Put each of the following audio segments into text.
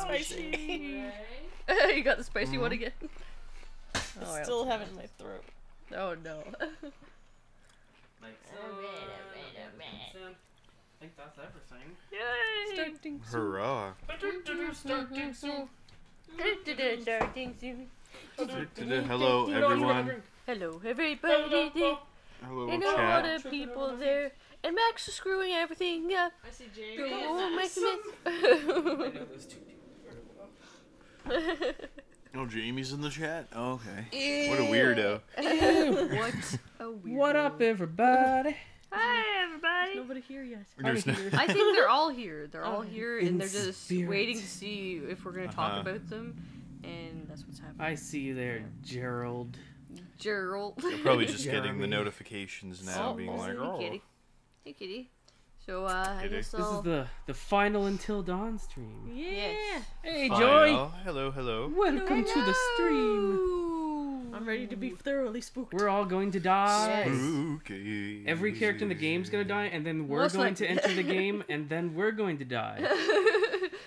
spicy. You got the spicy one again. I still have it in my throat. Oh no. Like so. I think that's everything. Yay! Starting soon. Hurrah. Starting soon. Starting soon. Hello, everyone. Hello, everybody. Hello, And all chat. the people there. And Max is screwing everything up. I see Jamie. Don't make a I know those two people. mess. Oh, Jamie's in the chat? Oh, okay. What a weirdo. What a weirdo. What up, everybody? Hi, everybody. Nobody here yet. There's no... I think they're all here. They're all here, In and they're just spirit. waiting to see if we're going to talk about them. And that's what's happening. I see you there, Gerald. Gerald. They're probably just getting Jeremy. the notifications now, Oh, being like, hey, oh. kitty. Hey, kitty. So, I Kitty. guess This I'll... is the final Until Dawn stream. Yes. Hey, Fine, Joy. oh, hello, hello. Welcome to the stream. I'm I'm ready to be thoroughly spooked. We're all going to die. Yes. Spooky. Every character in the game's gonna die, and then we're Most going to likely. enter the game, and then we're going to die.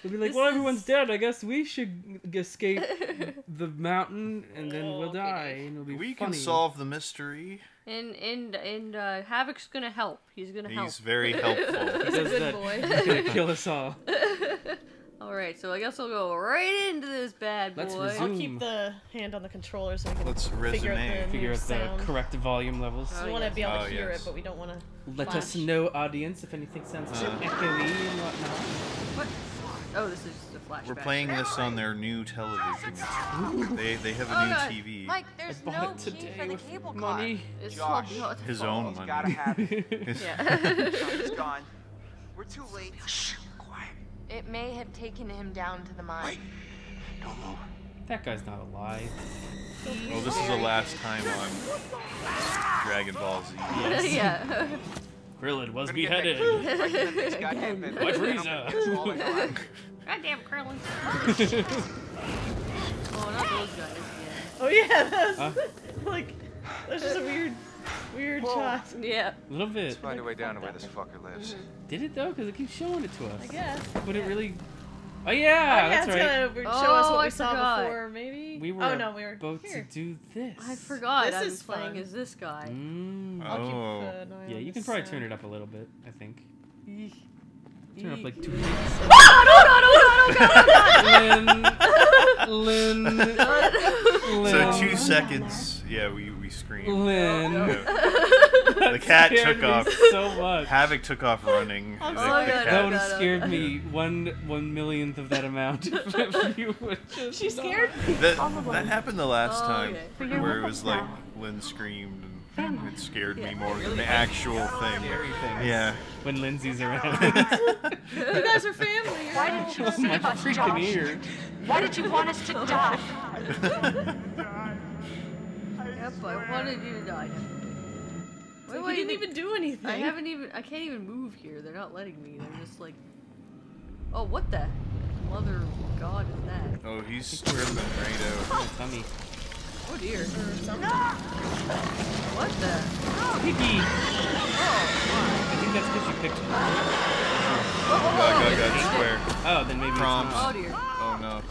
We'll be like, well, everyone's dead. I guess we should escape the mountain, and then we'll Okay. die, and it'll be We funny. can solve the mystery. And Havoc's gonna help. He's gonna help. He's very helpful. He does Good that. boy. He's gonna kill us all. Alright, so I guess I'll go right into this bad boy. Let's I'll resume. keep the hand on the controller so we can Let's figure out resume. the Figure out the sound. correct volume levels. Oh, We want to be able to Oh, hear yes. it, but we don't want to. Let us Flash. know, audience, if anything sounds too echoey and whatnot. What? Oh, this is just a flashback. We're playing this on their new television. They have Oh, a new God. TV. Mike, there's I bought no it key today for the with cable car. money. It's Josh. not His fault. own It's money. gotta have it. Yeah. John's gone. We're too late. Shh, quiet. It may have taken him down to the mine. Wait. Don't move. That guy's not alive. Well, this is the last time on Dragon Ball Z. Yeah. Krillin was Gonna get that beheaded. key right in this goddamn Again. bed. By Frieza. That's all I know. Goddamn Krillin. Oh, not those guys again. Oh yeah, that's Huh? like that's just a weird shot. Yeah. A little bit. Let's find a way down to where this fucker lives. Did it though? Because it keeps showing it to us. I guess. Would it Yeah. really? Oh Oh, yeah, yeah, that's it's right. gonna show us what Oh, we I saw forgot. before, maybe. We were Oh no, we were about here. to do this. I forgot. This I'm is playing fun. as this guy. Mm. I'll keep Oh. an eye Yeah, on you can this probably sound. turn it up a little bit. I think. Turn up like 2 Lynn. Lynn. So 2 seconds. Yeah, we screamed. Lynn. The cat Scared took me off. so much. Havoc took off running. I'm The- so the good. That cat- would have No. scared me one millionth of that amount. If you would just She's scared. That happened the last Oh, time, okay. where it was like Lynn screamed and it scared me more than the actual thing. Scary things. Yeah. When Lindsay's around. You guys are family. Why didn't you My save us, freaking Josh? ear. Why did you want us to die? Yep, I wanted you to die. Wait, We didn't even do anything. I can't even move here. They're not letting me. They're just like. Oh, what the mother of God is that? Oh, he's tripping right out. My tummy. Oh dear. Something. What the? Piggy. Oh, I think that's because you picked. God, square. Oh, then maybe Prompts. it's oh not. dear. Oh no.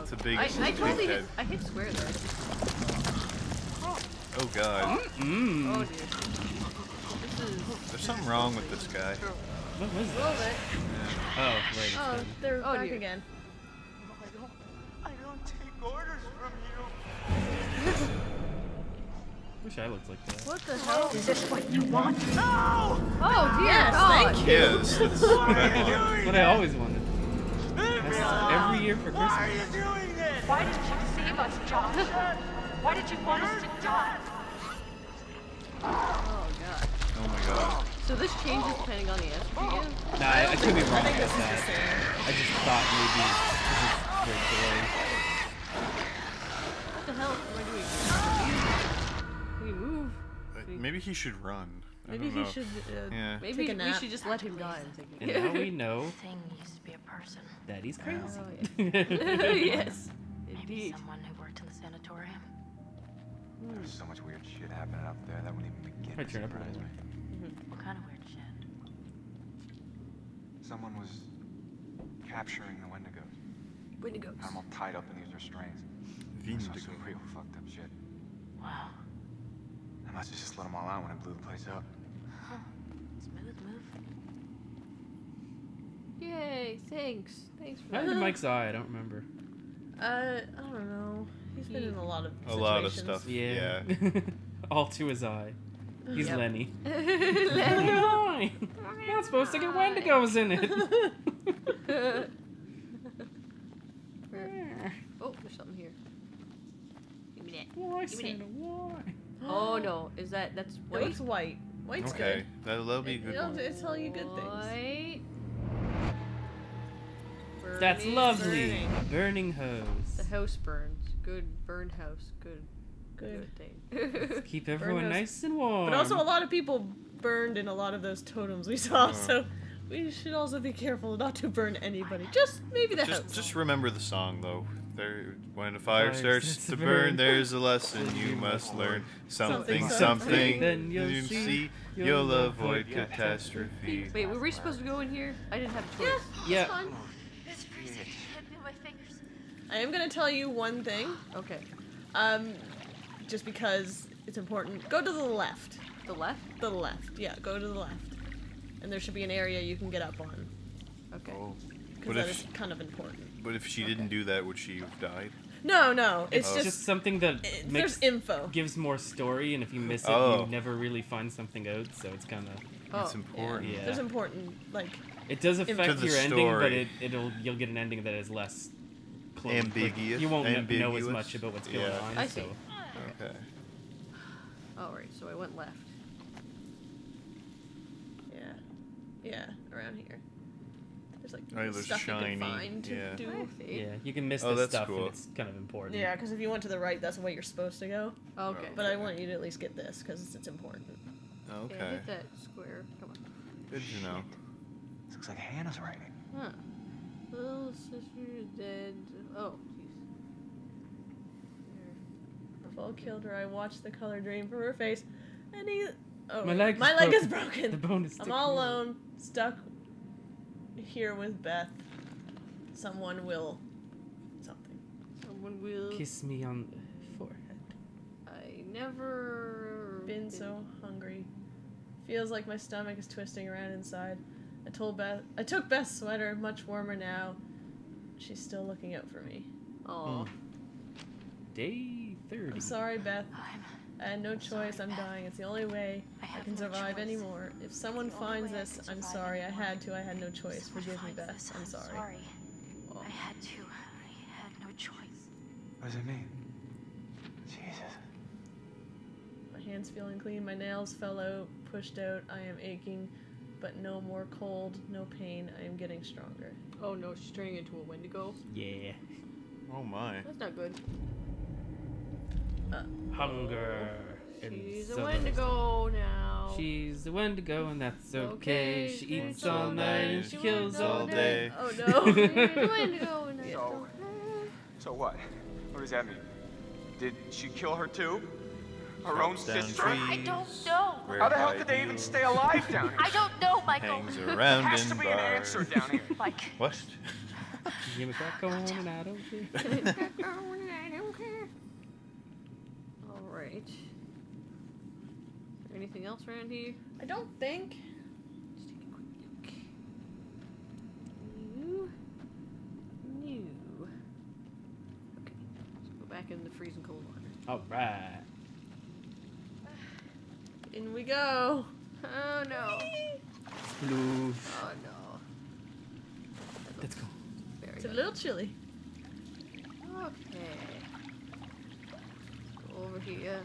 It's a big, I big totally head. I hit square there. Oh god. Oh Mmm. dear. This is There's something wrong with this guy. What was a that? little bit. Oh, right. It's Oh, good. they're Oh, back dear. again. I don't take orders from you. Wish I looked like that. What the hell? Is this what you want? Oh dear Yes, God. thank Yes, that's what I want. That's what I always wanted. That's every year for Why are Christmas. you doing this? Why did you save us, Josh? Why did you want us to die? Oh God. Oh my god. So this changes depending on the answer you give? Nah, I could be wrong I think about this is the that. same. I just thought maybe this is great delay. What the hell am I doing? Can we move? Maybe he should run. I Maybe don't he know. should. Yeah. Maybe Take a we nap. should just let him die. I'm thinking. And now we know Thing used to be a person. that he's crazy. Oh, yeah. Yes. Maybe Indeed. someone who worked in the sanatorium. There's so much weird shit happening up there that wouldn't even begin I to turn up a surprise little. me. What kind of weird shit? Someone was capturing the Wendigos. Wendigos. I'm all tied up in these restraints. I saw some real fucked up shit. Wow. I must have just let them all out when I blew the place up. Smooth move. Yay! Thanks. Thanks for How that. did Mike's eye? I don't remember. I don't know. He's been in a lot of A lot of situations. stuff. Yeah. All to his eye. He's Yep. Lenny. Lenny. Eye. You're not supposed to get Wendigos in it. Oh, there's something here. Give me that. Why, Give me Santa? Why? Oh no, that's It white? looks white. White's Okay, that'll be a good It'll, one. it'll tell you good things. White. That's Burning, lovely. burning. Burning hose. The house burns. Good burn house. Good. Good. thing. Keep everyone hose. nice and warm. But also, a lot of people burned in a lot of those totems we saw, Oh. so we should also be careful not to burn anybody. Just maybe the house. Just remember the song though. There, when a fire Fire starts starts to to burn, burn, there's a lesson you must learn. Something, something. Then you'll see, You'll avoid catastrophe. Wait, were we supposed to go in here? I didn't have a choice. Yeah, Yeah. it's fine. It's freezing. Hit me with my fingers. I am gonna tell you one thing, Okay. just because it's important. Go to the left. The left? The left. Yeah, go to the left. And there should be an area you can get up on, Okay. Oh. because But that if is kind of important. but if she didn't do that, would she have died? No, It's it's just something that there's makes info. gives more story, and if you miss it, Oh. you never really find something out. So it's kind of Oh. It's important. yeah. There's important, like, It does To affect the your ending, but story. you'll get an ending that is less close. Ambiguous. You won't know as Ambiguous. much about what's going Yeah. on. I see. So Okay. Alright, so I went left. yeah, around here. There's like Oh, there's stuff shiny, you can find to yeah. do. I see. yeah, you can miss Oh, this that's stuff, cool. and it's kind of important. Yeah, because if you went to the right, that's the way you're supposed to go. Okay. But I want you to at least get this, because it's important. Okay, Okay. hit that square. Come on. Good to know. This looks like Hannah's writing. Huh. Little sister is dead. Oh, jeez. Before I killed her, I watched the color drain from her face, and he... Oh, My leg is is broken. The bone is I'm sticking all out. alone, stuck here with Beth. Someone will... something. Someone will. Kiss me on the forehead. I never. Been so hungry. Feels like my stomach is twisting around inside. I took Beth's sweater, much warmer now. She's still looking out for me. Aw. Day 30. I'm sorry, Beth. I had no choice. I'm dying. It's the only way I have can no survive choice. anymore. If someone It's the only finds way I this, can I'm survive sorry. I anymore. had to. I had no choice. Forgive me, Beth. This, I'm sorry. I had to. I had no choice. What does it mean? Jesus. My hands feeling clean. My nails fell out, pushed out. I am aching, but no more cold, no pain. I am getting stronger. Oh no, she's turning into a Wendigo. Yeah. Oh my. That's not good. Hunger. and She's a so- Wendigo now. She's a Wendigo, and that's okay. Okay, She she's eats a all night and she kills all day. Oh She's a no. Wendigo and that's So- okay. So what? What does that mean? Did she kill her too? Her own Chops down sister? I don't know. How the hell could they even stay alive down here? I don't know, Michael. Hangs There around has in to be an answer bars. down here. Mike. What? Give me crack on and I don't care. Alright. Is there anything else around here? I don't think. Let's take a quick look. New. Okay, let's go back in the freezing cold water. Alright. In we go. Oh no. Blue. Oh no. Let's go. Very It's a good. little chilly. Okay. Go over here.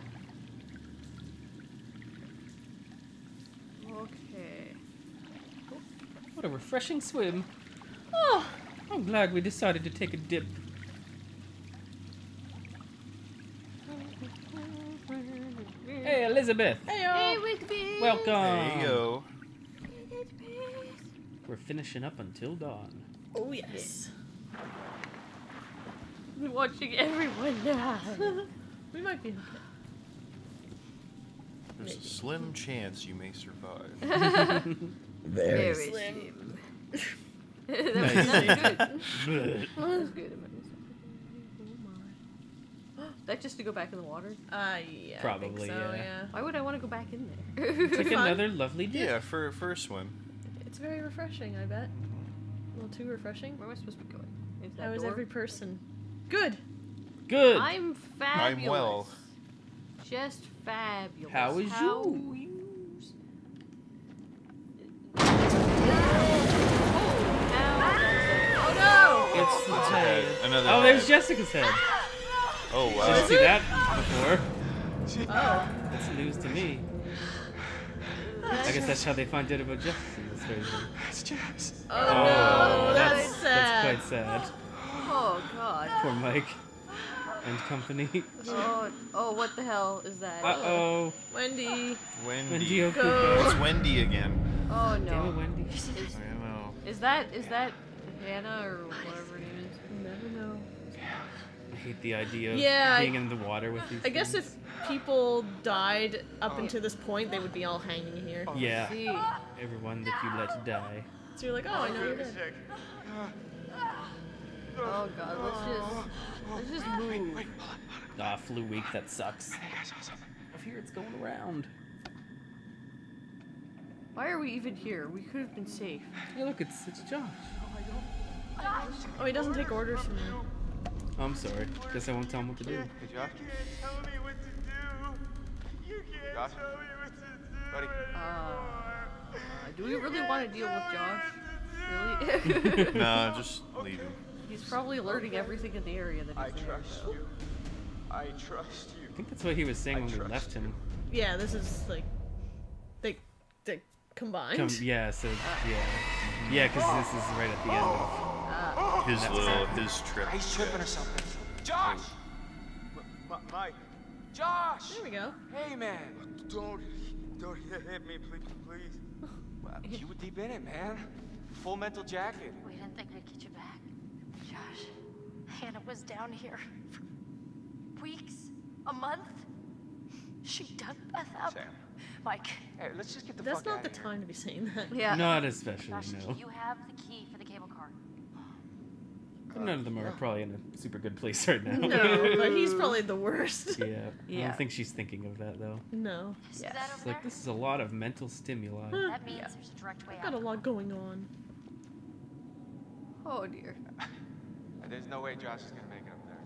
Okay. What a refreshing swim. Oh, I'm glad we decided to take a dip. Hey, Elizabeth. hey Hey, yo. Wigby! Welcome. There you go. We're finishing up until dawn. Oh yes. I'm watching everyone die. We might be okay. There's a slim chance you may survive. Very slim. slim. That Nice. was good. That was good. That just to go back in the water? Yeah. Probably, I think so, yeah. Why would I want to go back in there? It's like Fun. another lovely dip. Yeah, for a swim. It's very refreshing, I bet. A little too refreshing. Where am I supposed to be going? Is that How is door? every person? Good. Good. I'm fabulous. I'm well. Just fabulous. How is you? Oh no! It's the Head. head. Another Oh, there's head. Jessica's head. Oh, Didn't wow. see that before. Oh. That's news to me. I guess that's how they find out about Jess in this version. It's Jess. Oh, no, that's That's sad. quite sad. Oh god. Poor Mike and company. Oh, what the hell is that? Uh-oh. Wendy. Wendy Wendy. Okubo. It's Wendy again. Oh Damn it, no. Wendy. I know. Is that Hannah or whatever her name is? You never know. I hate the idea of Yeah, being in the water with these I guess things. if people died up until this point, they would be all hanging here. Yeah, See. everyone that you let die. So you're like, oh, I know you're dead. Oh god, let's just move. Ah, flu week, that sucks. I hear it's going around. Why are we even here? We could have been safe. Hey, look, it's Josh. Oh, he doesn't take orders from you. Oh, I'm sorry. Guess I won't tell him what to do. Hey, Josh. Tell me what to do. You can't Josh? tell me what to do. Buddy. Do we really want to deal with Josh? Really? No, just leave him. He's probably alerting everything in the area that I he's in. trust you. I trust I you. think that's what he was saying I when we trust left him. Yeah, this is like, they combined. Yeah, so, yeah. Yeah, because this is right at the end of... His trip. He's tripping or something. Josh! Mike. Josh! There we go. Hey, man. Don't hit me, please. Well, you were deep in it, man. Full mental jacket. We didn't think we'd get you back. Josh, Hannah was down here for weeks, a month. She dug Beth up. Sam. Mike, Hey, let's just get the That's fuck not out the of here. time to be saying that. Yeah. Not especially, Josh, no. do you have the key for the cable car? None of them are probably in a super good place right now. No, but he's probably the worst. Yeah. I Yeah. don't think she's thinking of that, though. No. See Yes. that over It's like, there? this is a lot of mental stimuli. That means there's a direct way Got a out. lot going on. Oh dear. There's no way Josh is gonna make it up there.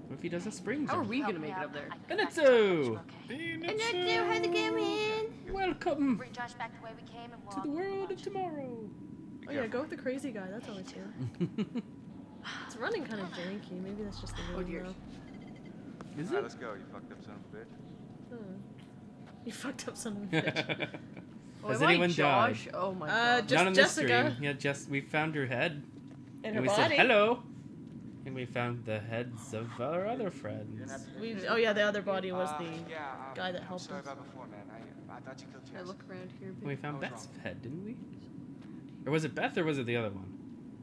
What if he does a spring How are jump? we Help gonna me make it out. up there? I can go back to Inutsu! Josh, okay? How'd you come in? Welcome Bring Josh back the way we came and we'll to all the be world of watching. tomorrow. Oh yeah, go with the crazy guy. That's always good. It's running kind of janky. Maybe that's just the Oh, game, dear. though. Is Alright, it? let's go, you fucked up son of a bitch. Huh. You fucked up son of a bitch. Oh, Has am I anyone died? Josh? Oh my Uh, god. just Not in this Jessica. stream. Yeah, we found her head. And And her we body. said hello. And we found the heads of our other friends. Oh yeah, the other body was the yeah, guy that I'm helped sorry us. about before, man. I thought you killed I Jess. look around here. And we found What was Beth's wrong? head, didn't we? Or was it Beth or was it the other one?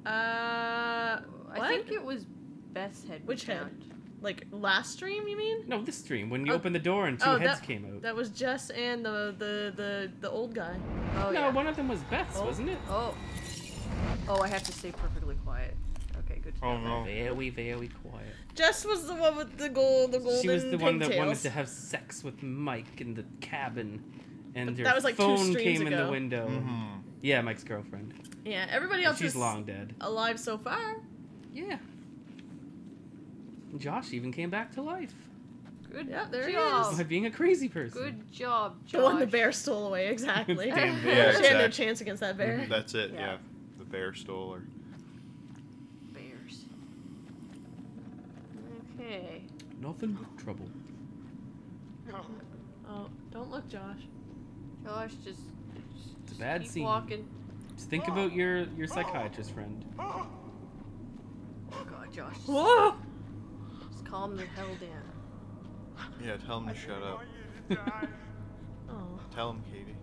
I what? think it was Beth's head. we Which head? found. Like last stream, you mean? No, this stream. When you Oh. opened the door and two Oh, heads that- came out. That was Jess and the old guy. Oh no, yeah. one of them was Beth's, Oh. wasn't it? Oh. Oh, I have to stay perfectly quiet. Okay, good. to Oh know. no. Very, very quiet. Jess was the one with the golden She was the one that wanted pigtails. to have sex with Mike in the cabin, and But her that was like 2 phone streams came in the ago. window. Mm-hmm. Yeah, Mike's girlfriend. Yeah, everybody else She's is long dead. alive so far. Yeah. Josh even came back to life Good Yeah, there he job. by being a crazy person. Good job, Josh. The one the bear stole away, exactly. Damn She bear. had no exactly. chance against that bear. That's it. Yeah. Yeah. The bear stole her. Bears. Okay. Nothing but trouble. Oh, don't look, Josh. Josh, just It's a bad keep scene. walking. Just think about your psychiatrist friend. Oh god, Josh. Just, Whoa! just calm the hell down. Yeah, tell him to shut up. Oh, Tell him, Katie.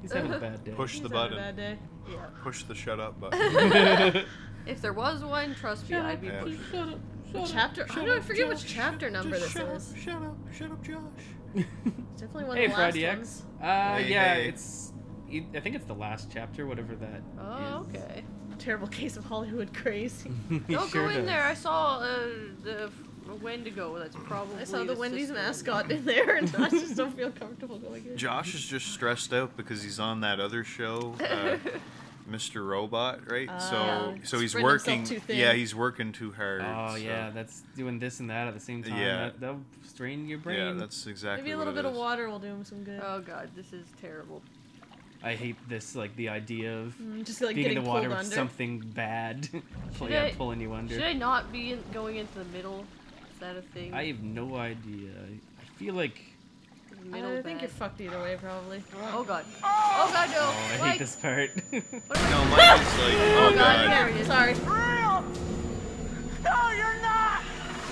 He's having a bad day. Push he's the having a button. bad day. Yeah. Push the shut up button. If there was one, trust me, I'd be Yeah. pushing. Shut up. What chapter? I forget which chapter number this is. Shut up, Josh. It's definitely one Hey, of the last Friday ones. X. Hey, Yeah, hey. it's. I think it's the last chapter, whatever that Oh, is. okay. terrible case of Hollywood crazy. Don't go in there. I saw the Wendigo. That's probably. I saw the Wendy's sister. mascot in there, and I just don't feel comfortable going in. Josh is just stressed out because he's on that other show, Mr. Robot, right? So he's spread working. himself too thin. Yeah, he's working too hard. Oh so- yeah, that's doing this and that at the same time. Yeah. That'll strain your brain. Yeah, that's exactly Maybe a what little it bit of is. water will do him some good. Oh god, this is terrible. I hate this, like the idea of Just like being in getting the water pulled with under. something bad Should I- pulling you under. Should I not be going into the middle? Is that a thing? I have no idea. I feel like. Is the middle I think you're bad? fucked either way, probably. Oh god. Oh god, no. Oh, I hate Mike, this part. what am I No, Mike is like, Oh, oh god, god. yeah, sorry. Real! No, you're not!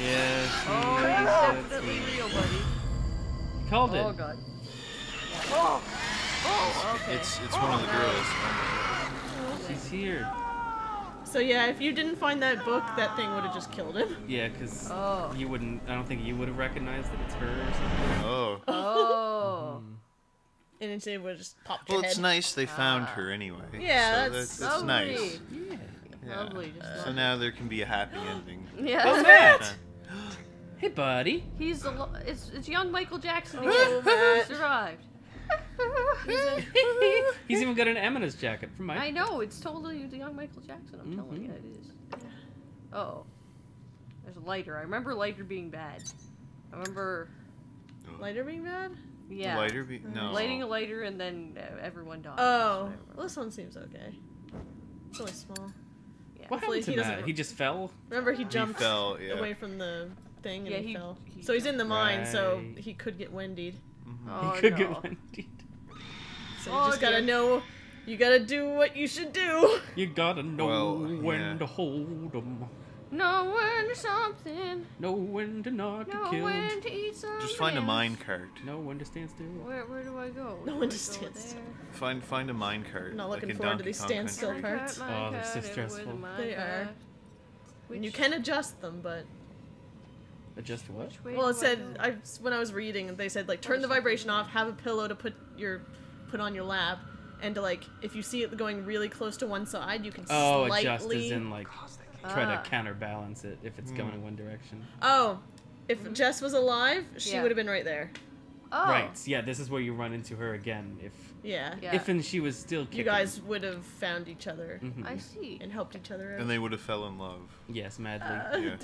Yeah. Oh, see, he's that's definitely me. real, buddy. Called it. Oh god. Oh! Oh, okay. It's one of the girls. She's here. So yeah, if you didn't find that book, that thing would have just killed him. Yeah, because Oh. you wouldn't. I don't think you would have recognized that it's her or something. Oh. Oh. And instead it would have just popped Well, your it's head. nice they found her anyway. Yeah, so that's that's Lovely. nice. Yeah. Yeah. Lovely. Just So lovely. now there can be a happy ending. Yeah. Oh, Matt! Hey, buddy. He's it's young Michael Jackson Oh, again. Matt. He survived. He's even got an M in his jacket from Mike. I know, it's totally the young Michael Jackson. I'm telling you, it is. Oh. There's a lighter. I remember lighter being bad. I remember, Lighter being bad? yeah. Lighter be no. Lighting a lighter and then everyone died. Oh, That's what I well, remember. this one seems okay. It's really small. Yeah. What Hopefully happened to he Matt? doesn't- He just fell? Remember, he jumped fell, yeah. away from the thing and Yeah, he he- fell. he So he's in the mine, so Right. he could get windied. Oh, He could no. get windied. So Oh, you just gotta dear. know, you gotta do what you should do. You gotta know Well, when yeah. to hold 'em. Know when to something. Know when to not Know get killed. when to eat something. Just find a mine cart. Know when to stand still. Where do I go? No Do one I to go stand still. there? Find a mine cart. Not like looking in forward to Donkey these Kong standstill Country. parts. Oh, they're so stressful. They are. And you Which- can adjust them, but Adjust what? Which way well, it do I said go? when I was reading, they said like turn the vibration off, have a pillow to put on your lap, and to like if you see it going really close to one side, you can Oh, slightly. adjust as in like try Ah. to counterbalance it if it's going in one direction. Oh, if Jess was alive, she Yeah. would have been right there. Oh. Right. Yeah, this is where you run into her again. Yeah. Yeah. If and she was still kicking. You guys would have found each other Mhm. I see. and helped each other out. And they would have fell in love. Yes, madly. Yeah.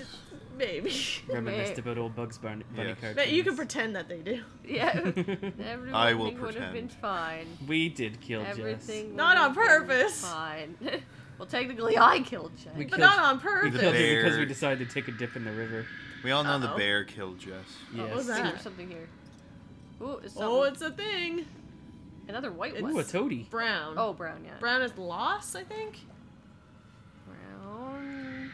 Maybe. Reminisced May- about old Bugs Bunny Yes. cartoons. But you can pretend that they do. Yeah. Everything I will would have been pretend. fine. We did kill Everything would Not on have been purpose. Fine. Well, technically, I killed Jess. We But killed- not on Jess. purpose. We killed her because we Bear. decided to take a dip in the river. We all know the Uh-oh. bear killed Jess. Yes. What was I think that? there's something here. Ooh, it's Oh, something. it's a thing. Another white it's- one. Ooh, a toady. Brown. Oh, brown, yeah. Brown is loss, I think. Brown.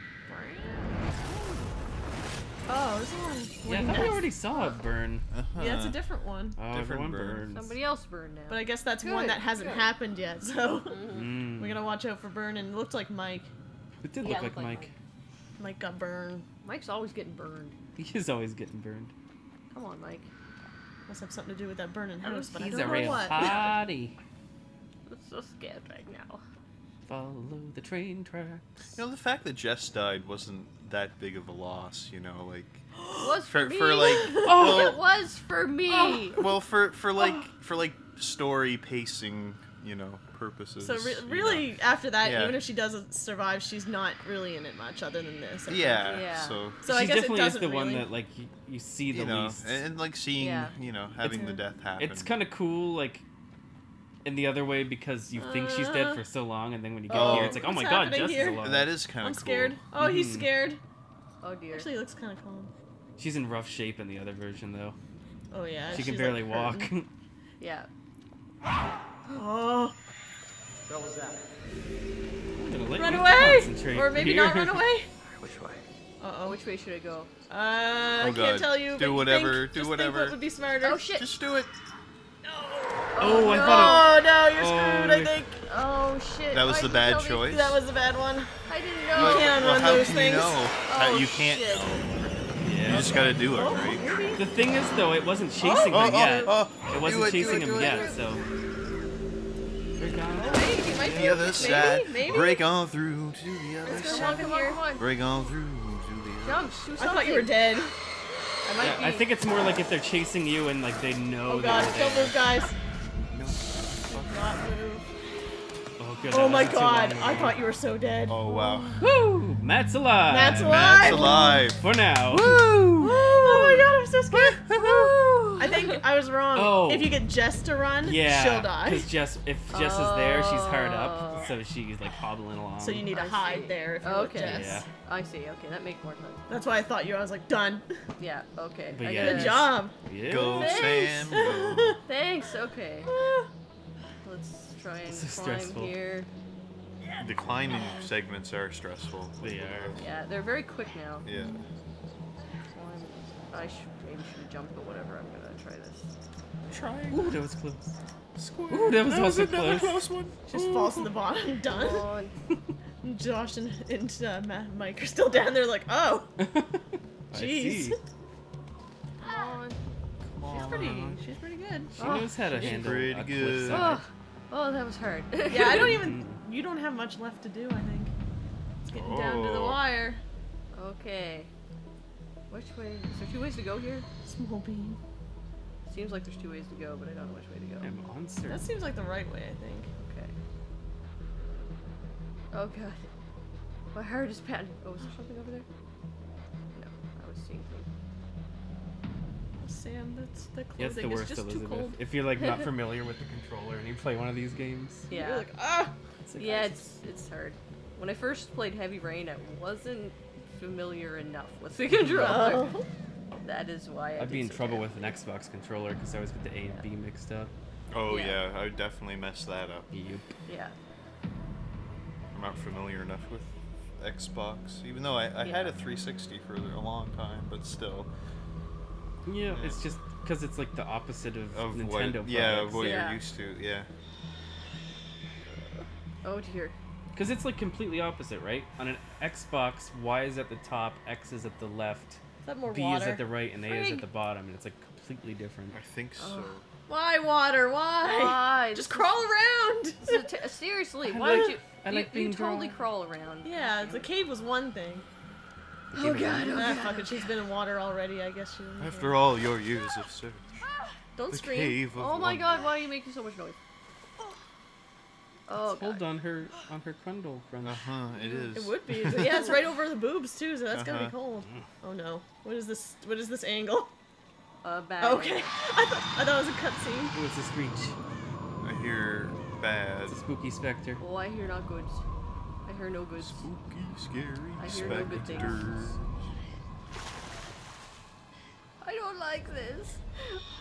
Oh, there's a lot of Yeah, I wing thought we nuts. already saw it burn. Uh-huh. Yeah, it's a different one. Oh, Different everyone burn. burns. Somebody else burned now. But I guess that's one Good, that hasn't good. happened yet, so Mm. we're gonna watch out for burn. And it looked like Mike. It did Yeah, look looked like like Mike. Mike got burned. Mike's always getting burned. He is always getting burned. Come on, Mike. Must have something to do with that burning house, but I He's don't a know real what. hottie. I'm so scared right now. Follow the train tracks. You know, the fact that Jess died wasn't that big of a loss, you know, like It was for, for me. like It was for me. well for like story pacing, you know, purposes. So you know. really, after that, Yeah. even if she doesn't survive, she's not really in it much other than this. I think. Yeah. Yeah. So So she I guess it definitely is doesn't the one really. that like you see the you know, least. and like seeing, Yeah. you know, having the death happen. It's kind of cool, like in the other way, because you think she's dead for so long, and then when you get here, it's like, oh What's my god, happening Jess here? is alive. That is kind of I'm cool. scared. Oh, he's Mhm. scared. Oh dear. Actually, he looks kind of calm. She's in rough shape in the other version, though. Oh yeah. She can she's, barely like, walk. hurting. Yeah. Oh, What was that? I'm gonna let run you away, concentrate or maybe here. not run away. Which way? Uh Which way should I go? oh. I God. can't tell you. Do but you whatever, think- do just whatever. Think what would be smarter? Oh shit. Just do it. Oh, I thought Oh no, you're Oh, screwed. I yeah. think Oh shit. That was Why'd the you bad tell me? choice. that was a bad one. I didn't You know. can't Well, run how those can things. you know? Oh, You can't shit. know. You yeah. just gotta do it, Oh, right? maybe. The thing is, though, it wasn't chasing Oh, him yet. oh, It wasn't do it, do chasing it, him do it, yet, do it. so. We're gonna Wait, he might be. The other side, Maybe. break on through. through to the other Come on, side. come on, come on. Break on through to the other Jump, do I something. thought you were dead. I might Yeah, be. I think it's more like if they're chasing you and like they know. Oh that god, you're don't there. move, guys. No. Do not move. Oh, good, Oh that my wasn't too god, long I ago. thought you were so dead. Oh wow. Woo! Matt's alive. Matt's alive. Matt's alive. For now. Woo! Oh my god, I'm so scared. I think I was wrong. Oh. If you get Jess to run, Yeah. she'll die. Because if Jess is there, she's hard up, so she's like hobbling along. So you need to I hide see. there if you're with Okay. Jess. Yeah. I see. Okay, that makes more sense. That's why I thought you. I was like, done. Yeah. Okay. But I yeah, get Good it. job. Yeah. Go Thanks. Sam, go. Thanks. Okay. Let's try and This is climb stressful. here. The climbing segments are stressful. They are. Yeah, they're very quick now. Yeah. I maybe should jump, but whatever. I'm gonna try this. Ooh, that was close. Ooh, that was also close. one. Just falls to the bottom. Done. Come on. Josh and Mike are still down there like, oh. I Jeez. see. Come on. She's pretty good. She knows how to handle pretty a good. cliffside. Oh, that was hard. Yeah, I don't even. You don't have much left to do, I think. It's getting down to the Oh. wire. Okay. Which way? Is there 2 ways to go here? Small beam. Seems like there's 2 ways to go, but I don't know which way to go. I'm uncertain. That seems like the right way, I think. Okay. Oh god. My heart is pounding. Oh, is there something over there? No, I was seeing things. Sam, that's the Yeah, it's clothing the is worst, just too Elizabeth. cold. If you're like not familiar with the controller and you play one of these games, Yeah. You're like, ah! it's like, Yeah, it's hard. When I first played Heavy Rain, I wasn't familiar enough with the controller. Oh. That is why I I'd be did in so trouble bad. with an Xbox controller because I always get the A and B mixed up. Oh Yeah. yeah, I would definitely mess that up. Yep. Yeah. I'm not familiar enough with Xbox, even though I had Yeah. a 360 for a long time, but still. Yeah, it's just because it's like the opposite of Of Nintendo what? Yeah, of products. what Yeah. you're used to. Yeah. Oh dear. Because it's like completely opposite, right? On an Xbox, Y is at the top, X is at the left, Is that more B water? is at the right, and A is at Frig. the bottom, and it's like completely different. I think so. Why water? Why? Why? Just This crawl around! This is seriously, I why would like- you? I you, like being you totally drawn. crawl around. Yeah, the cave was one thing. Oh god. Oh Ah, god. fuck it, she's been in water already, I guess she doesn't After care. all your years of search, Don't the scream. cave of Oh my wonder. god, why are you making so much noise? Oh Hold god. on her crundle. It is. It would be. Yeah, it's right over the boobs too, so that's gotta be Uh-huh. cold. Oh no. What is this? What is this angle? Bad. Okay. I thought it was a cutscene. Oh, it's a screech. I hear bad. It's a spooky specter. Oh, I hear not goods. I hear no goods. Spooky, scary I hear no good things. specters. I don't like this.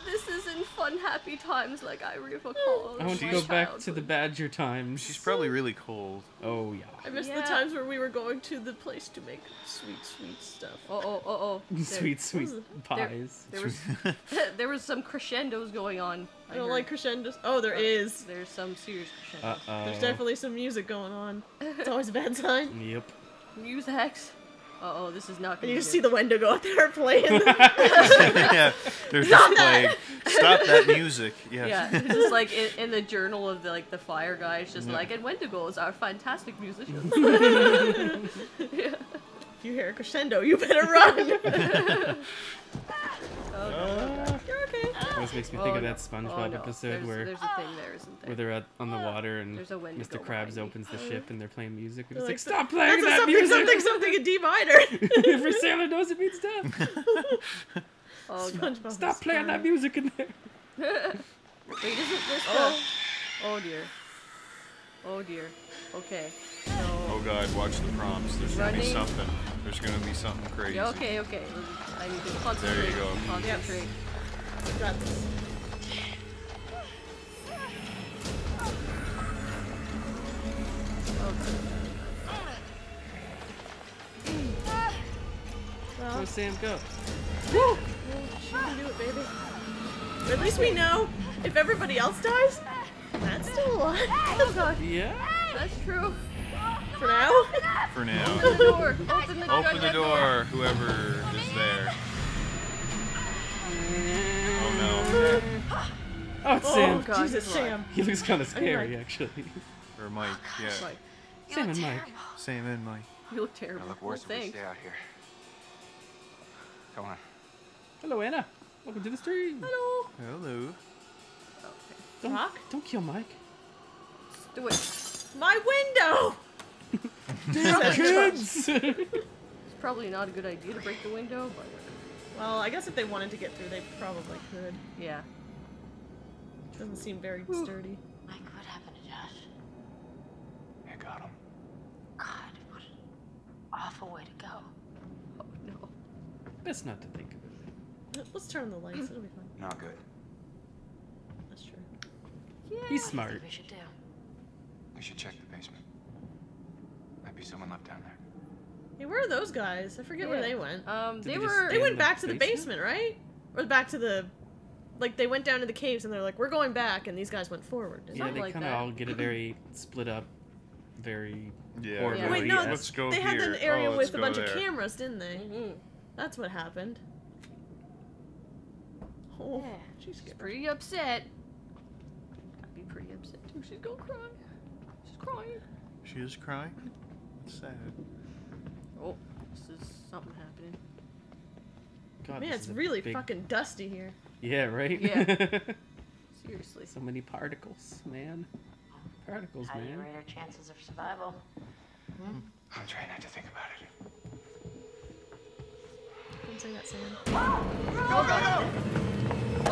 This isn't fun, happy times like I recall. I want to my go back to childhood. the Badger times. She's probably really cold. Oh yeah. I miss the Yeah. times where we were going to the place to make sweet, sweet stuff. Oh. Sweet, sweet Ooh. pies. There was there was some crescendos going on. I don't heard. like crescendos. Oh, there is. There's some serious crescendos. There's definitely some music going on. It's always a bad sign. Yep. Musics. Oh, this is not And gonna you be just good. see the window go out there playing. Yeah, there's just playing. Stop that music. Yes. Yeah, it's just like in the journal of the fire guy, it's just like, and Wendigos are fantastic musicians. Yeah. If you hear a crescendo, you better run. Oh, no. You're okay. Always makes me think of no. that SpongeBob Oh, no. episode there's a thing there, isn't there? where they're on the water and There's a Wendigo Mr. Krabs behind me. opens the ship and they're playing music. And They're it's like, like, stop playing That's a that something, music! something a D minor. Every sailor knows it means death. Oh, God. SpongeBob Stop is playing that fine. music in there. Wait, isn't this Oh. Oh dear. Oh dear. Okay. Oh god, watch the prompts. There's gonna be Running. something. There's gonna be something crazy. Yeah, okay. I need to concentrate. There you go. Concentrate. Got this. Go, Sam, go. Woo! She can do it, baby. But at least we know if everybody else dies, Matt's still alive. Oh god. Yeah? That's true. For now. For now. Open the door. Open the Open the goddamn door, whoever is there. Oh no. Oh, it's Oh Sam. God, Jesus, he's alive. Sam. He looks kind of scary, Mike. actually. Or Mike, yeah. Like, Sam and Mike. terrible. Same in Mike. You look terrible. It'll look worse if we thanks. stay out here. Come on. Hello, Anna. Welcome to the stream. Hello. Hello. Don't, Rock? don't kill Mike. Do it. My window! Damn kids! It's probably not a good idea to break the window, but Well, I guess if they wanted to get through, they probably could. yeah. Doesn't seem very sturdy. Mike, what happened to Josh? You got him. God, what an awful way to go. Oh no. Best not to think of it. Let's turn on the lights. It'll be fine. Not good. That's true. Yeah. He's What do you smart. think we should do? We should check the basement. Might be someone left down there. Hey, where are those guys? I forget where Yeah. they went. Did They they just were. They in went the back to the basement? basement, right? Or back to the... Like, they went down to the caves and they're like, we're going back, and these guys went forward. Yeah, Something they like kind of that. all get a very split up, very Yeah. Or Yeah. Wait, very no, yes. Let's go they here. had an area let's with a go bunch there. of cameras, didn't they? Mhm. That's what happened. Oh, Yeah. she's She's scared. pretty upset. I'd be pretty upset too. She's gonna cry. She's crying. She is crying. It's sad. Oh, this is something happening. God. Man, this it's is a really big... fucking dusty here. Yeah, right. Yeah. Seriously. So many particles, man. Particles, How do you man. rate our chances of survival? I'm trying not to think about it. Don't say that, Sam.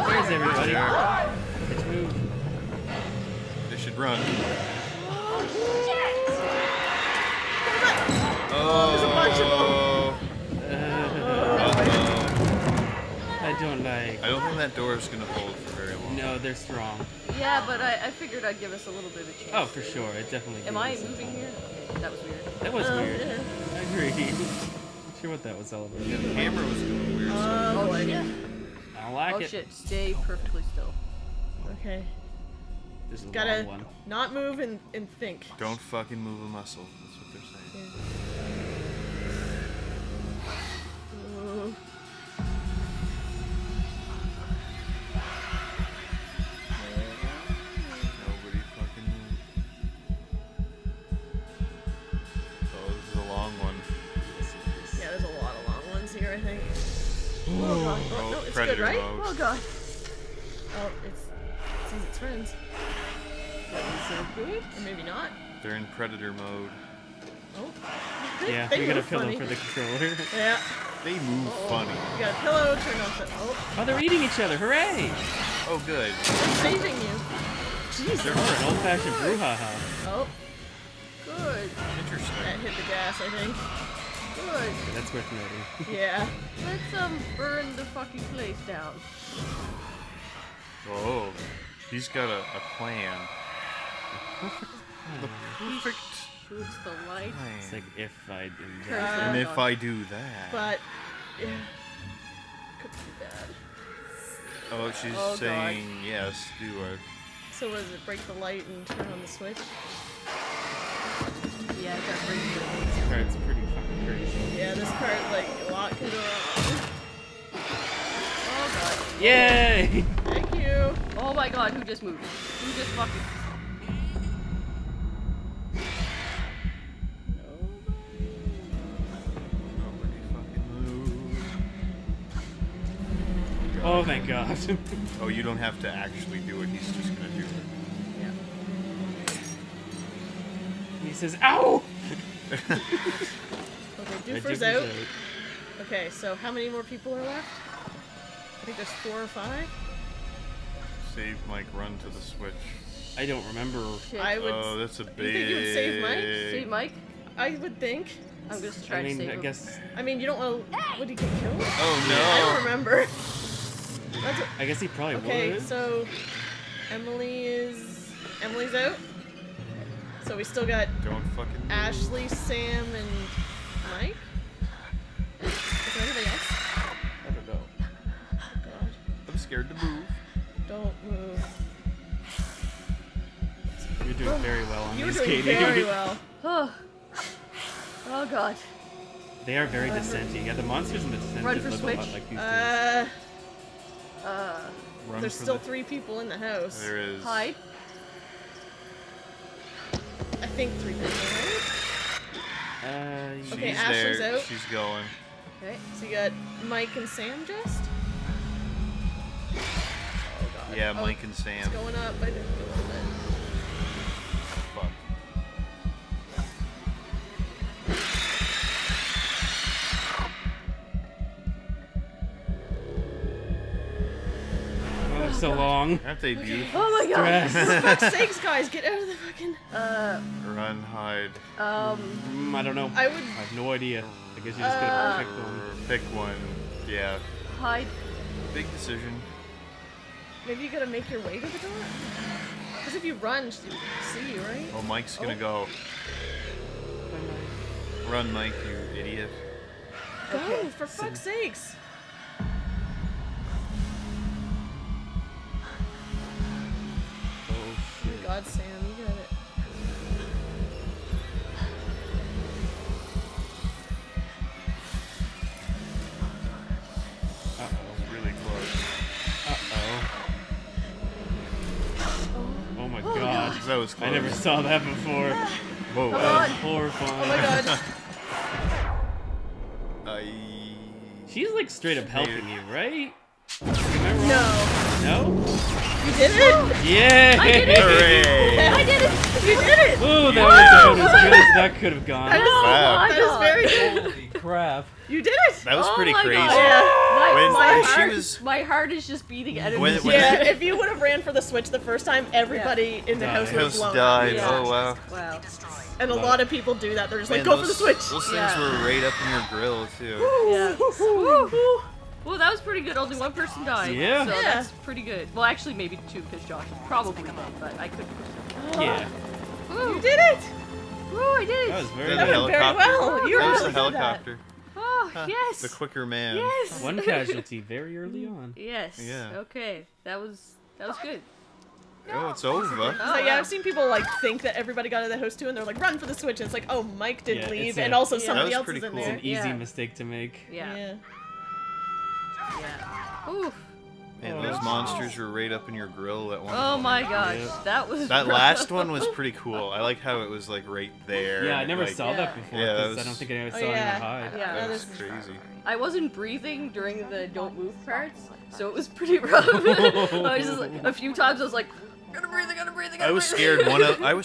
Where's everybody? Let's move. They should run. There's a bunch of I don't like. I don't think that door is gonna hold for very long. No, they're strong. Yeah, but I figured I'd give us a little bit of a chance. Oh, for sure. It definitely. Am gives I us some moving time. here? Okay, that was weird. That was weird. Yeah. I agree. Not sure what that was all about. Yeah, the camera was doing weird stuff. Oh, shit. I don't like Oh it. shit, stay perfectly still. Okay. This is a Gotta long one. not move and think. Don't fucking move a muscle. That's what they're saying. Ooh. Nobody fucking move. Oh, this is a long one. Yeah, there's a lot of long ones here, I think. Ooh. Oh, God. Oh, Oh, no, it's good, predator right? mode. Oh, God. Oh, it sees its friends. So good. Or maybe not. They're in predator mode. Oh. Yeah, They we got a move pillow funny. for the controller. Yeah. They move funny. You got a pillow, turn off the... Oh, Oh, they're eating each other. Hooray! Oh, good. they're saving you. Jesus. They're for an old-fashioned brouhaha. Oh, Good. that Interesting. hit the gas, I think. Good. That's worth noting. Yeah. Let's burn the fucking place down. Oh, he's got a plan. The perfect Shoots the light. It's plan. like if I didn't. Turns Uh, And the if light on. I do that. But, yeah. Could be bad. Oh, she's Oh, God. saying yes, do it. So was it break the light and turn on the switch? Yeah, it got crazy. This part's pretty fucking crazy. Yeah, this part, like, a lot can go wrong. Oh god. Yay! Thank you. Oh my god, who just moved? Who just fucking... Nobody fucking move. Oh, thank God. Oh, you don't have to actually do it. He's just gonna do it. He says, "Ow!" Okay, My Doofer's Doofer's out. Okay, so how many more people are left? I think there's 4 or 5. Save Mike, run to the switch. I don't remember. Shit. I would. Oh, that's a big. You think you would save Mike? See, Mike? I would think. I'm just trying I to mean, save I him. guess. I mean, you don't want to. Would he get killed? Oh I don't no! remember. That's what, I guess he probably okay, would. so Emily's out. So we still got Don't fucking move. Ashley, Sam, and Mike. Is there anybody else? I don't know. Oh God! I'm scared to move. Don't move. You're doing very well on You were these, doing Katie. very well. Oh. Oh god. They are very dissenting. Yeah, the monsters in the descent Run did for look a switch. lot like these Run There's for still the- 3 people in the house. There is. Hide. I think 3 people, right? Okay, She's Ashley's there. out. She's going. Okay, so you got Mike and Sam dressed? Oh god. Yeah, Oh, Mike and Sam. It's going up. I didn't go a little bit. Fuck. Oh, they're so long. Aren't they beautiful? Oh my god. Stress. For fuck's sakes, guys, get out of the fucking... Run, hide. I don't know. I would... I have no idea. I guess you just gotta pick one. Pick one. Yeah. Hide. Big decision. Maybe you gotta make your way to the door? Because if you run, she'll see you, right? Oh, Mike's gonna go. Run, Mike, you idiot. Go, for fuck's sakes. Oh Oh shit. my god, Sam, you got it. Uh-oh. Really close. Uh-oh. Oh my god. That was close. I never saw that before. Whoa. That was horrifying. Oh my god. She's like straight up helping you, right? Am I wrong? No. No? You did it? Yeah! I did it! Hooray! I did it! You did it! Ooh, that was about as good as that could have gone. That is, Wow. that is very good. Holy crap. You did it! That was Oh pretty my crazy. God. Yeah. When my, she heart, was- my heart is just beating out of When- me. when- Yeah, if you would have ran for the switch the first time, everybody in the Died. house would have House blown up. died. Yeah. Oh, wow. Wow. And a lot of people do that. They're just like, Man, go for the those- switch. Those things Yeah. were right up in your grill, too. Yeah. Woo. Well, that was pretty good. Only one person died. Yeah. So Yeah. that's pretty good. Well, actually, maybe two because Josh is probably dead, but I couldn't. Yeah. You did it! Woo, I did That it! was very The That good. went very helicopter. well. You That was really the did that. helicopter. Oh, Huh. yes! The quicker man. Yes! One casualty very early on. Yes. Yeah. Okay. That was good. Oh, it's over. So yeah, I've seen people like think that everybody got out of the house too, and they're like, run for the switch. And it's like, oh, Mike didn't Yeah, leave, it's and a- also Yeah. somebody That was else pretty is in cool. It's there. an easy Yeah. mistake to make. Yeah. Yeah. Oof. Man, those monsters were right up in your grill at one Oh point. my gosh. Yeah. That was That rough. last one was pretty cool. I like how it was like right there. Yeah, I and, never like, saw Yeah. that before. Yeah, that 'Cause I was- don't think I ever Oh, saw yeah. anyone hide. Yeah. That That was is- crazy. I wasn't breathing during the don't move parts, so it was pretty rough. I was just like, a few times I was like, gotta breathe, I was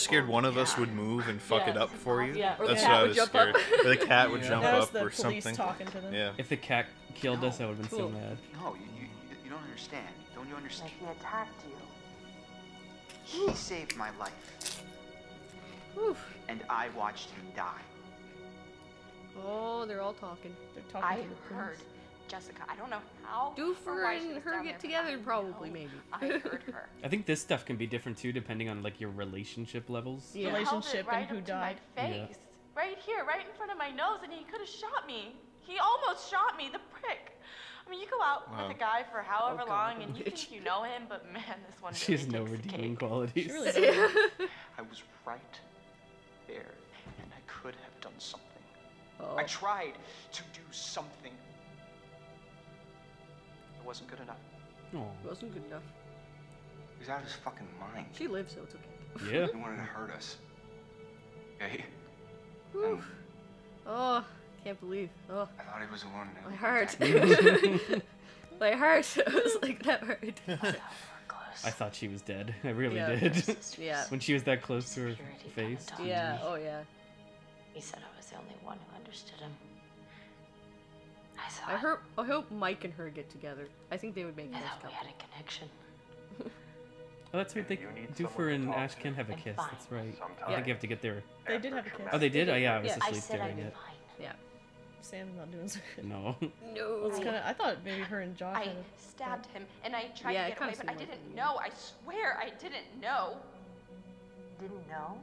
scared one of us would move and fuck Yeah. it up for you. Yeah, or the That's cat what I would was jump scared. up. Or the cat would Yeah. jump That was up the or police something. talking to them. Yeah. If the cat killed us, I would have been so Cool. mad. No, you don't understand. Don't you understand? He attacked you. He saved my life, Oof. and I watched him die. Oh, they're all talking. They're talking I to the heard police. Jessica. I don't know how. or Doofer why she and was her down get there, together but I probably, know maybe. I heard her. I think this stuff can be different too, depending on like your relationship levels. Yeah. Relationship Held it right and who up to my died. face. Right here, right in front of my nose, and he could have shot me. He almost shot me, the prick. I mean, you go out Wow. with a guy for however Oh, God. long, and you think you know him, but man, this one She really has no takes the redeeming cake. qualities. She really does. I was right there, and I could have done something. Oh. I tried to do something. It wasn't good enough. Aw. Wasn't good enough. He was out of his fucking mind. She lives, so it's okay. Yeah. He wanted to hurt us. Okay? Whew. Oh, can't believe. Oh, I thought he was the one. my heart. My heart. I was like, that hurt. I thought she was dead. I really Yeah. did. Yeah. When she was that close to her face. Yeah. Oh, yeah. He said I was the only one who understood him. I I hope Mike and her get together. I think they would make a I nice thought we had couple. a connection. Oh, that's right. They Doofer and Ash can have a kiss. fine. That's right. I Yeah. think you have to get there. They did have a kiss. Oh, they did? Oh, yeah. I was Yeah. I asleep said I'd during be it. fine. Yeah. Sam's not doing so good. No. No. It's kinda, I thought maybe her and Josh I had a... stabbed him, and I tried Yeah, to it get away, kinda but I seemed like didn't it. know. I swear I didn't know. Didn't know?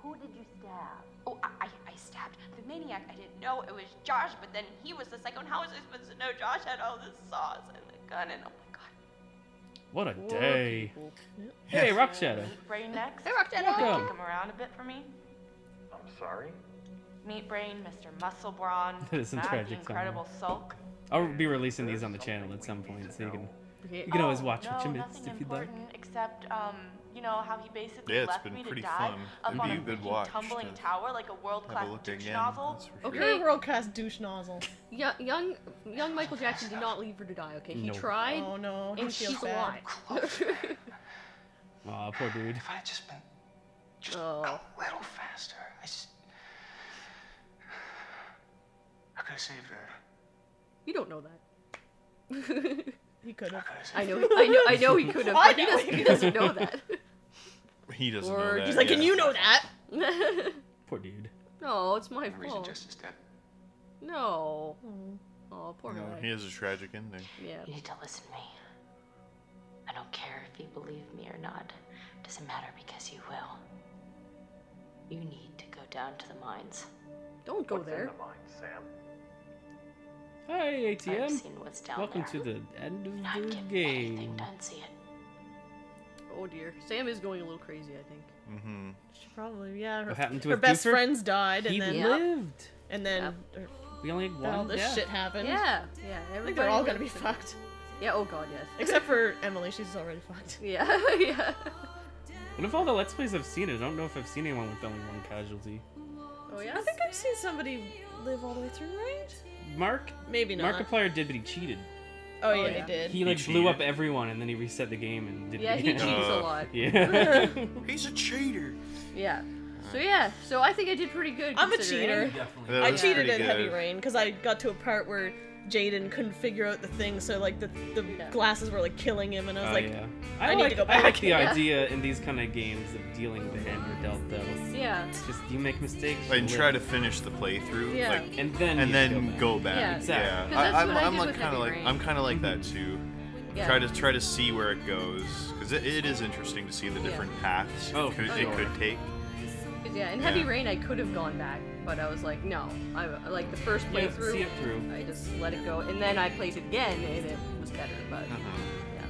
Who did you stab? Oh, I stabbed the maniac. I didn't know it was Josh, but then he was the psycho. And how was I supposed to know Josh had all this sauce and the gun? And oh my god. What a Poor day. people. Hey, Rock Shadow. Brain next. Hey, Rock Shadow. Can you Welcome. kick him around a bit for me? I'm sorry? Meat Brain, Mr. Muscle Brawn, That is some Matt, tragic the Incredible Sulk. I'll be releasing these on the channel at some point, so you can Okay. You can always watch no, what you nothing missed if you'd like. important except, you know, how he basically Yeah, it's left been me to pretty die fun. up It'd on be a a good freaking watch tumbling to tower like a Have world-class a look douche again. nozzle. That's for sure. Okay. You're a world-class douche nozzle. Young Michael Jackson did not leave her to die. Okay, he No. tried, Oh no, he and feels she's bad. alive. Aw, poor dude. If I had just been just Oh. a little faster, I could have saved her. You don't know that. He could have. I know he could have, but he doesn't know that. He doesn't Or- know that. He's like, and yeah. you know that. Poor dude. No, it's my The reason fault. Jess is dead. No. Oh, poor No, guy. he has a tragic ending. Yeah. You need to listen to me. I don't care if you believe me or not. Doesn't matter because you will. You need to go down to the mines. Don't go there. Hi, I've ATM. seen what's down Welcome there. to the end of I'd the give anything game. to unsee it. Oh dear. Sam is going a little crazy, I think. Mm-hmm. She probably, yeah. Her, What happened to her his best doofer? friends died, and He then Yeah. lived. We only had all one. this Yeah. shit happened. Yeah. I think they're all gonna be fucked. Yeah. Oh god, yes. Except for Emily, she's already fucked. Yeah. Yeah. What if all the Let's Plays I've seen? I don't know if I've seen anyone with only one casualty. Oh yeah. I think I've seen somebody live all the way through, right? Mark? Maybe not. Markiplier did, but he cheated. Oh, Oh, yeah, yeah. he did. He like He blew up cheated? everyone and then he reset the game and did Yeah, it he again. cheats a lot. Yeah. He's a cheater. Yeah. So I think I did pretty good. I'm a considering. cheater. Definitely. That I was cheated pretty in Heavy good. Rain because I got to a part where Jaden couldn't figure out the thing, so like the Yeah. glasses were like killing him, and I was like, yeah. I need to go I like back. the Yeah. idea in these kind of games of dealing with the hand you're dealt, though. Yeah. Just you make mistakes. And you try live. to finish the playthrough. Yeah. Like, and then and you then go go back. Yeah. Exactly. Yeah, 'Cause that's I'm what I I'm did like with kind of Heavy like Rain. I'm kind of like that too. Yeah. Try to see where it goes because it is interesting to see the different paths Oh, it could, for it sure. could take. 'Cause, yeah, in Heavy Yeah. Rain I could have gone back, but I was like, no. I like the first Yeah, playthrough. see it through. I just let it go, and then I played it again, and it was better. But yeah.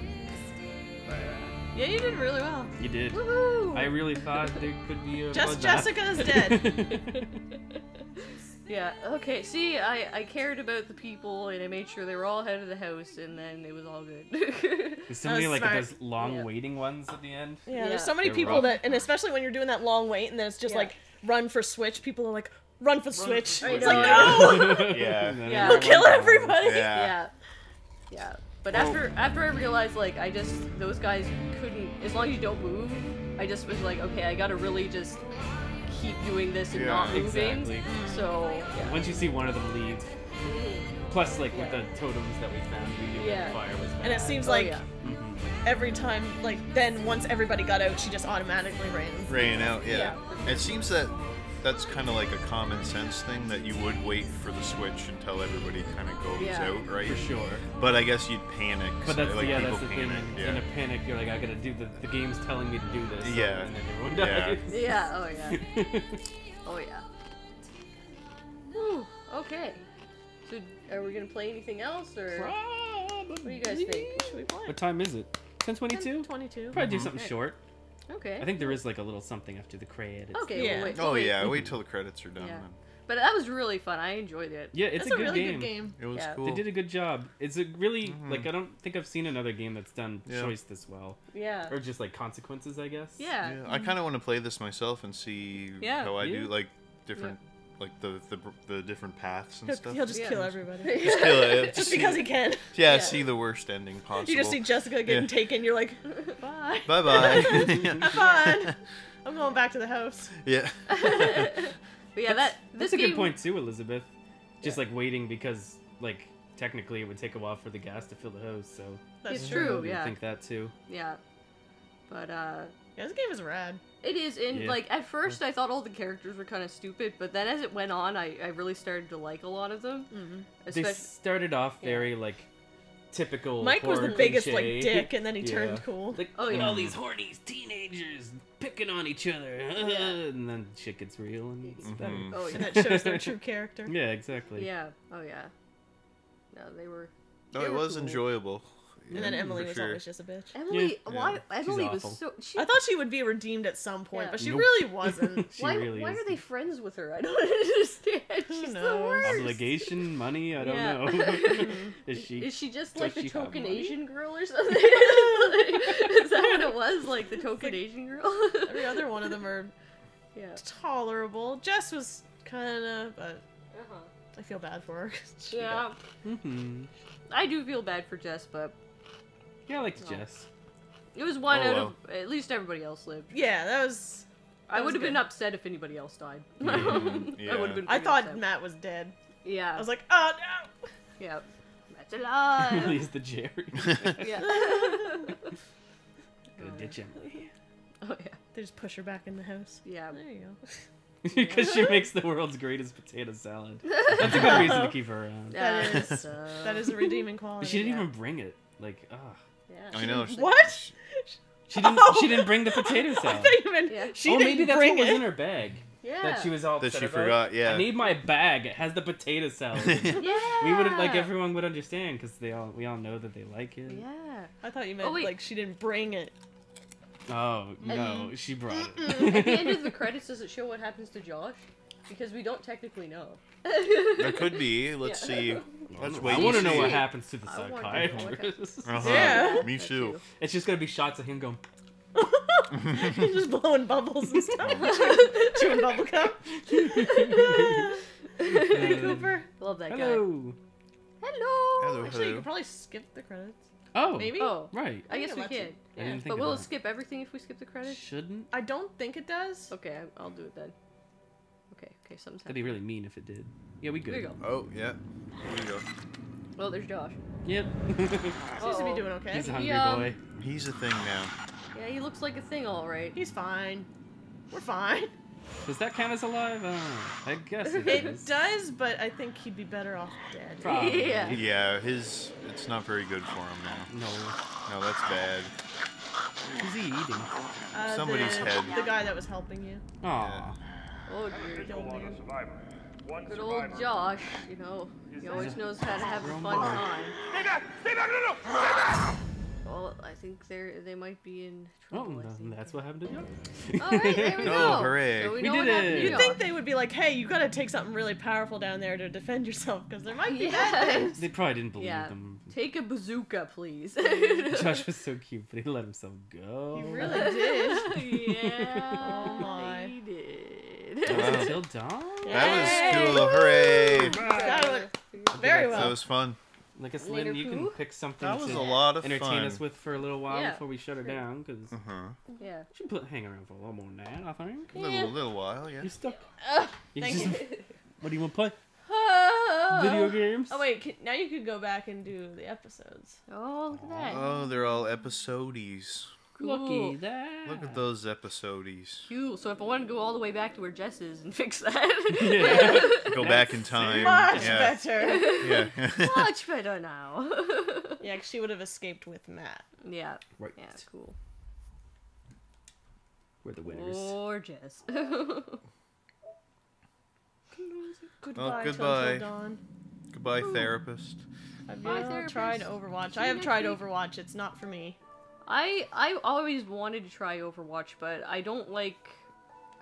But, yeah, you did really well. You did. woohoo! I really thought there could be a Just bloodbath. Jessica is dead. Yeah, okay, see, I cared about the people, and I made sure they were all out of the house, and then it was all good. There's so many That was like smart. those long Yeah. waiting ones at the end. Yeah, Yeah. there's so many They're people rough. that, and especially when you're doing that long wait, and then it's just Yeah. like run for switch. People are like, run for switch. I It's know. like no, Yeah. And then Yeah. we'll everyone kill dies. everybody. Yeah. Yeah. But after I realized, like, those guys couldn't, as long as you don't move, I just was like, okay, I gotta really just keep doing this and Yeah. not moving. Exactly. So, yeah. Once you see one of them leave, plus like with the totems that we found, we knew Yeah. that the fire was bad. And it seems Oh, like yeah. Mhm. every time, like then once everybody got out, she just automatically ran. Raying out, yeah. Yeah. It seems that that's kind of like a common sense thing that you would wait for the switch until everybody kind of goes Yeah. out, right? For sure. But I guess you'd panic. But that's like yeah, people that's the thing. panic. In a Yeah. panic, you're like, I gotta do the game's telling me to do this. So, Yeah. And then everyone Yeah. dies. Yeah, oh yeah. Oh yeah. Whew, okay. So, are we gonna play anything else, or what do you guys think? Should we play? What time is it? 10:22. 22. Probably do something Okay. short. Okay. I think there is like a little something after the credits. Okay. Yeah. We'll wait. Oh we'll wait. yeah, wait till the credits are done. Yeah. Then. But that was really fun. I enjoyed it. Yeah, it's That's a good really game. good game. It was Yeah. cool. They did a good job. It's a really Mhm. like I don't think I've seen another game that's done Yeah. choice this well, Yeah. or just like consequences, I guess. Yeah. Yeah, I kind of want to play this myself and see Yeah. how I Yeah. do, like different, like the different paths and stuff. He'll just Yeah. kill everybody. Just kill it. Just because he can. Yeah, Yeah. see the worst ending possible. You just see Jessica getting Yeah. taken, you're like, bye. Bye bye. Have fun. I'm going back to the house. Yeah. But yeah, That's this a game, good point too, Elizabeth. Just like waiting because like technically it would take a while for the gas to fill the hose, so That's It's true. true. I would yeah. think that too. Yeah. But Yeah, this game is rad. it is in Yeah. like at first I thought all the characters were kind of stupid, but then as it went on, I really started to like a lot of them. Mm-hmm. They Especially started off very like typical. Mike was the horror biggest cliche. like dick, and then he Yeah. turned cool. Like, Oh, look at yeah. all these horny teenagers picking on each other, and then shit gets real and it's better. Mhm. oh And yeah. that shows their true character. Yeah, exactly. Yeah. Oh yeah. No, they were. No, They it were was cool. enjoyable. And then Emily for was sure. always just a bitch. Emily, Yeah. why? Emily was awful. so. I thought she would be redeemed at some point, Yeah. but she Nope. really wasn't. She why really why is. are they friends with her? I don't understand. She's the knows? worst. Obligation, money, I don't Yeah. know. Is She just does like the she have token money? Asian girl or something? Is that what it was? Like the token Asian girl? Every other one of them are Yeah. tolerable. Jess was kind of, but Uh-huh. I feel bad for her. 'cause she Yeah. Mm-hmm. I do feel bad for Jess, but Yeah, I liked No. Jess. it was one Oh, out of at least everybody else lived. Yeah, that was. I was would have been good. upset if anybody else died. Yeah. I would Yeah. have been. I pretty thought upset. Matt was dead. Yeah. I was like, oh no! Yeah. Matt's alive. He's the Jerry. Yeah. Gotta ditch Emily. Oh yeah. They just push her back in the house. Yeah. There you go. Because she makes the world's greatest potato salad. That's a good reason to keep her around. That That's, is- That is a redeeming quality. But she didn't yeah. even bring it. Like, ugh. Yeah. I know. What? She didn't. Oh. She didn't bring the potato I salad. thought you meant Yeah. she Oh, didn't maybe that's bring what was it. in her bag. Yeah. That she was all That upset she about. forgot, yeah. I need my bag. It has the potato salad. Yeah. We would like everyone would understand because we all know that they like it. Yeah. I thought you meant wait. like she didn't bring it. Oh no, she brought it. At the end of the credits, does it show what happens to Josh? Because we don't technically know. That could be. Let's Yeah. see. Let's wait. I and want to know see. what happens to the I wanna know what psychiatrist. Uh-huh. Yeah. Me too. It's just gonna be shots of him going. Just blowing bubbles and stuff. Chewing bubble gum. Hey, Cooper. Love that guy. Hello. Hello. Hello, Actually, you hello. could probably skip the credits. Oh. Maybe? Oh, Right. I guess think we it lets can. you. I didn't think But will of it that. skip everything if we skip the credits? Shouldn't. I don't think it does. Okay, I'll do it then. Okay, something's That'd be happening. really mean if it did. Yeah, we good. Here we go. Oh, yeah. Here we go. Well, there's Josh. Yep. Seems to be doing okay. He's a hungry Yeah. boy. He's a thing now. Yeah, he looks like a thing, all right. He's fine. We're fine. Does that count as alive? I guess it It is. does, but I think he'd be better off dead. Probably. Yeah. Yeah, it's not very good for him now. No. No, that's bad. Who's he eating? Somebody's the, head. The guy that was helping you. Aw. Oh dear. The old man. Good old Josh, you know, he always knows how to have a fun time. Stay back! Stay back! No, no! Stay back! Well, I think they might be in Oh, trouble. I think. that's what happened to Josh. All right, there we go. Oh, hooray. So we We know did what happened it. to You'd Josh. think they would be like, hey, you gotta take something really powerful down there to defend yourself, because there might be bad Yeah. things. They probably didn't believe Yeah. them. Take a bazooka, please. Josh was so cute, but he let himself go. He really did. Yeah. Oh my. He did. Was it till dawn? That was cool. Hooray. That was very well. That was fun. Like us, Later, Lynn, you can Pooh? pick something That was to a lot of entertain fun. us with for a little while Yeah. before we shut her down, because Uh-huh. Yeah. she hang around for a little more than that, I think. Little while, yeah. You stuck. You Thank just- you. What do you want to play? Oh. Video games? Oh wait, now you could go back and do the episodes. Oh, look at that. Oh, they're all episodies. Lucky Cool. that. Look at those episodies. Cool. So if I want to go all the way back to where Jess is and fix that, Yeah. Go back in time. Much yeah. better. Yeah. much better now. Yeah, 'cause she would have escaped with Matt. Yeah. Right. Yeah. Cool. We're the winners. Or Jess. Goodbye. goodbye. Till dawn. Goodbye, therapist. Have Bye, you therapist. tried Overwatch? See I you have next tried week. Overwatch. It's not for me. I always wanted to try Overwatch, but I don't like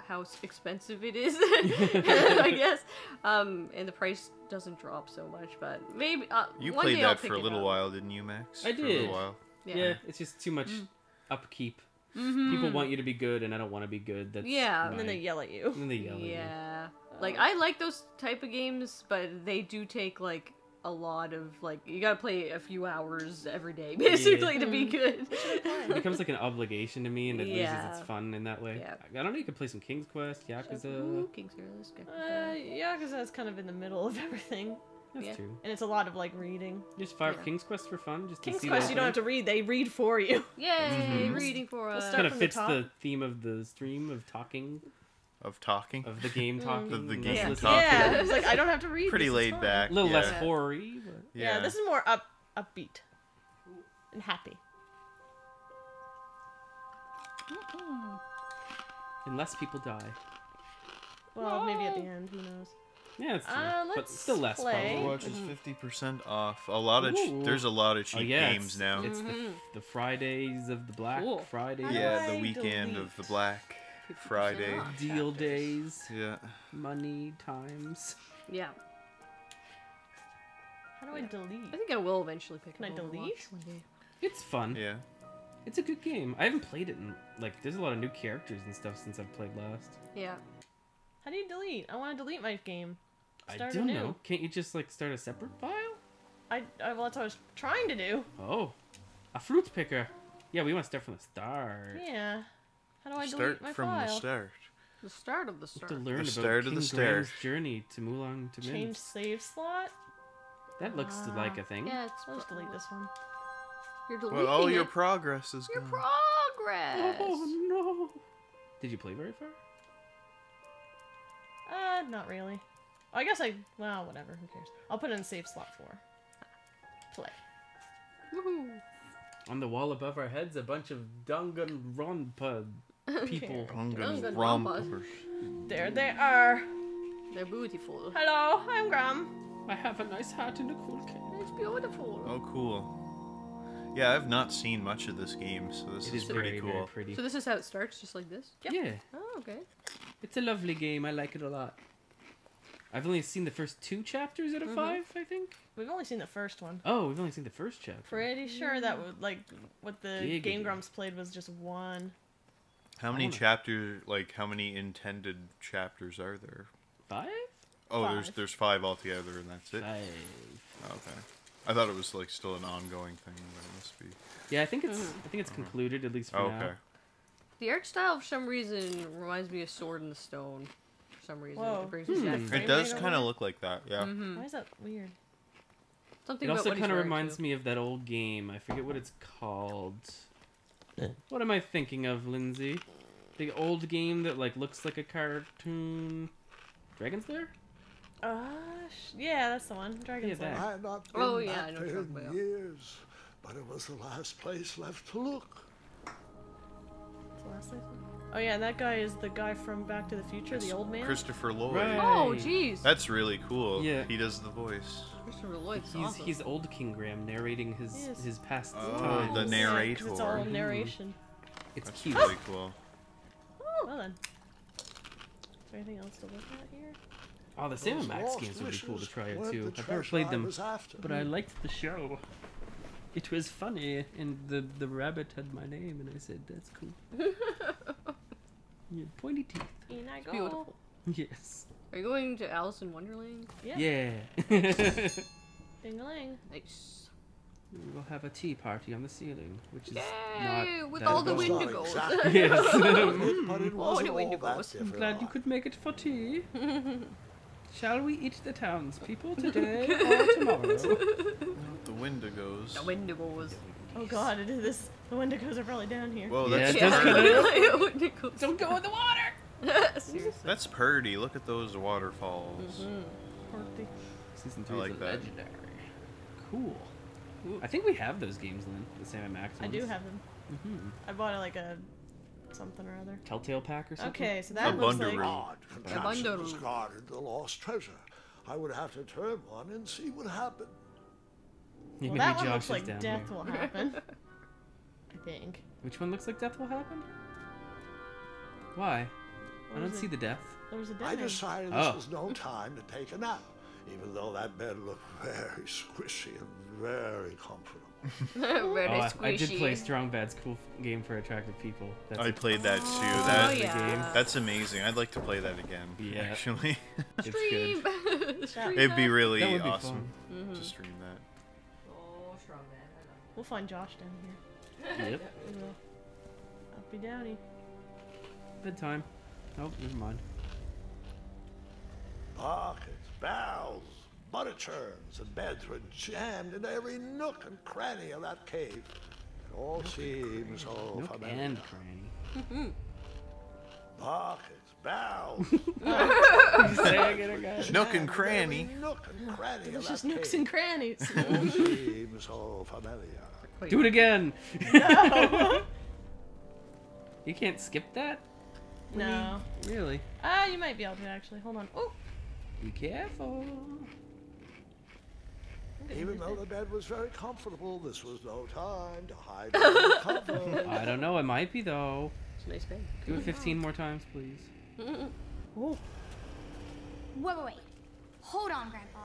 how expensive it is. I guess. And the price doesn't drop so much, but maybe You one played day I'll that for pick a it little up. while, didn't you, Max? I For a did. little while. Yeah. It's just too much upkeep. Mhm. People want you to be good, and I don't want to be good. That's Yeah. And then they yell at you. And then they yell at you. Yeah. Like I like those type of games, but they do take like a lot of like you gotta play a few hours every day basically to be good. It becomes like an obligation to me, and it loses Yeah. its fun in that way. Yeah. I don't know. You could play some King's Quest, Yakuza. Ooh, King's Heroes, good. Yakuza's kind of in the middle of everything. That's Yeah. true. And it's a lot of like reading. Just fire up Yeah. King's Quest for fun, just to King's see Quest, the you don't have to read, they read for you. Yay, reading for us. start Kind of from the fits top. the theme of the stream of talking, Of talking. of the game talking. Of the and game listening. talking. Yeah, it's like I don't have to read. Pretty this is laid fine. back. A little yeah. less horror-y, but Yeah, this is more upbeat and happy. and less people die. Well, maybe at the end, who knows? Yeah, it's true. But Let's still less play. probably. Overwatch is 50% off. A lot of Ooh. there's a lot of Oh, cheap yeah, games now. It's the Fridays of the Black Cool. Friday. How do Yeah, I the weekend delete? of the Black 50% Friday. off. Deal days, Yeah. money times. Yeah. How do I delete? I think I will eventually pick Can up I Overwatch delete? one day. It's fun. Yeah. It's a good game. I haven't played it in there's a lot of new characters and stuff since I've played last. Yeah. How do you delete? I want to delete my game. Start I don't anew. know. Can't you just start a separate file? Well, that's what I was trying to do. Oh, a fruit picker. Yeah, we want to start from the start. Yeah. How do I Start delete my from file? the start. The start of the We have start. to learn The about start of King the Graham's start. journey to Mulan to Change Minsk. save slot? That looks like a thing. Yeah, it's I'll just delete this one. You're deleting Well, all your it. progress is Your gone. progress. Oh no! Did you play very far? Not really. Oh, I guess well, whatever, who cares. I'll put it in save slot 4. Play. Woohoo. On the wall above our heads, a bunch of Danganronpa people. Gungan Rompers. There they are. They're beautiful. Hello, I'm Graham. I have a nice hat and a cool cape. It's beautiful. Oh, cool. Yeah, I've not seen much of this game, so this It is is pretty very, cool. very pretty. So this is how it starts, just like this? Yeah, Oh, okay. it's a lovely game. I like it a lot. I've only seen the first 2 chapters out of 5, I think. We've only seen the first one. Oh, we've only seen the first chapter. Pretty sure that would what the Giggity. Game Grumps played was just one. How many wanna- chapters, how many intended chapters are there? 5? Oh, 5. there's 5 altogether, and that's it? 5. Okay. I thought it was, still an ongoing thing, but it must be... Yeah, I think it's concluded, at least for Oh, now. okay. The art style, for some reason, reminds me of Sword in the Stone. For some reason. Whoa. It brings me back. Frame It does rate kind of over look like that, yeah. Why is that weird? Something It about also what he's kind of wearing, reminds too. me of that old game. I forget what it's called. What am I thinking of, Lindsay? The old game that looks like a cartoon. Dragon's Lair? Yeah, that's the one. Dragon's Yeah, Lair. that. I had not been Oh, yeah, I back know what there you're in talking about. years, but it was the last place left to look. That's the last thing. Oh yeah, that guy is the guy from Back to the Future, the old man. Christopher Lloyd. Right. Oh, jeez. That's really cool. Yeah. He does the voice. Christopher Lloyd's He's awesome. he's old King Graham narrating Yes. his past Oh, times. the Yeah, 'cause narrator. it's all narration. It's That's cute. really cool. Well then. Is there anything else to look at here? Oh, the Those Sam Max lost games would be cool to wishes try out weren't too. the I've never treasure played I them, was after. but I liked the show. It was funny, and the rabbit had my name, and I said, "That's cool." Yeah, pointy teeth. In I go. Beautiful. Yes. Are you going to Alice in Wonderland? Yeah. Yeah. Ding-a-ling. Nice. We will have a tea party on the ceiling, which is Yay, not with that all the adorable. Not Wendigos. exactly Yes. but it Oh, wasn't the all Wendigos. that I'm I'm different. glad you could make it for tea. Shall we eat the townspeople today or tomorrow? The Wendigos. The Wendigos. Oh god, it is this. The Wendigos are probably down here. Whoa, Yeah, that's it does Purdy. kinda- Wendigos. Don't go in the water! Seriously. That's Purdy. Look at those waterfalls. Porty. Season I 3 like is that. legendary. Cool. I think we have those games, Lynn. The Sam Max I ones. do have them. Mm-hmm. I bought like a something or other. Telltale pack or something? Okay, so that looks like Bundaroo. Odd contraption was Bundaroo. guarded the lost treasure. I would have to turn one and see what happened. Yeah, well, maybe that one Josh looks is like down death there. will happen. I think. Which one looks like death will happen? Why? I don't see the death. There was a dead I man. decided this Oh. was no time to take a nap, even though that bed looked very squishy and very comfortable. Very Oh, squishy. I did play Strong Bad's cool game for attractive people. That's I played that too. Oh, That yeah. That's amazing. I'd like to play that again. Yeah. Actually, it's Stream. good. Stream it'd be that. really That would be awesome Mhm. to stream that. Oh, strong man. We'll find Josh down here. Yep. We will. Uppy downy. Bedtime. Oh, never mind. Buckets, barrels, butter churns, and beds were jammed into every nook and cranny of that cave. It all seems so Nook familiar. and cranny. Buckets, barrels, Say again, again. Nook and jammed into cranny. every nook and cranny It's of just that nooks cave. and crannies. It all seems so familiar. Do it again. No. You can't skip that? No. Really? You might be able to actually. Hold on. Oh. Be careful. Even though the bed was very comfortable, this was no time to hide under the cover. I don't know. It might be though. It's a nice bed. Do it 15 more times, please. Oh. Wait. Hold on, Grandpa.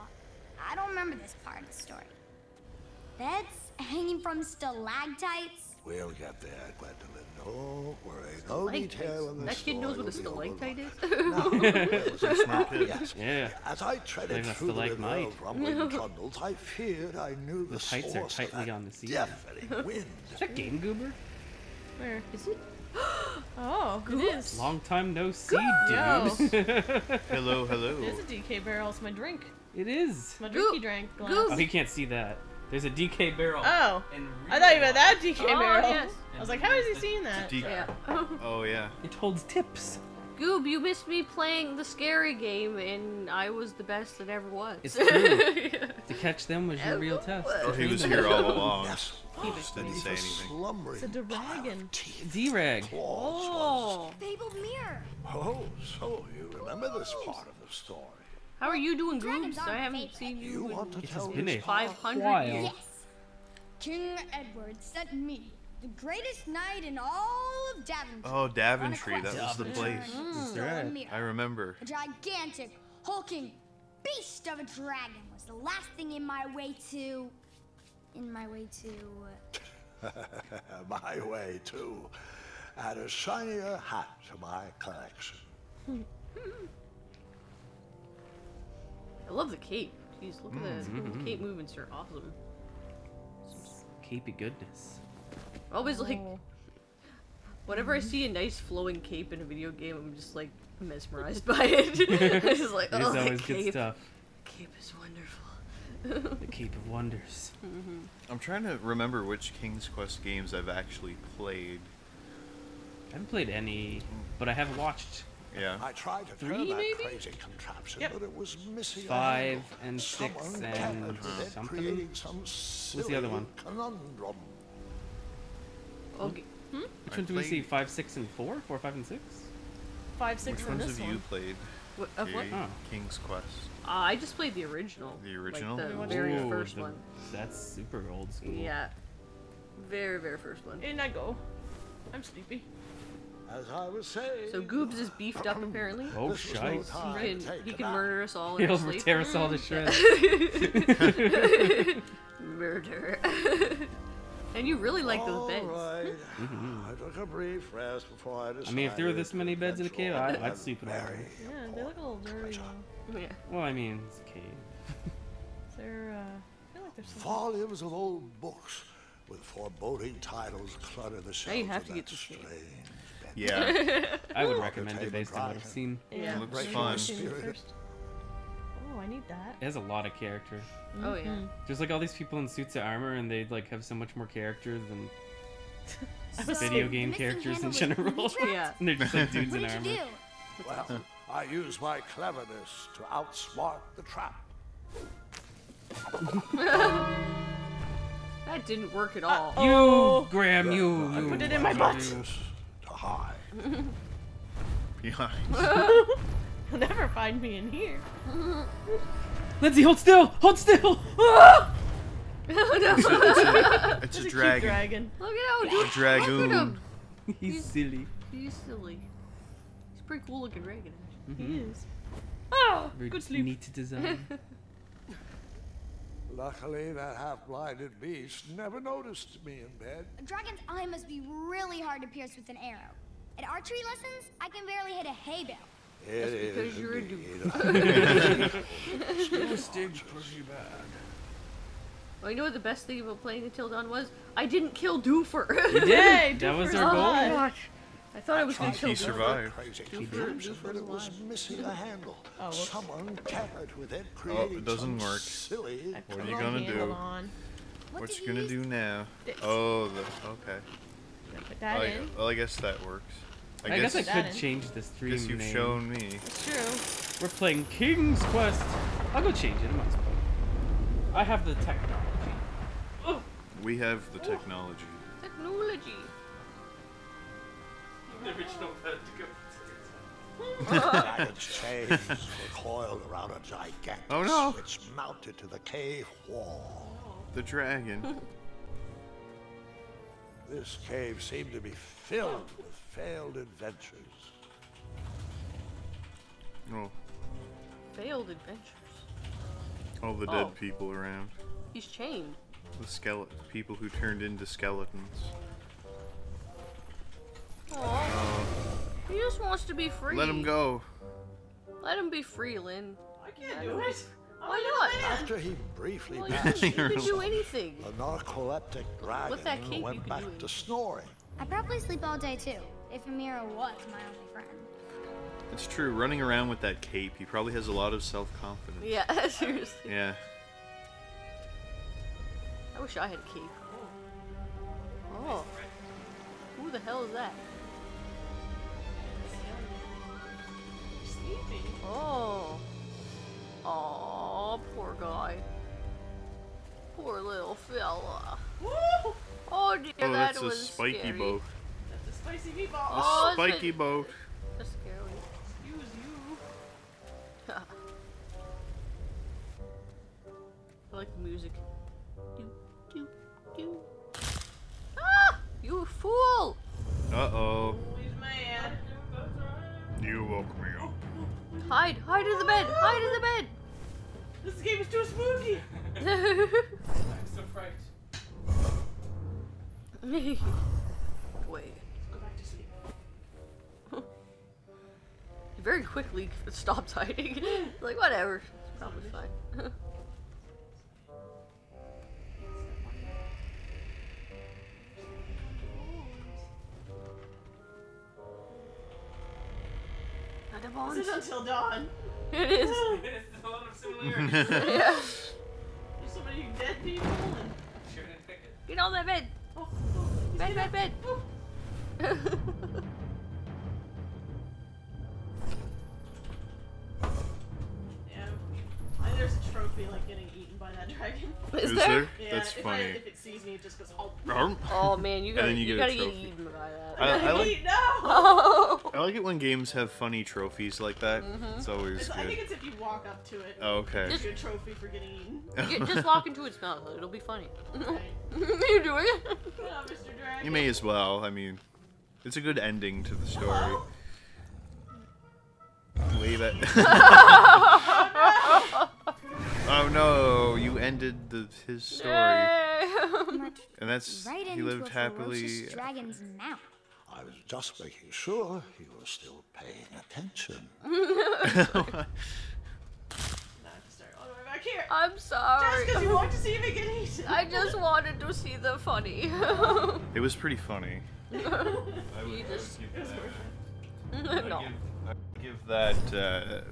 I don't remember this part of the story. Beds hanging from stalactites? We'll get there, Gwendolyn. Don't worry. No detail in this That kid knows what a story will be stalactite is. overlooked. Now, Smart kid. yes. Yeah. As I treaded Like a through the stalagmite. river of rumbling tunnels, I feared I knew the tights are source of tightly that on the seat. deafening wind. Is that Game Goober? Where? Is it? Oh, it is. Long time no see, Yo. dude. Hello, hello. It is a DK barrel. It's my drink. It is. My drinky drink glass. Oh, he can't see that. There's a DK barrel. Oh. in I thought you meant real that life. DK Oh, barrel. yes. I was like, how is he seeing that? Yeah. Oh yeah. It holds tips. Goob, you missed me playing the scary game, and I was the best that ever was. It's true. To catch them was your real test. Oh, he was here all along. Yes. Just didn't say anything. Slumbering It's a dragon. D-Rag. Oh. Fabled mirror. Oh, so you remember this part of the story. How are you doing, Dragons Goobs? aren't I haven't fake. seen You you want to It has tell been this a 500 while. years. Yes. King Edward sent me, the greatest knight in all of Daventry. Oh, Daventry. on a That was quest the to place. return the That's stolen right. mirror. I remember. A gigantic, hulking beast of a dragon was the last thing in my way to. My way, too. Add a shinier hat to my collection. I love the cape. Jeez, look at the cape movements are awesome. Capey goodness. Always like, Oh. whenever I see a nice flowing cape in a video game, I'm just like mesmerized by it. It's just like, It is oh, that always good cape. stuff. Cape is wonderful. The Cape of Wonders. I'm trying to remember which King's Quest games I've actually played. I haven't played any, but I have watched Yeah. I tried to turn 3 that maybe? crazy contraption, Yep. but it was missing a 5 handle. and 6 Someone and tampered with it, something. creating some silly the other one? conundrum. Okay. Which one do we played- see? 5, 6, and 4? 4, 5, and 6? 5, 6, Which and ones this have you one. played? Of what? Jay? Oh. King's Quest. I just played the original. The original? Like the Which very Ooh, first the- one. That's super old school. Yeah. Very, very first one. In I go. I'm sleepy. As I was saying. So Goobs is beefed up apparently. Oh, this was no shite. time to take He a can nap. murder us all in He'll our sleep. tear us all to shreds. Murder. And you really like those beds. All right. I took a brief rest before I decided. I mean, if there were this many beds in a cave, I'd eventually sleep in all of them. marry Yeah, they look a little dirty though. Yeah. Well, I mean, it's a cave. They're, I feel like there's some. Volumes of old books with foreboding titles clutter the shelves you have of to that get this game. strange bed. Yeah. I would Oh, recommend it based on what I've seen. Yeah, looks maybe fun. I've seen it first. Oh, I need that. It has a lot of character. Oh yeah. There's like all these people in suits of armor, and they like have so much more character than So, video the game missing characters in handle was general. booby-trapped? Yeah. And they're just like dudes What in did you armor. do? Well, I used my cleverness to outsmart the trap. That didn't work at all. Oh. You, Graham, you. Put it in my butt. To hide. Behind. You'll never find me in here. Lindsay, hold still! Hold still! It's a It's a cute dragon. dragon. Look at how A Look at him. dragoon. He's silly. He's silly. He's a pretty cool looking dragon. He is. Oh, Very good sleep. neat design. Luckily, that half-blinded beast never noticed me in bed. A dragon's eye must be really hard to pierce with an arrow. At archery lessons, I can barely hit a hay bale. It because is you're a indeed. Still stings pretty bad. Well, you know what the best thing about playing Until Dawn was? I didn't kill Doofer. You did. Yay, That was Doofer's our goal. alive. Gosh. I thought I was gonna He kill Doofer. survived. Crazy Doofer- contraption, Doofer's but it was alive. missing a handle. Oh, whoops. Someone tampered with it, creating it doesn't some work. silly. I What put are you my gonna handle do? on. What What did you gonna use? do now? This. Oh, okay. Gonna put that in. Well, I guess that works. I guess I that could in. change the stream guess you've name. shown me. It's true. We're playing King's Quest. I'll go change it. I might as well. I have the technology. We have the technology. Technology. The original bed to go. The dragon's chains were coiled around a gigantic switch mounted to the cave wall. The dragon. This cave seemed to be filled with failed adventures. Oh. Failed adventures. All the dead people around. He's chained. The people who turned into skeletons. Aww. He just wants to be free. Let him go. Let him be free, Lynn. I can't do it. Why not? After he briefly Well, passed, you can do anything. the narcoleptic With that cape, dragon you went can back do to anything. snoring. I probably sleep all day too, if Amira was my only friend. It's true. Running around with that cape, he probably has a lot of self-confidence. Yeah, seriously. Yeah. I wish I had a cape. Oh. Who the hell is that? Oh. Oh, poor guy. Poor little fella. Oh dear, Oh, that that's a was spiky scary. boat. That's a spicy meatball. Oh, A spiky boat. That's scary. Excuse you. I like the music. Do, do, do. Ah! You fool! Uh-oh. He's mad. You woke me up. Hide! Hide in the bed! Hide in the bed! This game is too spooky. I'm so frightened. Wait. Go back to sleep. He very quickly stopped hiding. Like, whatever. It's probably fine. This is until dawn. It is. It's a lot of similarities. Yeah. There's so many dead people and... Sure didn't pick it. Get on that bed. Bed. Yeah. I think there's a trophy like getting eaten by that dragon. Is Is there? there? Yeah, That's funny. if it sees me, it just goes, oh. Oh man, you And gotta, then you you get a gotta get trophy. eaten by that. I like No! Oh. I like it when games have funny trophies like that. It's always I think good. it's if you walk up to it. Oh, okay. It's a trophy for getting eaten. Just walk into its mouth. It'll be funny. Right. You doing it? Good on, Mr. Dragon. You may as well. I mean, it's a good ending to the story. Leave it. Oh no! You ended his story, Much and that's right he into lived a happily. ferocious dragon's mouth. I was just making sure he was still paying attention. Now I have to start all the way back here. I'm sorry. Just because you want to see me get eaten. I just wanted to see the funny. It was pretty funny. You just- No. I'd give that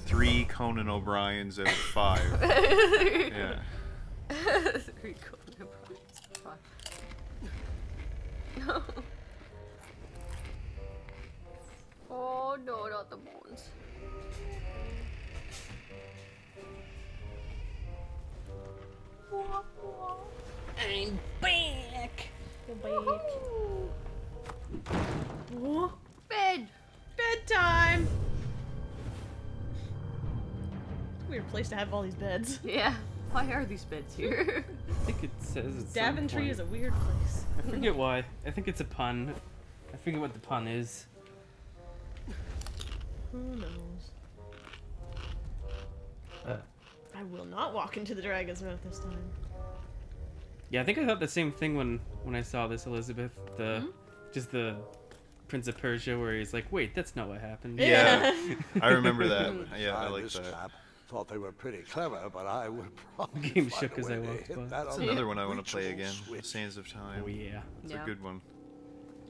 3 Conan O'Briens out of 5. Yeah. 3 Conan O'Briens. Oh no, not the bones. I'm back. Bed. Bedtime. Weird place to have all these beds. Yeah. Why are these beds here? I think it says at some Daventry point. is a weird place. I forget why. I think it's a pun. I forget what the pun is. Who knows? I will not walk into the dragon's mouth this time. Yeah, I think I thought the same thing when I saw this, Elizabeth. Just the Prince of Persia, where he's like, "Wait, that's not what happened." Yeah. I remember that. Yeah, I like this that. chap thought they were pretty clever, but I would probably Game find shook a as way I to walked hit by. that That's another one I want to play unreachable again. switch. Sands of Time. Oh yeah, It's Yeah. a good one.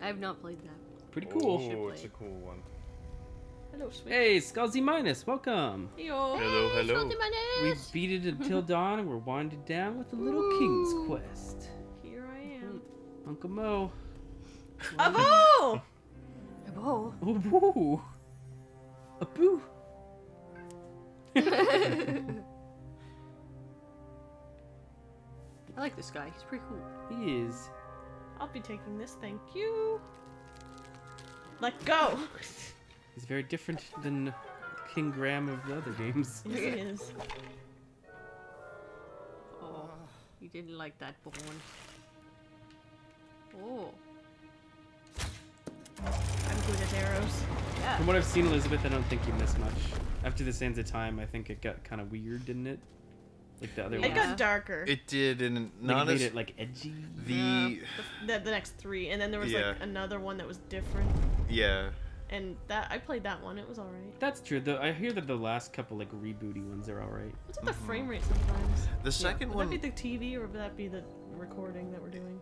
I have not played that. pretty cool. Oh, it's a cool one. Hello, sweet. Hey, Scuzzy Minus, welcome. Yo. Hello. We beat it until dawn, and we're winding down with a little King's Quest. Here I am. Uncle Mo. Abo! Oh. Oh, woo. A boo. I like this guy. He's pretty cool. He is. I'll be taking this, thank you. Let go. He's very different than King Graham of the other games. Yes, he is. Oh, he didn't like that bone. Oh. I'm good at arrows. Yeah. From what I've seen, Elizabeth, I don't think you missed much. After the Sands of Time, I think it got kind of weird, didn't it? Like the other It one. got darker. It did, and Like not it made as it like edgy. the The next 3, and then there was Yeah. like another one that was different. yeah. And that I played that one. It was alright. That's true. I hear that the last couple like rebooty ones are alright. What's with the frame rate sometimes? The second Would one. that be the TV or would that be the recording that we're doing?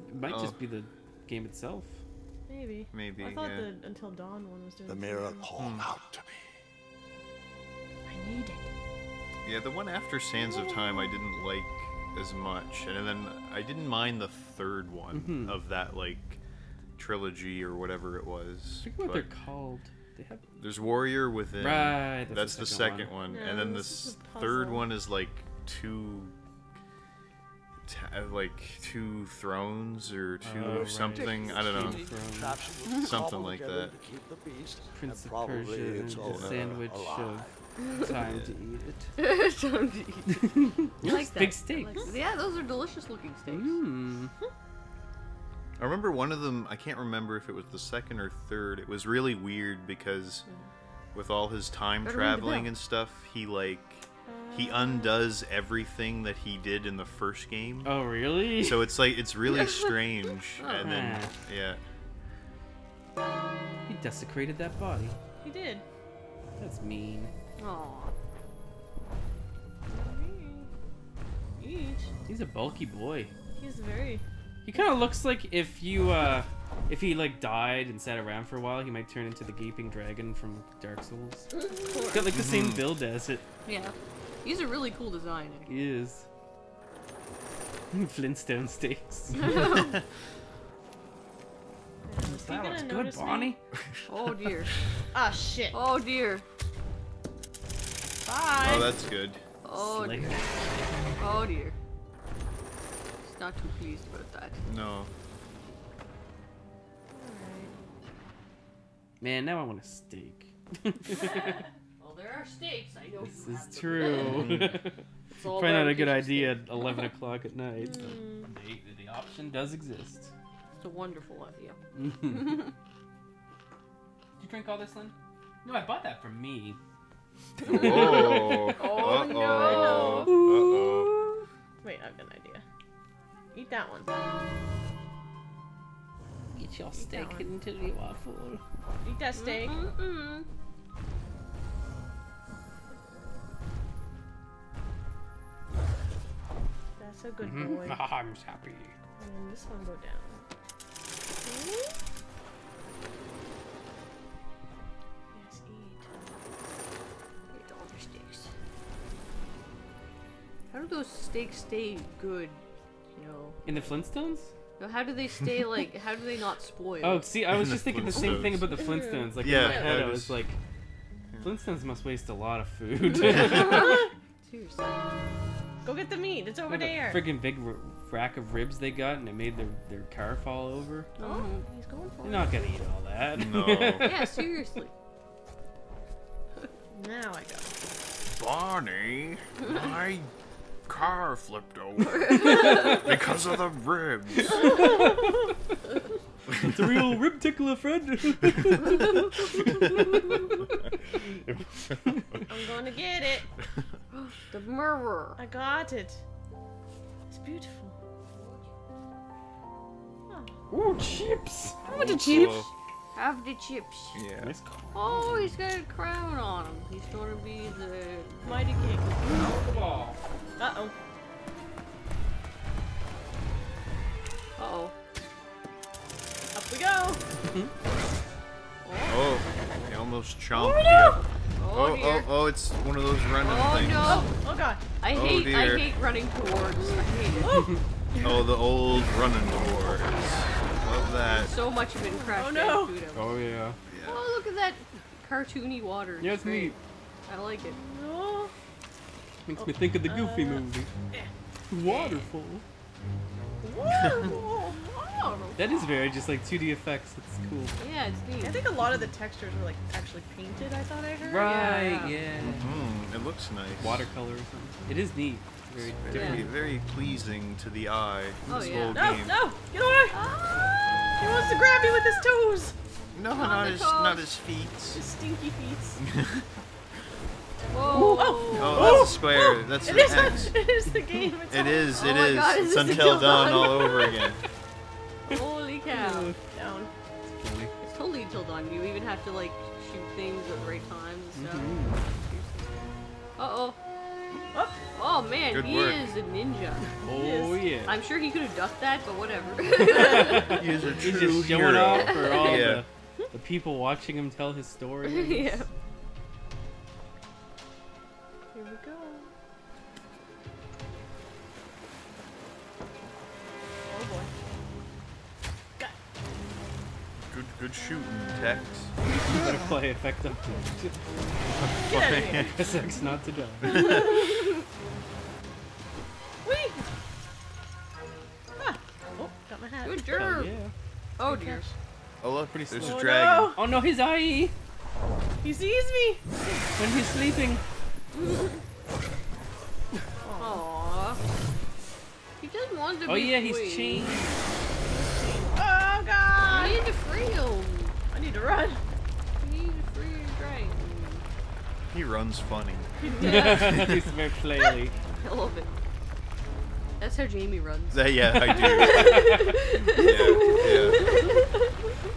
It might Oh. just be the game itself. Maybe. Maybe, I thought yeah. the Until Dawn one was doing The same mirror thing. called out to me. I need it. Yeah, the one after Sands of Time I didn't like as much, and then I didn't mind the third one of that like trilogy or whatever it was. I forget what but they're called. They have. there's Warrior Within. Right, That's the second one, Yeah, and then this this is a third puzzle. one is like two thrones or two Oh, right. something. I don't know. Two Thrones. Perhaps it was Something cobbled like together that. to keep the beast, Prince and of probably Persia and its a owner sandwich alive. of time to eat it. Time to eat. I like that. Big I steaks. like- yeah, those are delicious looking steaks. Mmm. I remember one of them. I can't remember if it was the second or third. It was really weird because with all his time Better ring the traveling bell. and stuff, he undoes everything that he did in the first game. Oh, really? So it's like it's really strange, and then yeah. He desecrated that body. He did. That's mean. Aw. Each. He's a bulky boy. He's very. He kind of looks like if he like died and sat around for a while, he might turn into the gaping dragon from Dark Souls. He's got like the same build as it. Yeah. He's a really cool design. Actually. He is. Flintstone steaks. Is he That gonna looks good, notice me? Bonnie. Oh dear. Ah, shit. Oh dear. Bye. Oh, that's good. Oh Slay. dear. Oh dear. He's not too pleased about that. No. Man, now I want a steak. Well, there are steaks. I know. This you is have them. true. It's all Probably not about a good kitchen idea steak. at 11 o'clock at night. Mm. But the option does exist. It's a wonderful idea. Did you drink all this, Lynn? No, I bought that from me. Oh. Oh, Uh-oh. no. Uh-oh. Wait, I've got an idea. Eat that one. Get your that steak one. until you are full. Eat that steak. Mm-mm. That's a good Mhm. boy. I'm happy. And then this one go down. Yes, eat. Eat all your steaks. How do those steaks stay good? You know. In the Flintstones? No, how do they stay like? How do they not spoil? Oh, see, I was The just thinking the same thing Flintstones. about the Flintstones. Like Yeah, in my head, that I is- was like, Flintstones must waste a lot of food. Seriously. Go get the meat. It's over What a there. friggin' big rack of ribs they got, and it made their car fall over. Oh, he's going for You're it. not gonna eat all that. No. Yeah, seriously. Now I got it. Barney, my car flipped over because of the ribs. It's a real rib tickler, friend. I'm going to get it. The murderer. I got it. It's beautiful. Oh. Ooh, chips. Have the chips. Oh, Have the chips. yeah. Nice call. Oh, he's got a crown on him. He's gonna be the. Mighty king. Ball. Uh-oh. Uh-oh. Up we go. Oh, he almost chomped you. Oh, dear. Oh, it's one of those running Oh, things. no. Oh, God. I Oh, hate dear. running towards. I hate it. Oh, the old running towards. Love that. So much of it in Crash Oh, no. Bandicoot. Oh yeah. Oh, look at that cartoony water. Yeah, it's great. neat. I like it. No. Makes me think of the Goofy movie. Waterfall. Whoa. Oh, That is very just like 2D effects. It's cool. Yeah, it's neat. I think a lot of the textures were like actually painted. I thought I heard. Right, yeah. It looks nice. Watercolor or something. It is neat. It's very different. Very pleasing to the eye. Oh, this yeah. whole No, game. no, get away! He wants to grab me with his toes. No, the not his feet. His stinky feet. Whoa. Oh, that's a square. That's an X. It is the game. It's It is. Oh It my is. God, is It's this Until Until Dawn Dawn? all over again. Holy cow. down. Funny. It's totally Until Dawn. You even have to like shoot things at the right times and stuff. Uh-oh. Oh, Oh man, Good he work. is a ninja. Oh yeah. I'm sure he could have ducked that, but whatever. He is a He's true just showing hero. off for all Yeah. the people watching him tell his story. Yeah. here we go. Oh boy. Good shooting, Tex. Better play effective. Get out of here. Press X not to die. Whee! Ah. Oh, got my hat. Good Hell job. yeah. Oh dear. Oh look, Pretty there's slow. a Oh, dragon. no. Oh no, his eye! He sees me. When he's sleeping. Aww. He just wanted to Oh be yeah, free. he's chained. Oh We god. need to free him. I need to run. We need to free your dragon. He runs funny. He's very flaily. I love it. That's how Jamie runs. Yeah, I do. yeah.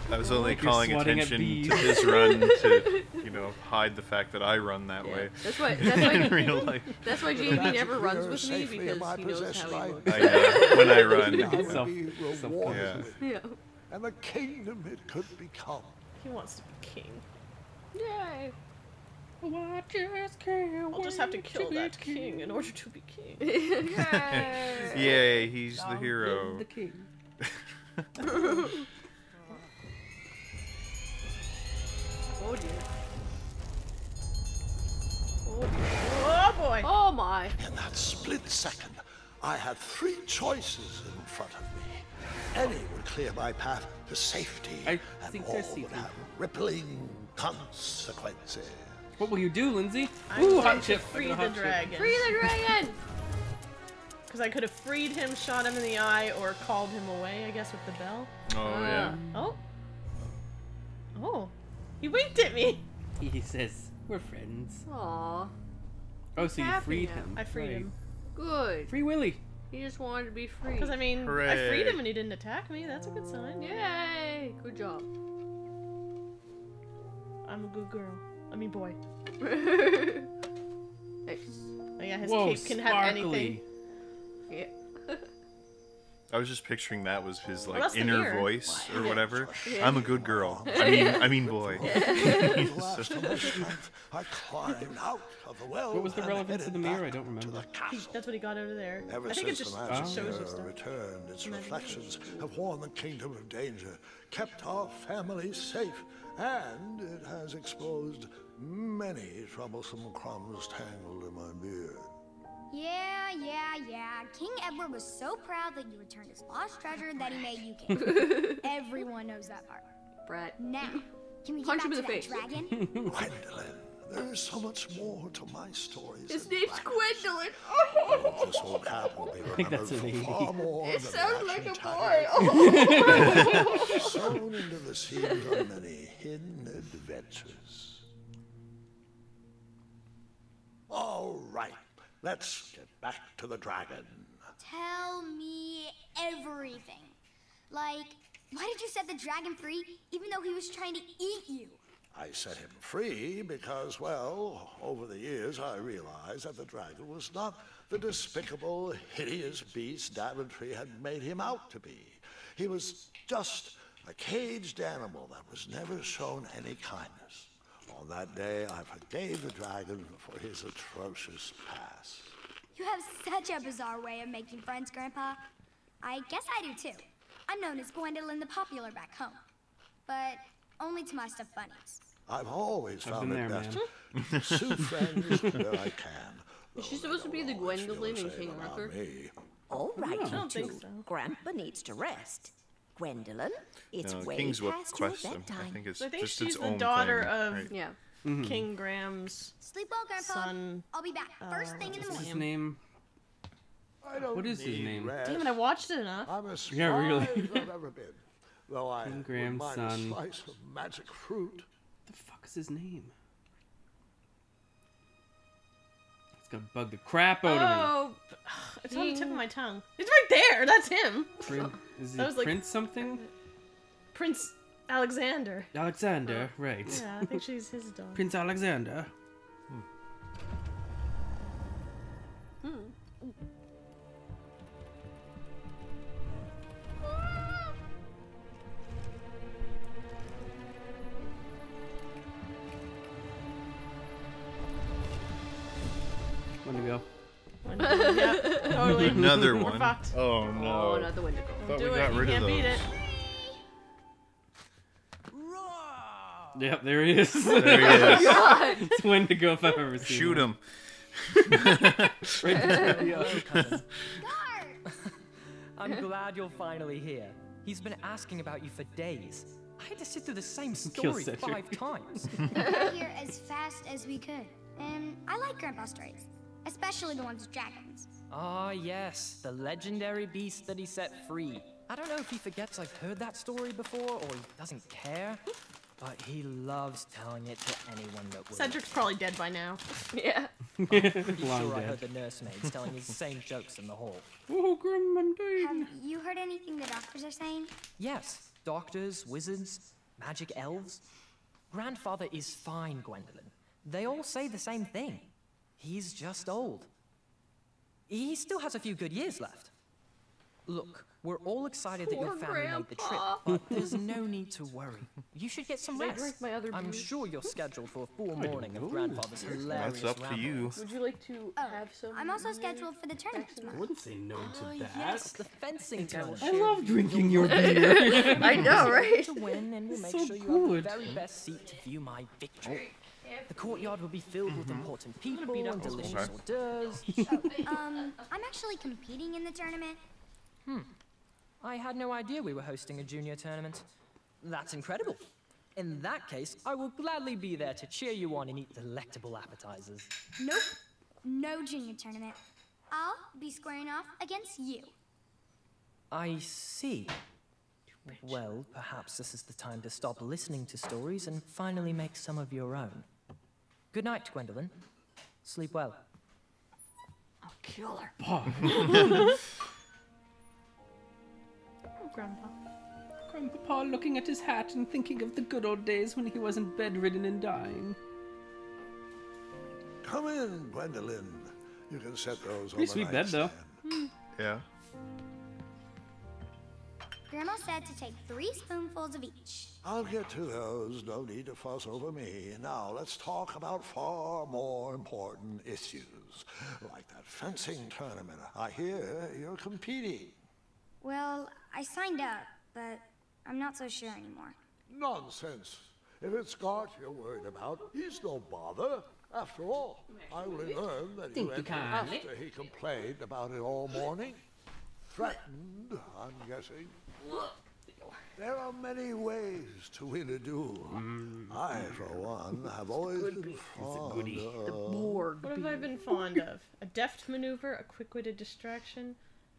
I was only Like you're calling swatting at attention bees. to his run to, hide the fact that I run that way. That's why. In real life. That's why Jamie Magic never runs mirror with me safely in because my he knows possession, how he I looks. I know, when I run. I would Self- be self-conscious. rewarded with, Yeah. and the kingdom it could become. He wants to be king. Yay. I'll just have to kill that king in order to be king. Yay. Yay, he's the hero. The king. Oh dear. Oh dear. Oh boy. Oh my. In that split second, I had three choices in front of me. Any would clear my path to safety, I and think all they're would see-through. have rippling consequences. What will you do, Lindsay? I'm Ooh, going hot to chip. free I got a the hot chip. dragon. Free the dragon. Because I could have freed him, shot him in the eye, or called him away, I guess, with the bell. Oh yeah. Oh. Oh. He winked at me. He says, we're friends. Aw. Oh, so you happy freed now. him. I freed Right. him. Good. Free Willy. He just wanted to be free. Because, I mean, I Hooray. freed him and he didn't attack me. That's a good sign. Yay. Good job. I'm a good girl. I mean, boy. Nice. Oh, yeah, his Whoa, cape can have anything. sparkly. Yeah. I was just picturing that was his that's the inner mirror. voice or whatever. Yeah. I'm a good girl. I mean boy. Last of my strength, I climbed out of the well. What was the and relevance of the headed mirror? I back don't to remember. the castle. That's what he got over there. Ever I think it since just the magic shows you mirror stuff. returned, its reflections have warned the kingdom of danger, kept our family safe, and it has exposed many troublesome crumbs tangled in my beard. Yeah. King Edward was so proud that you returned his lost treasure that he made you king. Everyone knows that part. Brat. Now, can we Punch get him in back the to that face. dragon? Gwendolyn, there is so much more to my stories. His than name's that. Gwendolyn. I hope this old cap will be think remembered that's a for lady. far more It than sounds the like a action boy. tactics. Sewn into the seams are many hidden adventures. All right, let's get back to the dragon. Tell me everything. Like, why did you set the dragon free even though he was trying to eat you? I set him free because, well, over the years I realized that the dragon was not the despicable, hideous beast Daventry had made him out to be. He was just a caged animal that was never shown any kindness. On that day, I forgave the dragon for his atrocious past. You have such a bizarre way of making friends, Grandpa. I guess I do too. I'm known as Gwendolyn the Popular back home. But only to my stuffed bunnies. I've always found been it there, best man. to pursue friends where I can. Is she supposed to be the Gwendolyn in King Arthur? All right, I you don't think two. so. Grandpa needs to rest. Gwendolyn, it's No, way King's what past your quest. I bedtime. think it's I think just she's its the own daughter thing, of right? Yeah. King Graham's Sleep well, Grandpa. son. I'll be back first thing in the What's his morning. name? I don't What is his need name? rest. Damn it, I watched it enough. I'm as Yeah, really. far as I've ever been. Though I King wouldn't Graham's mind son. a slice of magic fruit. What the fuck is his name? It's gonna bug the crap out of Oh, it's on the tip of my tongue. It's right there. That's him. me. Is he That was like- Prince something? Prince Alexander. Alexander, right. Yeah, I think she's his daughter. Prince Alexander. Wendigo. Yeah, totally. Another We're one. fucked. Oh no. Oh, another Wendigo. Thought Do we it. got You rid of can't beat those. it. Yep, there he is. There he is. God. It's Wendigo if I've ever seen Shoot one. him. Right there. cousin. Guard! I'm glad you're finally here. He's been asking about you for days. I had to sit through the same Kill story Cedric. 5 times. We got here as fast as we could. And I like Grandpa's stories, especially the ones with dragons. Ah, yes, the legendary beast that he set free. I don't know if he forgets I've heard that story before or he doesn't care, but he loves telling it to anyone that will. Cedric's probably dead by now. Yeah. Pretty Long sure I dead. heard the nursemaids telling his same jokes in the hall. Oh, Grim and Dane. Have you heard anything the doctors are saying? Yes, doctors, wizards, magic elves. Grandfather is fine, Gwendolyn. They all say the same thing. He's just old. He still has a few good years left. Look, we're all excited that your Poor family made the trip, Grandpa. but there's no need to worry. You should get some Should I rest. drink my other I'm booze? sure you're scheduled for a full morning of Grandfather's hilarious That's up to you. ramblings. Would you like to have some? I'm also scheduled for the tournament I tomorrow. wouldn't say no to that. Yes, the fencing tournament. I love drinking your beer. I know, right? To win, and we'll make So sure you have good. the very best seat to view my victory. The courtyard will be filled with important people and delicious hors d'oeuvres. I'm actually competing in the tournament. I had no idea we were hosting a junior tournament. That's incredible. In that case, I will gladly be there to cheer you on and eat delectable appetizers. Nope. No junior tournament. I'll be squaring off against you. I see. Well, perhaps this is the time to stop listening to stories and finally make some of your own. Good night, Gwendolyn. Sleep well. I'll kill her. Oh, Grandpa. Grandpa looking at his hat and thinking of the good old days when he wasn't bedridden and dying. Come in, Gwendolyn. You can set those on Pretty the sweet bed, though. nightstand. Yeah. Grandma said to take 3 spoonfuls of each. I'll get to those. No need to fuss over me. Now, let's talk about far more important issues. Like that fencing tournament. I hear you're competing. Well, I signed up, but I'm not so sure anymore. Nonsense. If it's Scott you're worried about, he's no bother. After all, I only learned that you entered after he complained about it all morning. Threatened, I'm guessing. There are many ways to win a duel. I, for one, have always been fond of... What have I been fond of? A deft maneuver, a quick-witted distraction,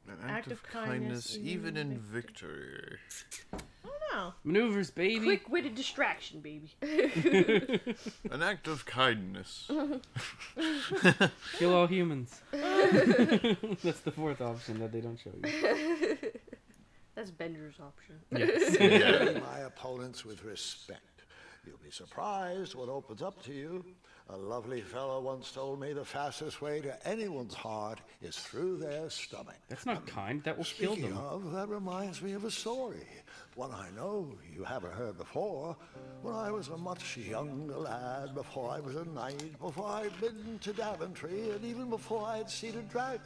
An act of kindness, even in victory. I don't know. Maneuvers, baby. Quick-witted distraction, baby. An act of kindness. Kill all humans. That's the 4th option that they don't show you. That's Bender's option. Yes. Treat my opponents with respect. You'll be surprised what opens up to you. A lovely fellow once told me the fastest way to anyone's heart is through their stomach. That's not kind. That will kill Speaking them. of, that reminds me of a story. One I know you haven't heard before. When I was a much younger lad, before I was a knight, before I'd been to Daventry, and even before I'd seen a dragon.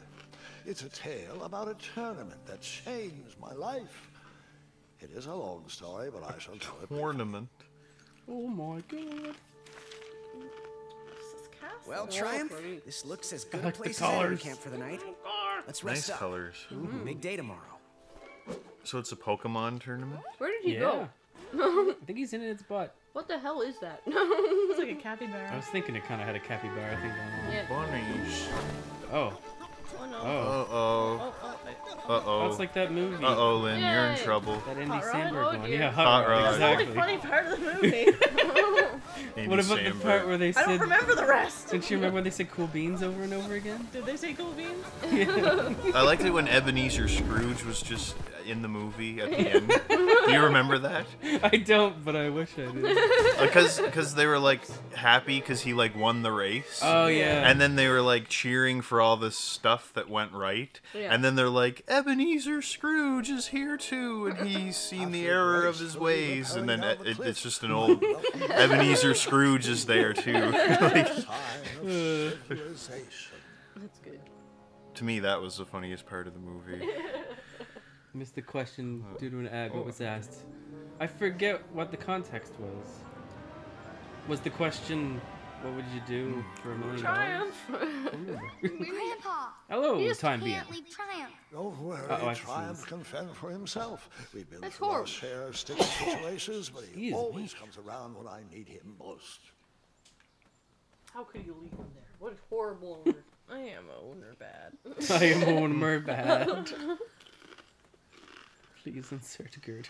It's a tale about a tournament that changed my life. It is a long story, but I shall tell it. Tournament. Oh my god. Well, Triumph, this looks as good like a the place as any colors. camp for the night. Let's Nice rest up. colors. Big day tomorrow. So it's a Pokemon tournament? Where did he go? I think he's in its butt. What the hell is that? It's like a capybara. I was thinking it kind of had a capybara thing going on. Yeah. Bunnies. Oh. Oh no. Oh. Uh-oh. That's like that movie. Uh-oh, Lynn, you're in Yay. trouble. That Andy Hot Rod? Samberg Oh, one. dear. Yeah, Hot Rod. That's the exactly. only funny part of the movie. Andy What about the Samberg. part where they I said... don't remember the rest. Didn't you remember when they said cool beans over and over again? Did they say cool beans? I liked it when Ebenezer Scrooge was just in the movie at the end. Do you remember that? I don't, but I wish I did. Because they were like happy because he like won the race. Oh, yeah. And then they were like cheering for all this stuff that went right. Yeah. And then they're like, Ebenezer Scrooge is here too, and he's seen the error of his ways. And then it's just an old Ebenezer Scrooge is there too. Like, Civilization. That's good. to me, that was the funniest part of the movie. Missed the question due to an ad. What was asked? I forget what the context was. Was the question, what would you do for $1 million? Triumph. Grandpa! Hello, you just time being. can't leave Triumph. Don't worry, I Triumph can fend for himself. We've been That's through our horrible. share of sticky situations, but he He is always weak. comes around when I need him most. How could you leave him there? What a horrible owner. I am owner bad. I am owner bad. Please insert girder.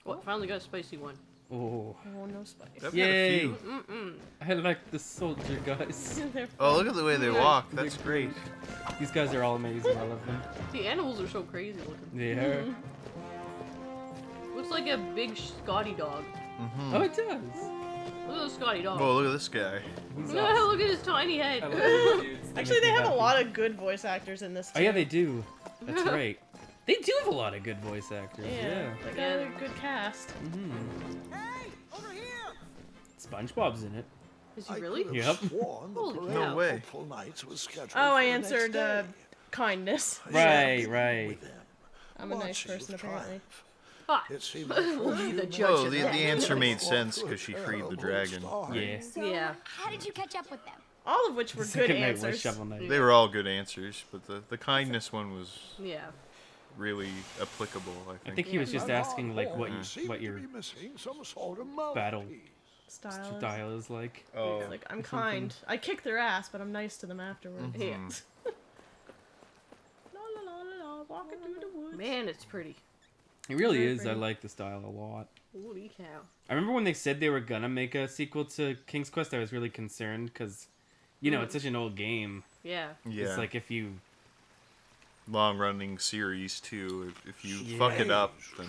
What? Finally got a spicy one. Oh. Oh, no spice. I've had a Yay. few. I like the soldier guys. Oh, look at the way they walk. That's great. These guys are all amazing. I love them. The animals are so crazy looking. They are. Looks like a big Scotty dog. Oh, it does. Look at the Scotty dog. Whoa, look at this guy. He's Yeah, awesome. look at his tiny head. I love these dudes. Actually, make they me have a happy. lot of good voice actors in this too. Oh yeah, they do. That's right. They do have a lot of good voice actors. Yeah. They got a good cast. Hey, over here! SpongeBob's in it. Is he I really? could Yep. have sworn the Holy parade cow. of No way. Hopeful Nights was scheduled Oh, I for the next answered day. kindness. Right, right. With them, I'm a nice watching person, with apparently. triumph. Ah. It seemed like for a few The minutes judge Whoa, of the that. answer made sense because she freed the dragon. Yeah. So, Yeah. how did you catch up with them? All of which were The good second night was answers. Shovel Knight. They were all good answers, but the kindness one was Yeah. really applicable, I think. I think he was just asking like what your missing some sort of battle mouthpiece. Style. style is like. Oh. Like, I'm kind. I kick their ass, but I'm nice to them afterwards. Yeah. La la la la la, walking through the woods. Man, it's pretty. It really Very is. I pretty. like the style a lot. Holy cow. I remember when they said they were gonna make a sequel to King's Quest. I was really concerned because, you know, it's such an old game. Yeah. Yeah. It's like if you long-running series too. If you fuck it up, then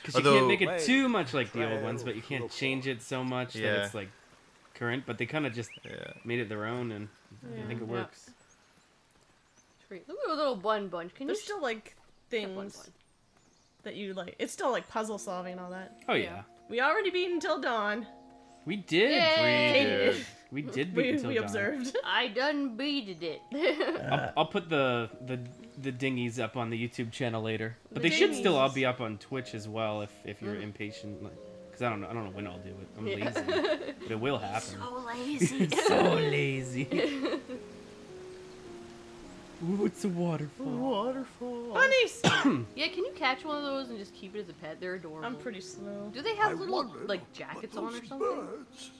because you can't make it too much like the old ones, but you can't change it so much Yeah. that it's like current. But they kind of just made it their own, and I think it Yeah. works. It's great. Look at a little bun bunch. Can There's you still like things bun. that you like. It's still like puzzle solving and all that. Oh yeah, We already beat until dawn. we did. Yay! We did beat We until dawn. observed. I done beated it. I'll put the dinghies up on the YouTube channel later, but The they should still all dinghies. be up on Twitch as well if you're impatient. Because I don't know when I'll do it. I'm Yeah. lazy, but it will happen. So lazy. So lazy. Ooh, it's a waterfall. Waterfall. Bunnies! Yeah, can you catch one of those and just keep it as a pet? They're adorable. I'm pretty slow. Do they have I little wondered like what jackets those on or something? birds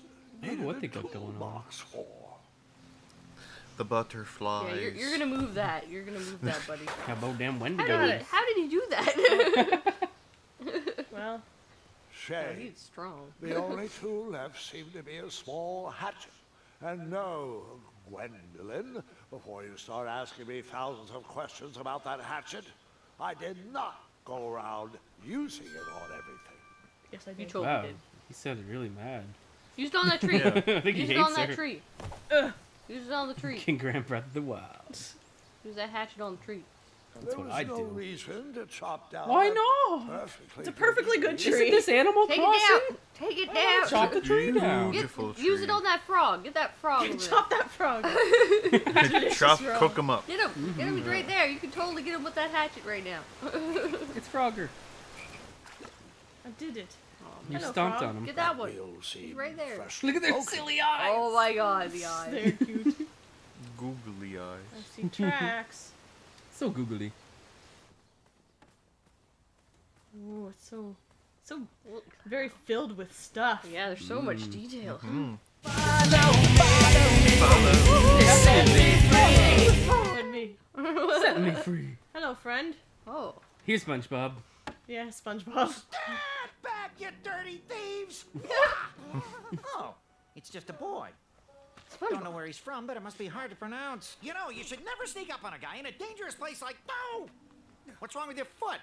I don't know what they needed a got going on. toolbox for. the butterflies. Yeah, you're gonna move that. You're gonna move that, buddy. How about them How Wendigos? did he do that? Well, Shame. He's strong. The only tool left seemed to be a small hatchet. And no, Gwendolyn, before you start asking me thousands of questions about that hatchet, I did not go around using it on everything. yes, I You did. totally Wow, did. he sounded really mad. Use it on that tree. I think he Use it hates on that her. tree. Ugh. Use it on the tree. King Grand Breath of the Wild. Use that hatchet on the tree. That's There what was I no do. reason to chop down Why that not? perfectly It's a perfectly good Isn't tree. this Animal Take it Crossing? down. Take it down. Chop the tree down. Beautiful Use tree. it on that frog. Get that frog over there. Chop that frog. Chop, frog. cook them up. Get him. Get him right there. You can totally get him with that hatchet right now. It's Frogger. I did it. You Hello, stomped frog. on him. Get that one. We'll see He's right there. freshly Look at their broken. silly eyes. Oh my god, the eyes. They're cute. Googly googly eyes. I see tracks. So googly. Ooh, it's so very filled with stuff. Yeah, there's so much detail. Followed me. Set me free. Hello, friend. Oh. Here's SpongeBob. Yeah, SpongeBob. Stand back, you dirty thieves! Oh, it's just a boy. Don't know where he's from, but it must be hard to pronounce. You know, you should never sneak up on a guy in a dangerous place like... No! What's wrong with your foot?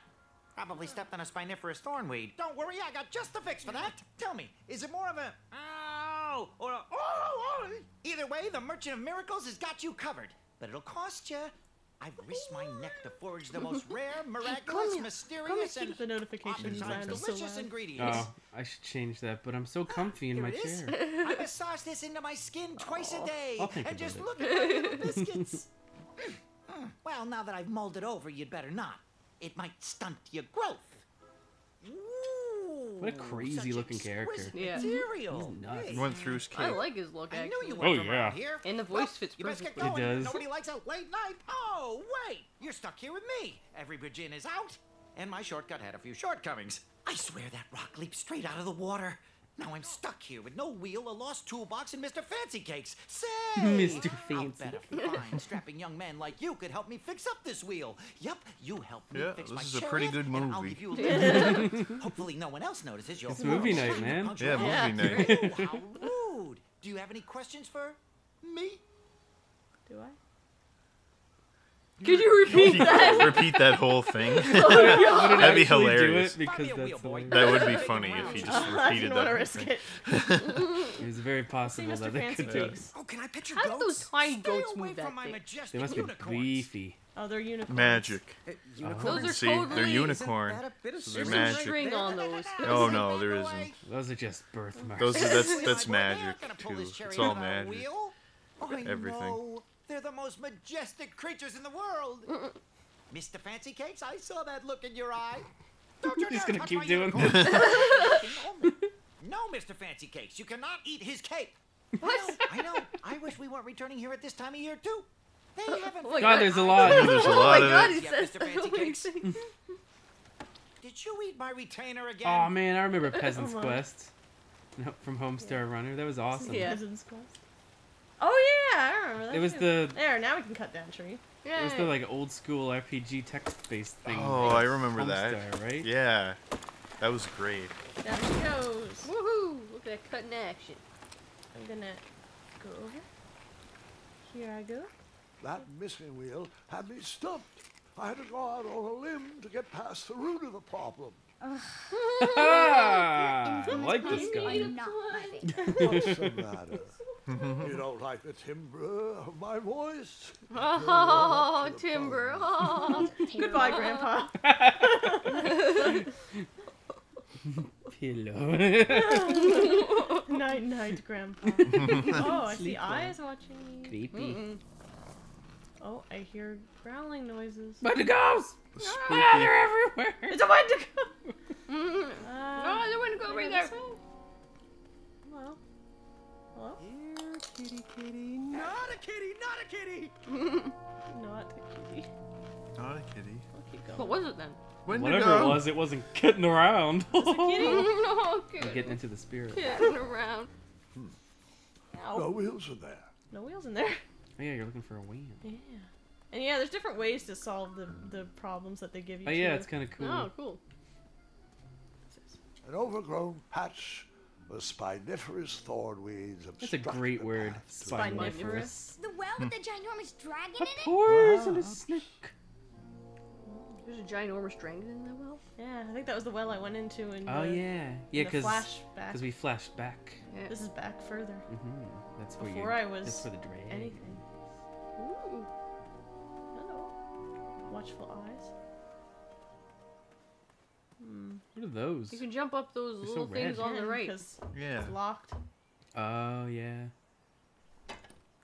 Probably stepped on a spiniferous thornweed. Don't worry, I got just the fix for that. Tell me, is it more of a... Ow! Or a... Oh! Either way, the Merchant of Miracles has got you covered. But it'll cost you. I've risked my neck to forge the most rare, miraculous, mysterious, and the notifications oftentimes are so delicious loud. ingredients. Oh, I should change that, but I'm so comfy in Here my it is. chair. I massage this into my skin twice a day. I'll think And about just it. look at my little biscuits. Well, now that I've mulled it over, you'd better not. It might stunt your growth. Ooh, What a crazy looking character. exquisite Yeah. material. He's nuts. Hey, Went through his I cake. like his look, I actually. knew you Oh, weren't from yeah. around here. And the voice fits You best get perfectly. going. It does. Nobody likes a late night. Oh, wait. You're stuck here with me. Every Virgin is out. And my shortcut had a few shortcomings. I swear that rock leaped straight out of the water. Now I'm stuck here with no wheel, a lost toolbox, and Mr. Fancy Cakes. Say! Mr. I'll Fancy. bet a fine, strapping young man like you could help me fix up this wheel. Yup, you help me Yeah, fix this my is a pretty chariot, good and I'll movie. give you a little Hopefully no one else notices your It's movie night, fine man. Yeah, punctuality. movie night. Oh, how rude. Do you have any questions for me? Do I? Could you repeat that? Repeat that whole thing. Wouldn't That'd be actually hilarious. Do it because Buy me a that's wheel, boy. hilarious. That would be funny if he just I repeated didn't want to that. risk it. It was very See possible Mr. that they Fancy could do it. Cakes. Oh, can I picture How do goats? those tiny Stay goats away move that from my thing? majestic They must be unicorns. beefy. Oh, they're unicorns. Magic. Those are See, totally... they're unicorn. Isn't that a bit of So they're There's silly some magic. string on those. Oh no, there isn't. Those are just birthmarks. Those are, that's My boy, they're magic gonna pull too. this It's chariot all on a magic. wheel. I Everything. know. They're the most majestic creatures in the world. Mr. Fancy Cakes, I saw that look in your eye. Don't you He's dare gonna touch keep my doing unicorn. this. No, Mr. Fancy Cakes, you cannot eat his cake. What? I know. I wish we weren't returning here at this time of year too. They haven't. Oh my God, God. there's a lot. There's a Oh lot my of God, it. he Yeah, says Mr. Fancy so many Cakes. things. Did you eat my retainer again? Oh man, I remember Peasant's Oh, my. Quest from Homestar Runner. That was awesome. Yeah. Peasant's Quest. Oh yeah, I remember that. It was too. the There, now we can cut down tree. it was the like old school RPG text-based thing. Oh, I remember that. Homestar, right? Yeah, that was great. Down she goes. Woohoo! Look at that cutting action. I'm gonna go over. Here I go. That missing wheel had me stumped. I had to go out on a limb to get past the root of the problem. Ah, I like this guy. I'm not laughing. What's the matter? You don't like the timbre of my voice? Oh, Timber. Oh. Goodbye, Grandpa. Pillow. Night, night, Grandpa. Oh, I see eyes watching me. Creepy. Oh, I hear growling noises. Wendigos! Spooky. Ah, they're everywhere. It's a Wendigo! No, there wouldn't go right there. Hello? Hello? Here, kitty, kitty. Not a kitty, not a kitty. Not a kitty. Not a kitty. I'll keep going. What was it then? Whatever it wasn't getting around. It's a kitty. No, We're getting into the spirit. Getting around. Ow. No wheels in there. No wheels in there. Oh yeah, you're looking for a wheel. Yeah. And yeah, there's different ways to solve the problems that they give you. Oh yeah, too. it's kind of cool. Oh, cool. An overgrown patch of spiniferous thornweeds That's a obstructed great the word. path to Spiniferous. The well with the ginormous dragon A in it? poisonous snake. There's a ginormous dragon in that well? Yeah, I think that was the well I went into in Oh the, yeah, in the because flashback. we flashed back. Yeah. This is back further. That's where Before you. I was That's where the dragon. anything. Ooh. Hello. Watchful eyes. What are those? You can jump up those They're so little things red. on the right. Because Yeah. it's locked. Oh yeah.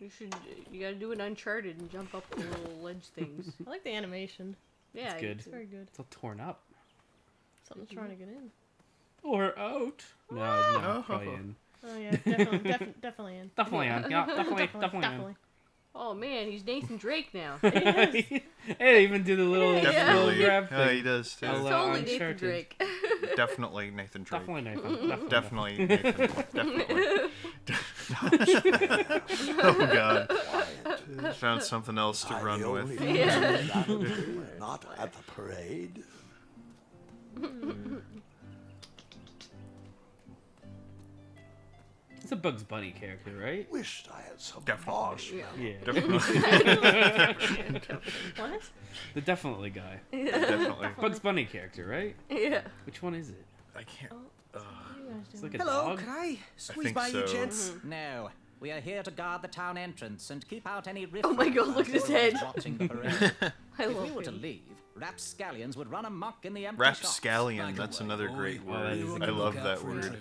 You gotta do an Uncharted and jump up the little ledge things. I like the animation. Yeah, It's good. It's very good. It's all torn up. Something's trying to get in. Or out. No, no, probably in. Oh yeah, definitely, definitely in. Definitely in. Yeah, definitely, definitely in. Oh man, he's Nathan Drake now. Hey, even do the little, little grab thing. Yeah, he does too. It's totally Nathan Drake. Definitely Nathan Drake. Definitely Nathan. Definitely Nathan. Definitely. Oh god. Found something else to run with. Not at the parade. It's a Bugs Bunny character, right? Wished I had some Definitely. Yeah. Definitely. What? The definitely guy. Definitely. Bugs Bunny character, right? Yeah. Which one is it? I can't. It's like a Hello, dog. can I squeeze think by you, so. gents? No. We are here to guard the town entrance and keep out any rift. Oh my god, look at his head. Watching the parade. I If love we were to him. leave, rapscallions would run amok in the empty shops. Rapscallion. That's another great Oh, that is word. a I good love look that word.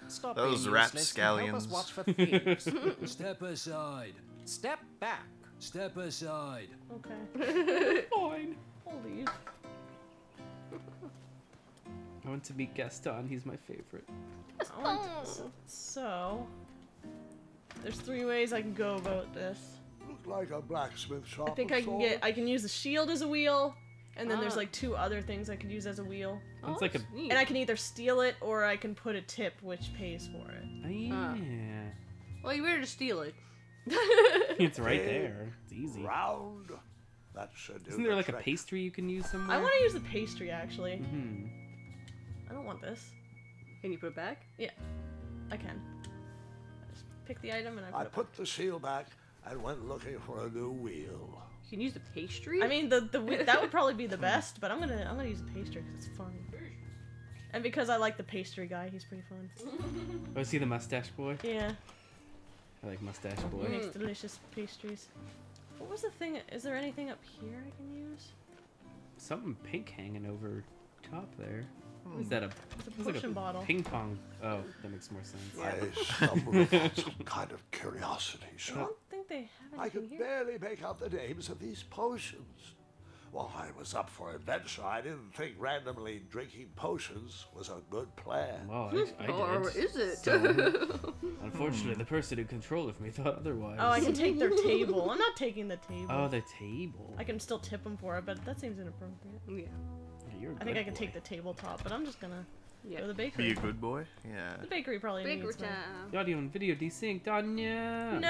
Stop Those being useless and help us rapscallions. watch for thieves. Step aside. Step back. Step aside. Okay. Fine. I'll leave. I want to meet Gaston. He's my favorite. So, there's 3 ways I can go about this. Looked like a blacksmith shop. I think of sorts. I can use the shield as a wheel, and then there's like 2 other things I could use as a wheel. It's like a. And I can either steal it or I can put a tip which pays for it. Oh, yeah. Well, you better just steal it. It's right there. It's easy. Round. That should do. Isn't there the like a trick. pastry you can use somewhere? I want to use the pastry actually. Hmm. I don't want this. Can you put it back? Yeah, I can. I just pick the item and I put I it put the shield back and went looking for a new wheel. You can use the pastry? I mean, that would probably be the best, but I'm gonna use the pastry because it's fun. And because I like the pastry guy, he's pretty fun. Oh, is he the mustache boy? Yeah. I like mustache He boy. makes delicious pastries. What was the thing? Is there anything up here I can use? Something pink hanging over top there. What is that? It's a looks like potion bottle. Ping pong. Oh, that makes more sense. I stumbled upon some kind of curiosity I shop. don't think they have I anything could here. barely make out the names of these potions. While I was up for adventure, I didn't think randomly drinking potions was a good plan. Well, I did. Or is it? So, unfortunately, the person who controlled me thought otherwise. Oh, I can take their table. I'm not taking the table. Oh, the table. I can still tip them for it, but that seems inappropriate. Yeah. You're a I think good I can boy. take the tabletop, but I'm just gonna Yeah. go to the bakery. Be a good boy. Yeah. The bakery probably Baker needs one. time. Audio and video desynced, Anya. No!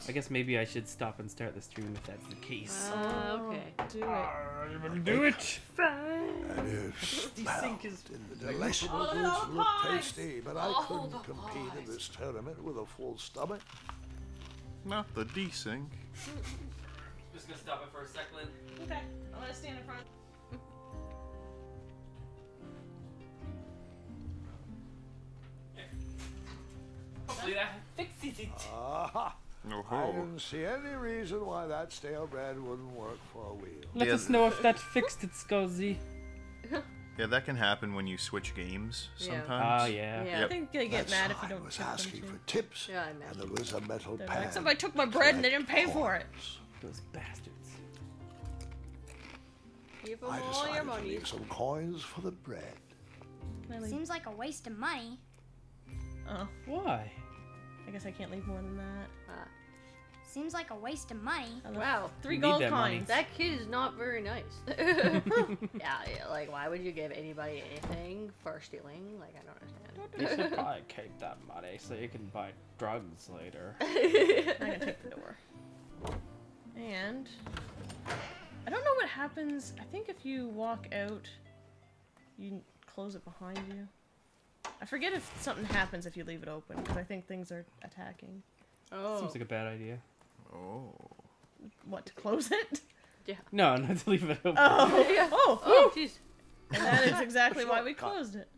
I guess maybe I should stop and start the stream if that's the case. Okay. Do it. Do it. Fine. And Desync is. the delicious Oh, goods little looked pies. tasty, but I Oh, couldn't the compete in pies. this tournament with a full stomach. Not the desync. Just gonna stop it for a second. Okay, I'm gonna stand in front. Hopefully that fixes it. Aha! I Oh. didn't see any reason why that stale bread wouldn't work for a wheel. Let Yeah. us know if that fixed it, Scuzzy. Yeah, that can happen when you switch games Yeah. sometimes. Ah, yeah. Yeah, I Yep. think they get That's mad if why you I don't was tip them asking too. for tips, Yeah, I and imagine. there was a metal They're pan. like, somebody took my bread and they didn't pay for it. Coins. Those bastards. Give them I all your decided to money. leave some coins for the bread. Can I leave? Seems like a waste of money. Oh, Why? I guess I can't leave more than that. Seems like a waste of money. I left Wow. 3 You need gold that money. coins. That kid is not very nice. yeah, like, why would you give anybody anything for stealing? Like, I don't You understand. should probably keep that money so you can buy drugs later. I'm gonna take the door. And I don't know what happens. I think if you walk out, you close it behind you. I forget if something happens if you leave it open because I think things are attacking. Oh. Seems like a bad idea. Oh. What, to close it? No, not to leave it open. Oh, Yeah. oh, Oh, whew. jeez. And that is exactly why we closed it.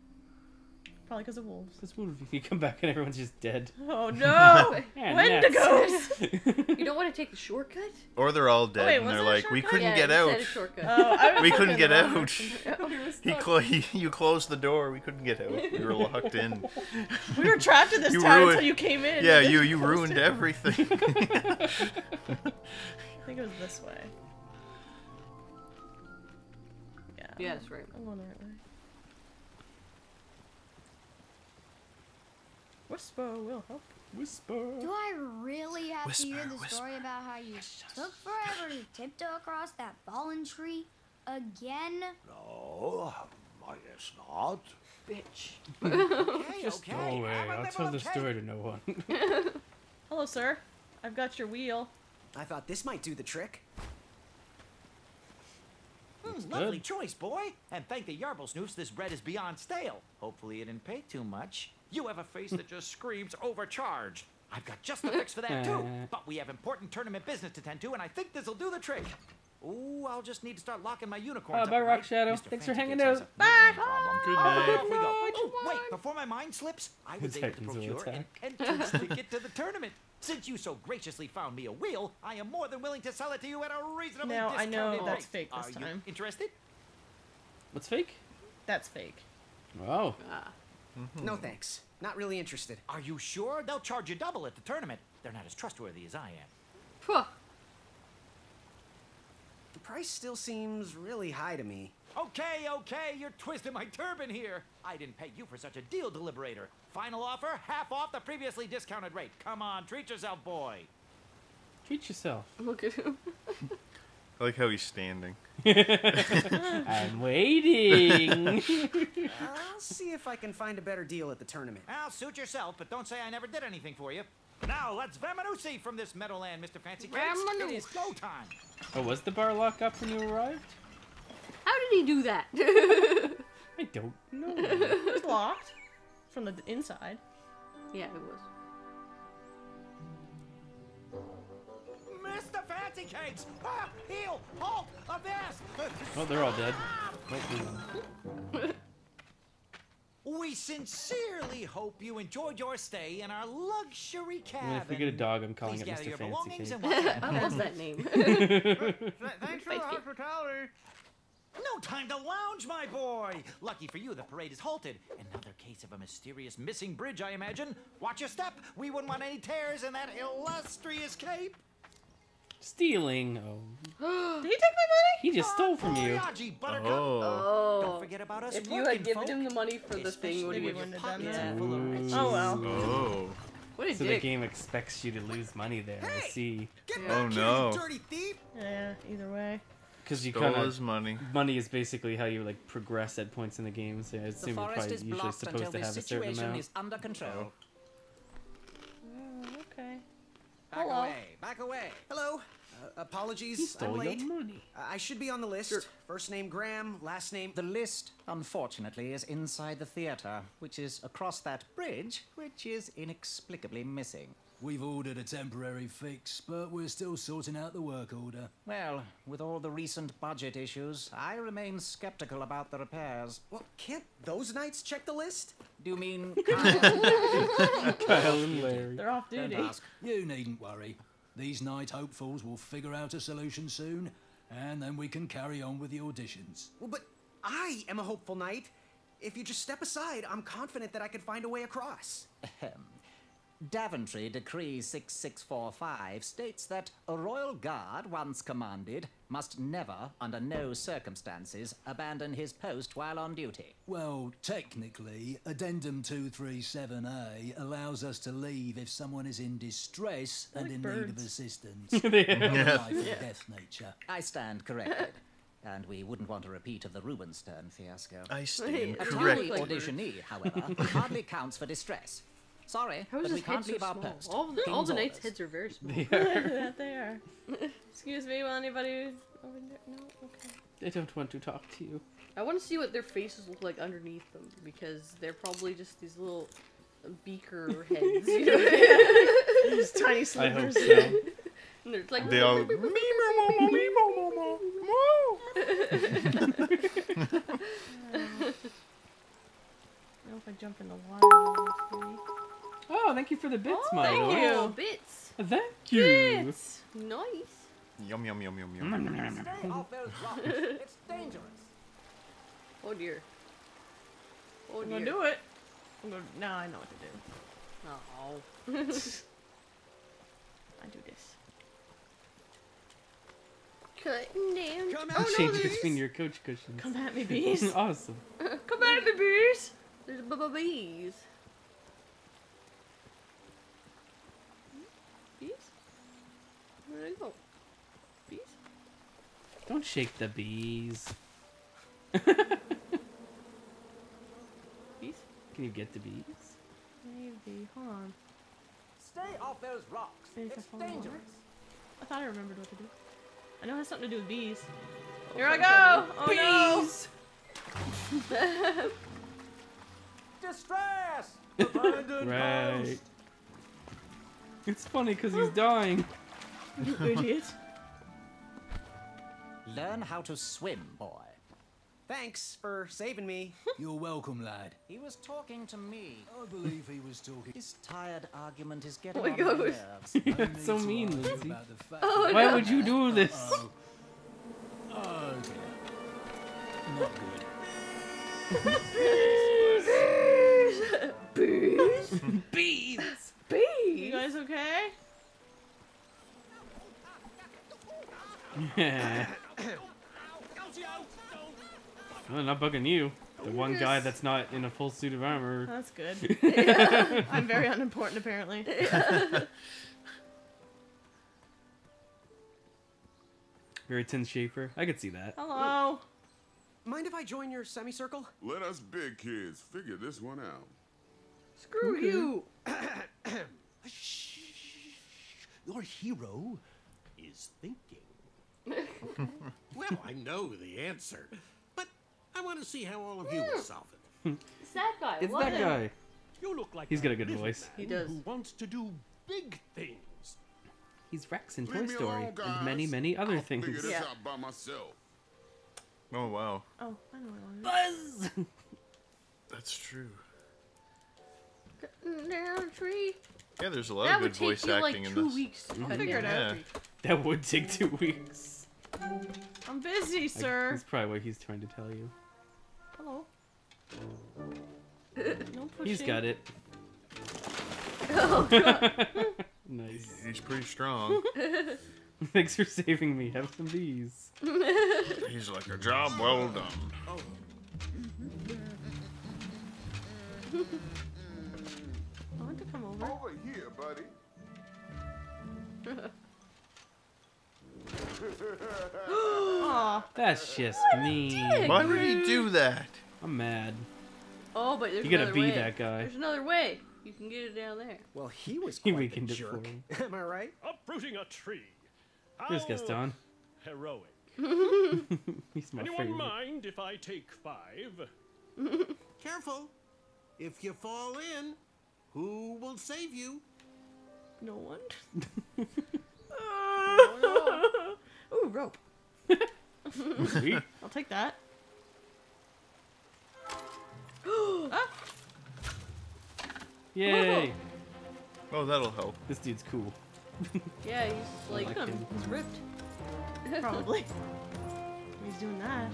Probably because of wolves. This one, you come back and everyone's just dead. Oh no! And Wendigos! You don't want to take the shortcut? Or they're all dead wait, and was they're there a like, we shortcut? couldn't Yeah, get you out. said a shortcut. Oh, I was We looking couldn't in get the wrong out. direction. You closed the door. We couldn't get out. We were locked in. We were trapped in this You town ruined- until you came in. Yeah, and then you closed ruined it. everything. I think it was this way. Yeah. Yeah, that's right. I'm going the right way. Whisper will help. Whisper. Do I really have to hear the story about how you took forever to tiptoe across that fallen tree again? No, I guess not. Bitch. Okay, Just okay. go away. Have a I'll little tell the cake. story to no one. Hello, sir. I've got your wheel. I thought this might do the trick. Lovely good. choice, boy. And thank the Yarble Snoofs, this bread is beyond stale. Hopefully you didn't pay too much. You have a face that just screams overcharged. I've got just the fix for that, too. But we have important tournament business to tend to, and I think this'll do the trick. Ooh, I'll just need to start locking my unicorns Bye, up. Rock right? Shadow. Mr. Thanks for Fancy hanging Cakes has out. a niggling problem. Good Off night. we go. Oh, wait, before my mind slips, I was able to Titans will procure an attack. entrance ticket to the tournament. Since you so graciously found me a wheel, I am more than willing to sell it to you at a reasonably Now, I discounted know that's rate. fake this Are you time. interested? What's fake? That's fake. Oh. No thanks. Not really interested. Are you sure? They'll charge you double at the tournament. They're not as trustworthy as I am. Phew. The price still seems really high to me. Okay, okay, you're twisting my turban here. I didn't pay you for such a deal, Deliberator. Final offer, half off the previously discounted rate. Come on, treat yourself, boy. Treat yourself. Look at him. I like how he's standing. I'm waiting. I'll see if I can find a better deal at the tournament. Well, suit yourself, but don't say I never did anything for you. Now, let's Vamanusi from this Meadowland, Mr. Fancy Cakes. It is go time. Oh, was the bar locked up when you arrived? How did he do that? I don't know. It was locked from the inside. Yeah, it was. Mr. Fancy Cakes! Ah, heel! Halt! Avast! Oh, they're all dead. We sincerely hope you enjoyed your stay in our luxury cabin. I mean, if we get a dog, I'm calling Please it gather Mr. your Fancy belongings Cake. and welcome. I love that name. Thanks for the hospitality. No time to lounge, my boy. Lucky for you, the parade is halted. Another case of a mysterious missing bridge, I imagine. Watch your step. We wouldn't want any tears in that illustrious cape. Stealing. Oh. Did he take my money? He just stole from you. Voyage, Buttercup. Oh. Don't forget about us If you working had given folk. him the money for the thing, would Maybe he we would wouldn't have have done that. Full of riches. Oh well. Oh. What a So the dick. game expects you to lose money there. I see. Get Oh, back here, no. you dirty thief! Yeah, either way. Because you Stole kind his of money. money is basically how you like progress at points in the game. So I The assume you're forest probably is usually blocked supposed until to the have a certain situation amount. is under control. Oh, okay. Back Hello. away, back away. Hello. Apologies. He stole I'm your late. money. I should be on the list. First name Graham, last name. The list, unfortunately, is inside the theater, which is across that bridge, which is inexplicably missing. We've ordered a temporary fix, but we're still sorting out the work order. Well, with all the recent budget issues, I remain skeptical about the repairs. Well, can't those knights check the list? Do you mean Kyle and Larry. They're off Don't duty. ask. You needn't worry. These night hopefuls will figure out a solution soon, and then we can carry on with the auditions. Well, but I am a hopeful knight. If you just step aside, I'm confident that I could find a way across. Daventry Decree 6645 states that a royal guard once commanded must never, under no circumstances, abandon his post while on duty. Well, technically, Addendum 237A allows us to leave if someone is in distress and like in need of birds. assistance. They Not are. a life or death nature. I stand corrected. And we wouldn't want a repeat of the Rubenstern fiasco. I stand A corrected. tardy auditionee, however, hardly counts for distress. Sorry, How is but we his head can't so leave our small? post. All the King's knights' orders. heads are very small. They are. That they are. Excuse me, will anybody over there? No? Okay. They don't want to talk to you. I want to see what their faces look like underneath them, because they're probably just these little beaker heads. You know? These tiny I slivers. hope so. And they're like, They all. I don't know if I jump in the water. Maybe. Oh, thank you for the bits, Oh, Milo. thank you. oh, bits. Thank you. Bits. Nice. Yum yum yum yum yum. Stay off those rocks. It's dangerous. Oh dear. Oh I'm dear. gonna do it. Now I know what to do. Oh. I do this. Cutting down. Come Oh, out, no, Change there's- between your coach cushions. Come at me, bees. Awesome. Come at me, bees. There's bees. Don't shake the bees. Bees? Can you get the bees? Maybe. Hold on. Stay off those rocks. Maybe if I It's fall in the water? dangerous. I thought I remembered what to do. I know it has something to do with bees. Here I go! Oh Bees! no! Distress! Abandoned Right. post. It's funny because he's dying. You idiot. Learn how to swim, boy. Thanks for saving me. You're welcome, lad. He was talking to me. I believe he was talking. His tired argument is getting Oh my on my gosh. nerves. No You're need so to mean, argue Lindsay. about the fact Oh, that- Why would you do this? Oh, okay. Not good. Bees. Bees! Bees. You guys okay? Yeah. Well, not bugging you. The one guy that's not in a full suit of armor. That's good. I'm very unimportant, apparently. Very Tin Schafer. I could see that. Hello. Mind if I join your semicircle? Let us big kids figure this one out. Screw you. Shh. Your hero is thinking. Well, I know the answer, but I want to see how all of you will solve it. It's that guy. It's Love that him. guy. You look like He's got a good voice. He does. Who wants to do big things. He's Rex in Leave Toy me Story alone, and guys. many, many other I'll figure things. this Yeah. out by myself. Oh wow, Oh, I know what I want to do. Buzz! that's true. Cutting down a tree. Yeah, there's a lot That of would good take voice you acting like in 2 this. weeks to cut figure down it a out. tree. That would take 2 weeks. I'm busy, sir. That's probably what he's trying to tell you. Hello. No pushing. He's got it. Oh god. Nice. He's pretty strong. Thanks for saving me. Have some bees. He's like a job well done. I want to come over. Over here, buddy. Aw. That's just mean. dick. Why would he do that? I'm mad. Oh, but there's You gotta another be way. that guy. There's another way. You can get it down there. Well, he was He quite the weakened it for jerk. him. Am I right? Uprooting a tree. There's How Gaston. heroic. He's my Anyone favorite. mind if I take 5? Careful. If you fall in, who will save you? No one. Oh, Ooh, rope. Sweet. I'll take that. Ah, Yay. Oh, that'll help. This dude's cool. yeah, he's like, like look at him. him. He's ripped. Probably. He's doing that.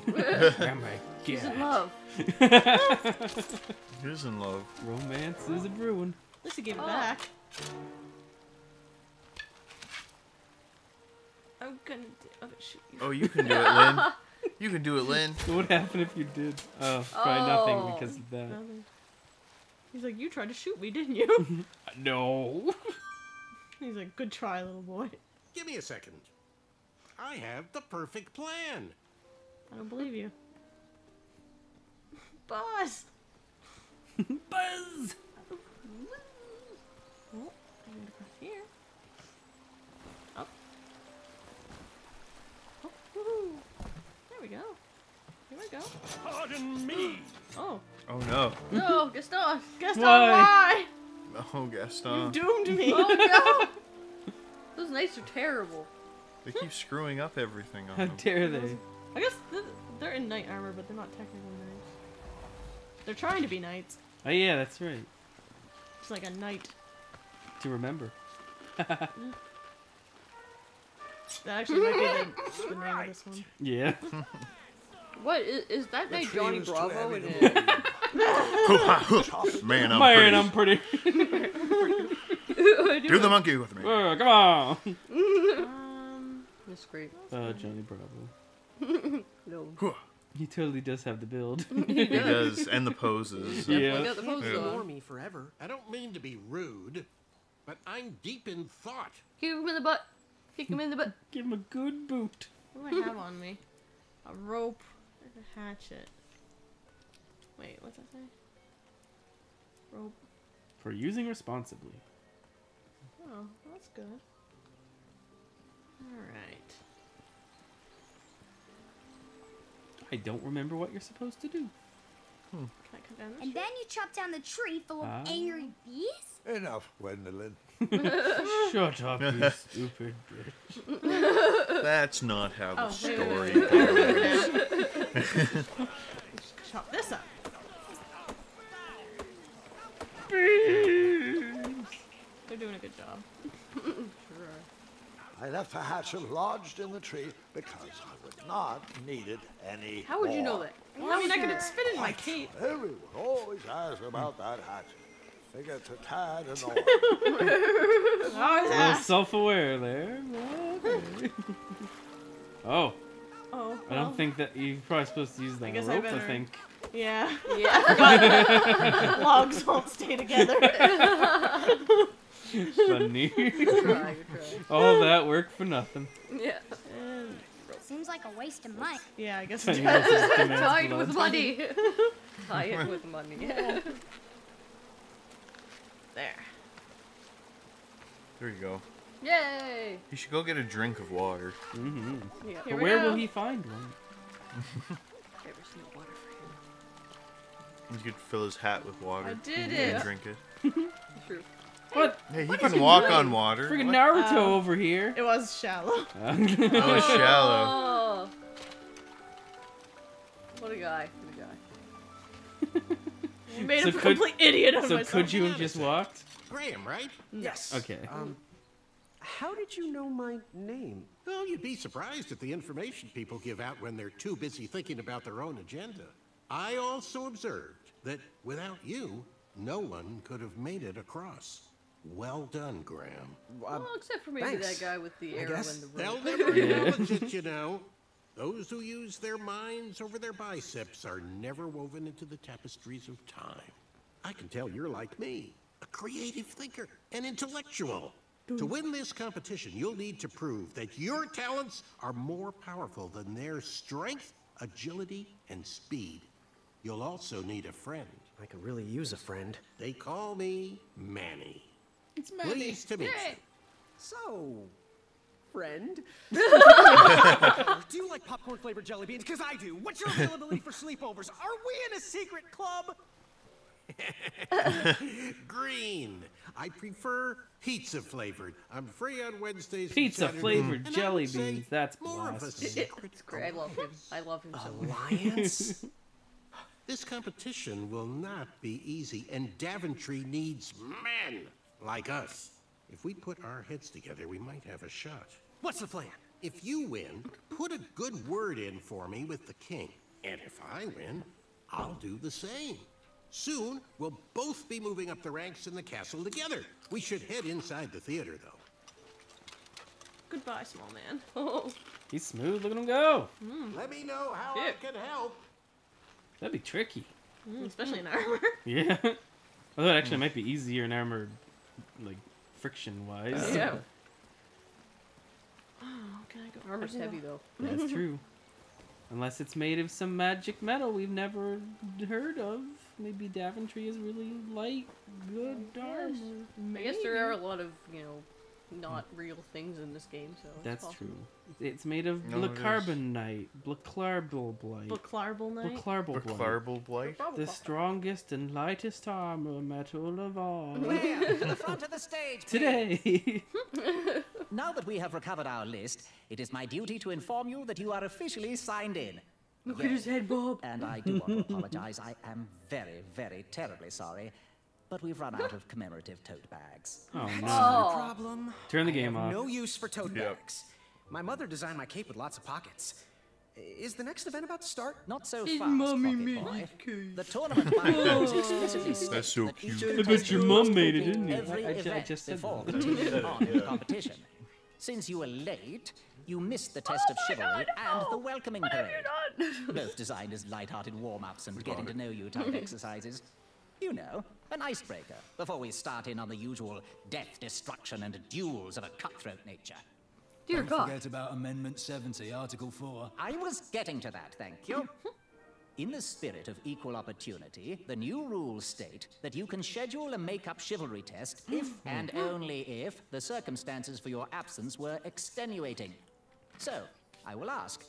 Oh my he's in god. love. He is in love. Romance is a brewing. At least he gave it Oh. back. I'm gonna shoot you. Oh, you can do it, Lynn. You can do it, Lynn. What would happen if you did? Oh, probably nothing Oh. because of that. Nothing. He's like, you tried to shoot me, didn't you? No. He's like, good try, little boy. Give me a second. I have the perfect plan. I don't believe you. Boss! Buzz. Oh, I need to cross here. Up. Oh, woohoo! There we go. Here we go. Pardon me. Oh. Oh no. No, Gaston. Gaston, Why? why? Oh, Gaston. You doomed me. Oh no. Those knights are terrible. They keep screwing up everything on How them. dare they? I guess they're in knight armor, but they're not technically knights. They're trying to be knights. Oh yeah, that's right. It's like a knight. To remember. That actually might be the name of this one. Yeah. What is that The knight tree Johnny was too Bravo heavy in to it? Man, I'm Man, pretty. I'm pretty. Do the monkey with me. Oh, come on. That's great. Johnny Bravo. No. He totally does have the build. He does, and the poses. Definitely Yeah. got the poses Can't on. ignore me forever. I don't mean to be rude, but I'm deep in thought. Kick him in the butt. Kick him in the butt. Give him a good boot. What do I have on me? A rope and a hatchet. Wait, what's that say? Rope. For using responsibly. Oh, that's good. Alright. I don't remember what you're supposed to do. Can I come down this And then you chop down the tree full of angry bees? Enough, Gwendolyn. Shut up, you stupid bitch. That's not how the story wait. goes. Chop this up. They're doing a good job. I left the hatchet lodged in the tree because I would not need it any How would you know that? Well, I mean, I could spit it in my cape. Everyone always asks about that hatchet. They get a tad annoyed. A little self-aware there. Okay. Oh. Oh. I don't think that you're probably supposed to use the guess rope, I I better- think. Yeah. Yeah. Logs won't stay together. Funny. Good try. All that work for nothing. Yeah. Seems like a waste of money. Yeah, I guess Tiny houses demands Tie it blood. with money. Tie it with money. There. There you go. Yay! You should go get a drink of water. Mm-hmm. Yeah. But where will he find one? There's no water for him. You could fill his hat with water. I did and it. drink it. True. What? Hey, he can walk on water. Freaking What? Naruto over here. It was shallow. Oh, shallow. Oh. What a guy. What a guy. You made So a could- complete idiot of So myself. could you have just walked? Graham, right? Yes. Okay. How did you know my name? Well, you'd be surprised at the information people give out when they're too busy thinking about their own agenda. I also observed that without you, no one could have made it across. Well done, Graham. Well, except for maybe thanks, that guy with the I arrow guess. and the They'll rope. never acknowledge it, you know. Those who use their minds over their biceps are never woven into the tapestries of time. I can tell you're like me, a creative thinker, an intellectual. To win this competition, you'll need to prove that your talents are more powerful than their strength, agility, and speed. You'll also need a friend. I could really use a friend. They call me Manny. It's Manny. Pleased to meet you. So, friend? Do you like popcorn flavored jelly beans? Because I do. What's your availability for sleepovers? Are we in a secret club? Green. I prefer pizza flavored. I'm free on Wednesdays. and Pizza Saturdays, flavored and I jelly would say beans. That's more of a blasphemy. secret It's great. I love him. I love him so much. Alliance? This competition will not be easy, and Daventry needs men like us. If we put our heads together, we might have a shot. What's the plan? If you win, put a good word in for me with the king. And if I win, I'll do the same. Soon, we'll both be moving up the ranks in the castle together. We should head inside the theater, though. Goodbye, small man. Oh. He's smooth. Look at him go. Let me know how I can help. That'd be tricky. Especially in armor. Yeah. Although it actually might be easier in armor, like friction-wise. Yeah. Oh, can I go? Armor's heavy though. That's true. Unless it's made of some magic metal we've never heard of. Maybe Daventry is really light, good armor. I guess there are a lot of, not real things in this game, so it's That's possible. true. It's made of No, it is. Blacarbonite, Blaclarble Blaclarble Blaclarble Blight? The strongest and lightest armor metal of all. Claire, to the front of the stage, Today. Now that we have recovered our list, it is my duty to inform you that you are officially signed in. Look at his head, Bob. And I do want to apologize. I am very, very terribly sorry. But we've run out of commemorative tote bags. Oh, That's no. not a problem. Turn the I game have off. No use for tote Yep. bags. My mother designed my cape with lots of pockets. Is the next event about to start? Not so His fast, mommy pocket made boy. his cape. The tournament bylaws explicitly state That's so that each cute. I contestant bet your must mum made it, complete didn't you? every I event just said before that. continuing on in the competition. Since you were late, you missed the test of chivalry and the welcoming parade. Both designed as light-hearted warm-ups and getting to know you type exercises. You know, an icebreaker before we start in on the usual death, destruction, and duels of a cutthroat nature. Don't forget about Amendment 70, Article 4. I was getting to that, thank you. In the spirit of equal opportunity, the new rules state that you can schedule a make-up chivalry test if and only if the circumstances for your absence were extenuating. So, I will ask,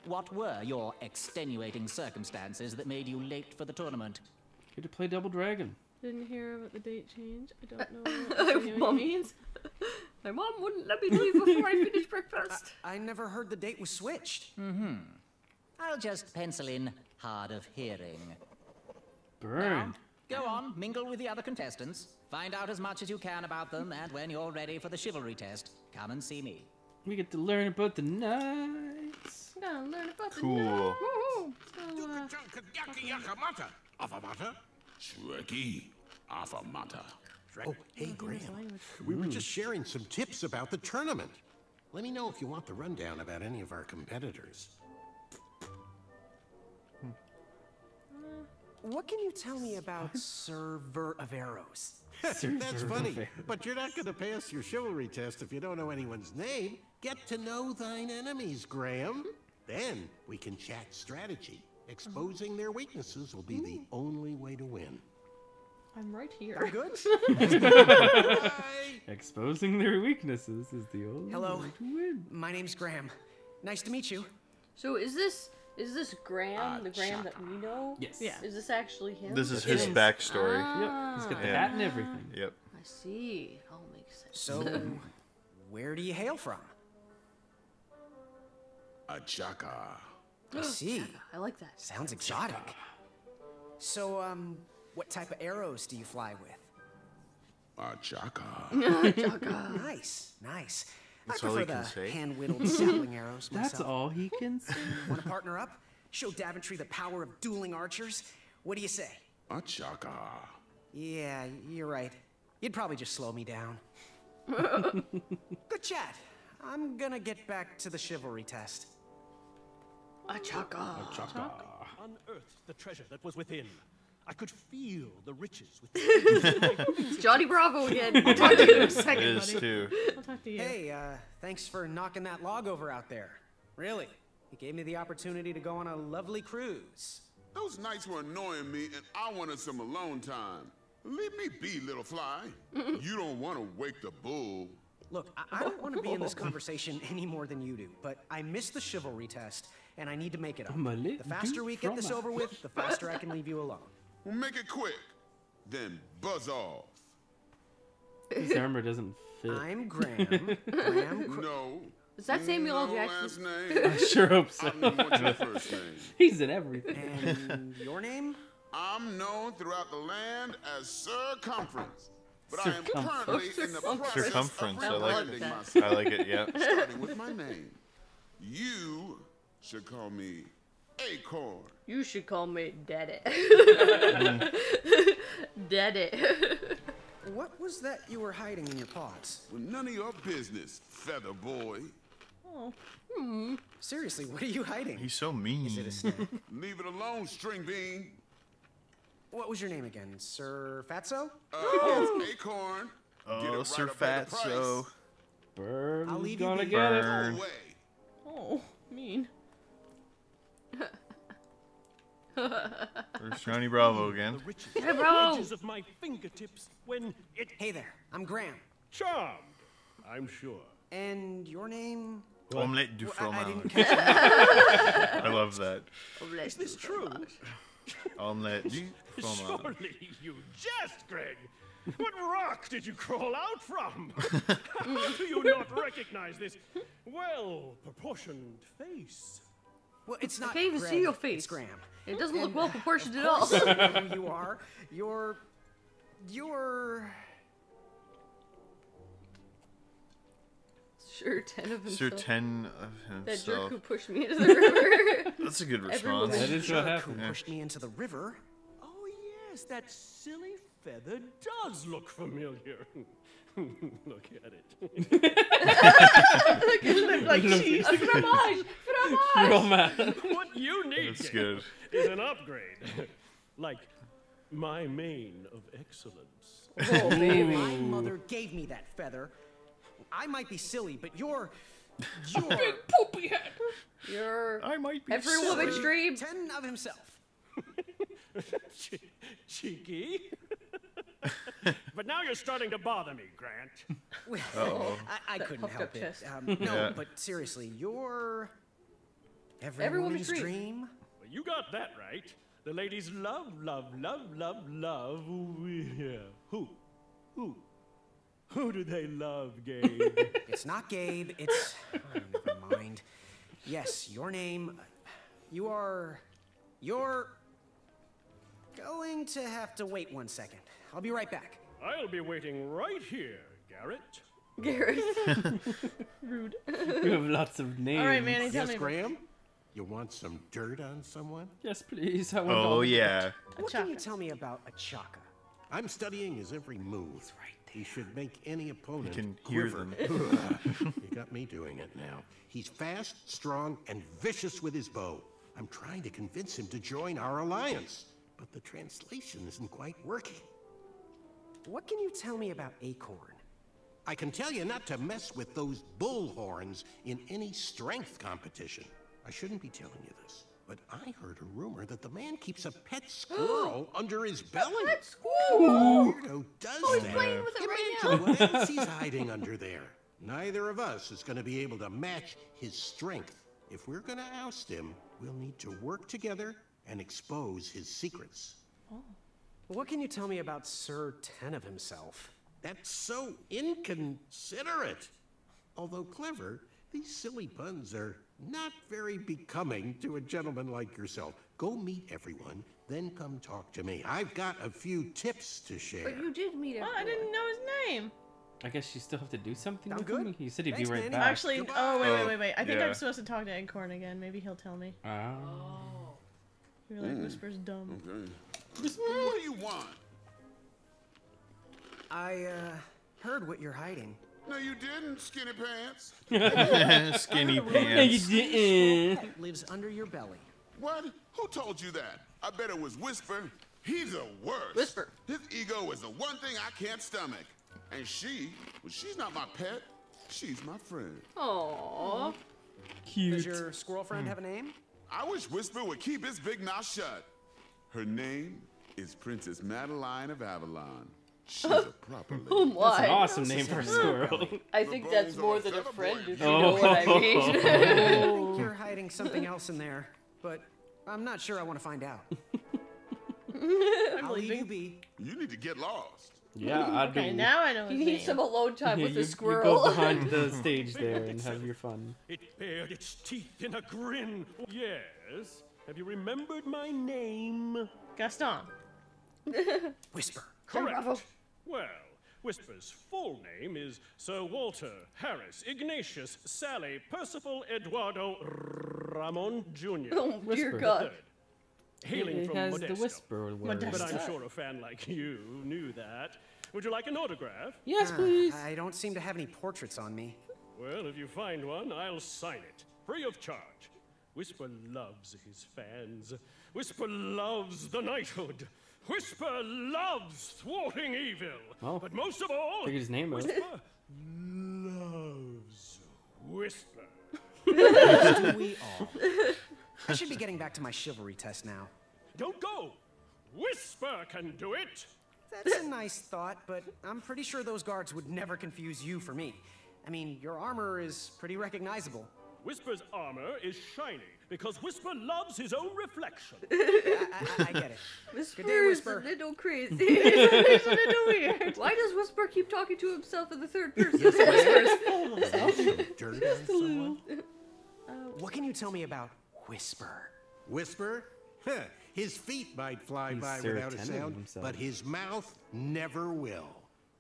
what were your extenuating circumstances that made you late for the tournament? Get to play Double Dragon. Didn't hear about the date change. I don't know what it means. My mom wouldn't let me leave before I finished breakfast. I never heard the date was switched. I'll just pencil in hard of hearing. Burn. Go on, mingle with the other contestants. Find out as much as you can about them, and when you're ready for the chivalry test, come and see me. We get to learn about the knights. Gotta learn about Cool. the Woohoo! Shreki, Afamata. Oh, hey, Graham. We were just sharing some tips about the tournament. Let me know if you want the rundown about any of our competitors. What can you tell me about Sir Vert of Arrows? That's funny, but you're not going to pass your chivalry test if you don't know anyone's name. Get to know thine enemies, Graham. Then we can chat strategy. Exposing their weaknesses will be the only way to win. I'm right here. I'm good. Exposing their weaknesses is the only Hello. way to win. My name's Graham. Nice to meet you. So is this Graham, the Graham that we know? Yes. Yeah. Is this actually him? This is his backstory. Yep. He's got the hat and everything. Yep. I see. It all makes sense. So, where do you hail from? Achaka. I see. I like that. Sounds exotic. So, what type of arrows do you fly with? Achaka. Nice, nice. That's I all he prefer can the say. hand-whittled sapling arrows myself. That's all he can say. Want to partner up? Show Daventry the power of dueling archers? What do you say? Achaka. Yeah, you're right. You'd probably just slow me down. Good chat. I'm gonna get back to the chivalry test. Achaka. Unearthed the treasure that was within. I could feel the riches within. Johnny Bravo again. I'll talk to you in a second, It is buddy. too. I'll talk to you. Hey, thanks for knocking that log over out there. Really. It gave me the opportunity to go on a lovely cruise. Those nights were annoying me, and I wanted some alone time. Leave me be, little fly. You don't want to wake the bull. Look, I don't want to be in this conversation any more than you do, but I missed the chivalry test, and I need to make it up. The faster we get this over with, the faster I can leave you alone. Well, make it quick. Then buzz off. His armor doesn't fit. I'm Graham. No. Is that Samuel L. No Jackson? last name. I sure hope so. I don't know what's your first name. He's in everything. And your name? I'm known throughout the land as Circumference. But I am Circumference. currently in the process Circumference, of I like rebranding it. myself. I like it, yeah. Starting with my name. You should call me Acorn. You should call me Daddy. Daddy. What was that you were hiding in your paws? Well, none of your business, feather boy. Oh. Seriously, what are you hiding? He's so mean. Is it a snake? Leave it alone, string bean. What was your name again? Sir Fatso? It's Acorn. Get it Oh, right Sir up at the Fatso. price. Burn. I'll leave you Gonna be. get it. Go away. Oh, mean. There's Johnny Bravo again. The riches, Hey, bro. riches of my fingertips when it Hey there, I'm Graham. charmed, I'm sure. And your name? Omelette du I didn't fromage. catch I love that. Is this true? Omelette du fromage. Surely you jest, Greg. What rock did you crawl out from? Do you not recognize this well-proportioned face? Well, it's not I can't even Greg, see your face. It's Graham. It doesn't look And, well proportioned of at all. course I know who you are. You're... Sure, 10 of himself. Sir 10 of That jerk himself. who pushed me into the river. That's a good Everyone response. was That is jerk what who happened. pushed me into the river. Oh yes, that silly feather does look familiar. Look at it. Like cheese. A fromage! Fromage! Roman. What you need That's good. is an upgrade. Like my my mane of excellence. Oh, baby. My mother gave me that feather. I might be silly, but you're big poopy head. I might be every woman's dream. 10 of himself. Cheeky. But now you're starting to bother me, Grant. Well, I couldn't help it. chest. No, Yeah. but seriously, you're every woman's dream. Well, you got that right. The ladies love. Yeah. Who do they love, Gabe? It's not Gabe. It's never mind. Yes, your name. You're going to have to wait 1 second. I'll be right back. I'll be waiting right here, Garrett. Garrett. Rude. You have lots of names. All right, Manny, tell Yes, me. Graham? You want some dirt on someone? Yes, please. I want all Oh the yeah. What can you tell me about Achaka? I'm studying his every move. He should make any opponent can hear quiver. them. You got me doing it now. He's fast, strong, and vicious with his bow. I'm trying to convince him to join our alliance, but the translation isn't quite working. What can you tell me about Acorn? I can tell you not to mess with those bull horns in any strength competition. I shouldn't be telling you this, but I heard a rumor that the man keeps a pet squirrel under his belly. Pet squirrel. Weirdo does Oh, he's that. playing with it right Imagine now. what else he's hiding under there. Neither of us is going to be able to match his strength. If we're going to oust him, we'll need to work together and expose his secrets. What can you tell me about Sir Ten of himself? That's so inconsiderate. Although clever, these silly puns are not very becoming to a gentleman like yourself. Go meet everyone, then come talk to me. I've got a few tips to share. But you did meet Well, everyone. I didn't know his name. I guess you still have to do something I'm with good. him. He said he'd Thanks, be right Manny. back. Actually, Goodbye. wait. I think yeah. I'm supposed to talk to Acorn again. Maybe he'll tell me. You're like, Whisper's dumb. Okay. What do you want? I heard what you're hiding. No, you didn't, skinny pants. Skinny No, you pants. didn't. Pet lives under your belly. What? Who told you that? I bet it was Whisper. He's the worst. Whisper. His ego is the one thing I can't stomach. And she's not my pet. She's my friend. Aww. Cute. Does your squirrel friend have a name? I wish Whisper would keep his big mouth shut. Her name is Princess Madeline of Avalon. She's a proper lady. Oh That's an my. awesome name for a squirrel. I think that's more than a friend, if you Oh. know what I mean. I think you're hiding something else in there, but I'm not sure I want to find out. I'll leave you be. You need to get lost. Yeah, I'd Okay, be. now I know He his needs name. some alone time Yeah, with you, the you squirrel. go behind the stage there and have your fun. It bared its teeth in a grin. Yes. Have you remembered my name? Gaston. Whisper. Correct. Bravo. Well, Whisper's full name is Sir Walter Harris Ignatius Sally Percival Eduardo Ramon Jr. Oh dear Whisper. God. Hailing It from has Modesto. the whisper word. But I'm Modesto. sure a fan like you knew that. Would you like an autograph? Yes, please. I don't seem to have any portraits on me. Well, if you find one, I'll sign it. Free of charge. Whisper loves his fans. Whisper loves the knighthood. Whisper loves thwarting evil. Oh. But most of all, Figured his name out. Whisper loves Whisper. As do we all. I should be getting back to my chivalry test now. Don't go. Whisper can do it. That's a nice thought, but I'm pretty sure those guards would never confuse you for me. I mean, your armor is pretty recognizable. Whisper's armor is shiny because Whisper loves his own reflection. I get it. Whisper Good day, is Whisper. a little crazy. He's a little weird. Why does Whisper keep talking to himself in the third person? Dirt on someone? What can you tell me about Whisper? Whisper? Huh. His feet might fly He's by Sir without a Ten of sound, himself. but his mouth never will.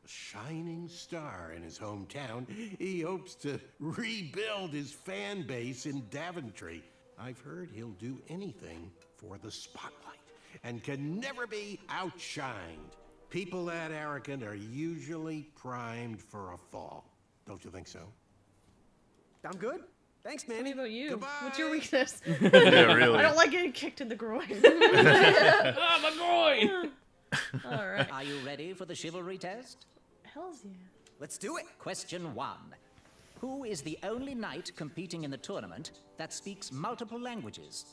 A shining star in his hometown, he hopes to rebuild his fan base in Daventry. I've heard he'll do anything for the spotlight and can never be outshined. People that arrogant are usually primed for a fall. Don't you think so? I'm good. Thanks, Tell me Manny. about you. Goodbye. What's your weakness? Yeah, really. I don't like getting kicked in the groin. Ah, my groin! All right. Are you ready for the chivalry test? Hell's yeah. Let's do it. Question 1. Who is the only knight competing in the tournament that speaks multiple languages?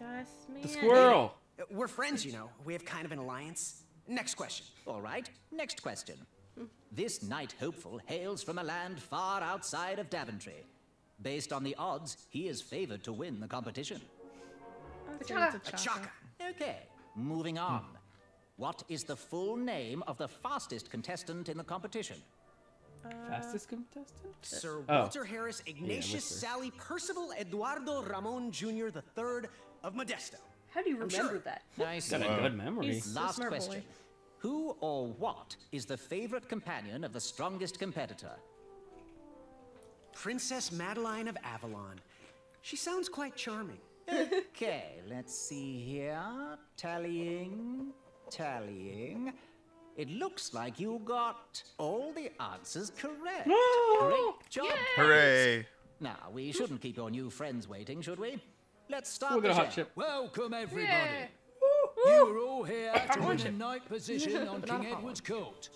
That's me. The squirrel. We're friends, you know. We have kind of an alliance. Next question. All right, next question. This knight hopeful hails from a land far outside of Daventry. Based on the odds, he is favored to win the competition. Achaka. Okay, moving on. What is the full name of the fastest contestant in the competition? Fastest contestant? Sir Oh. Walter Harris Ignatius Mister. Sally Percival Eduardo Ramon Jr. III of Modesto. How do you remember that? Nice. Got a good memory. He's a Last smart question. boy. Who or what is the favorite companion of the strongest competitor? Princess Madeline of Avalon. She sounds quite charming. Okay, let's see here. Tallying. It looks like you got all the answers correct. Great job. Hooray! Now, we shouldn't keep your new friends waiting, should we? Let's start We'll the get a hot show. chip. Welcome, everybody. You are all here to win a night position on King Edward's court.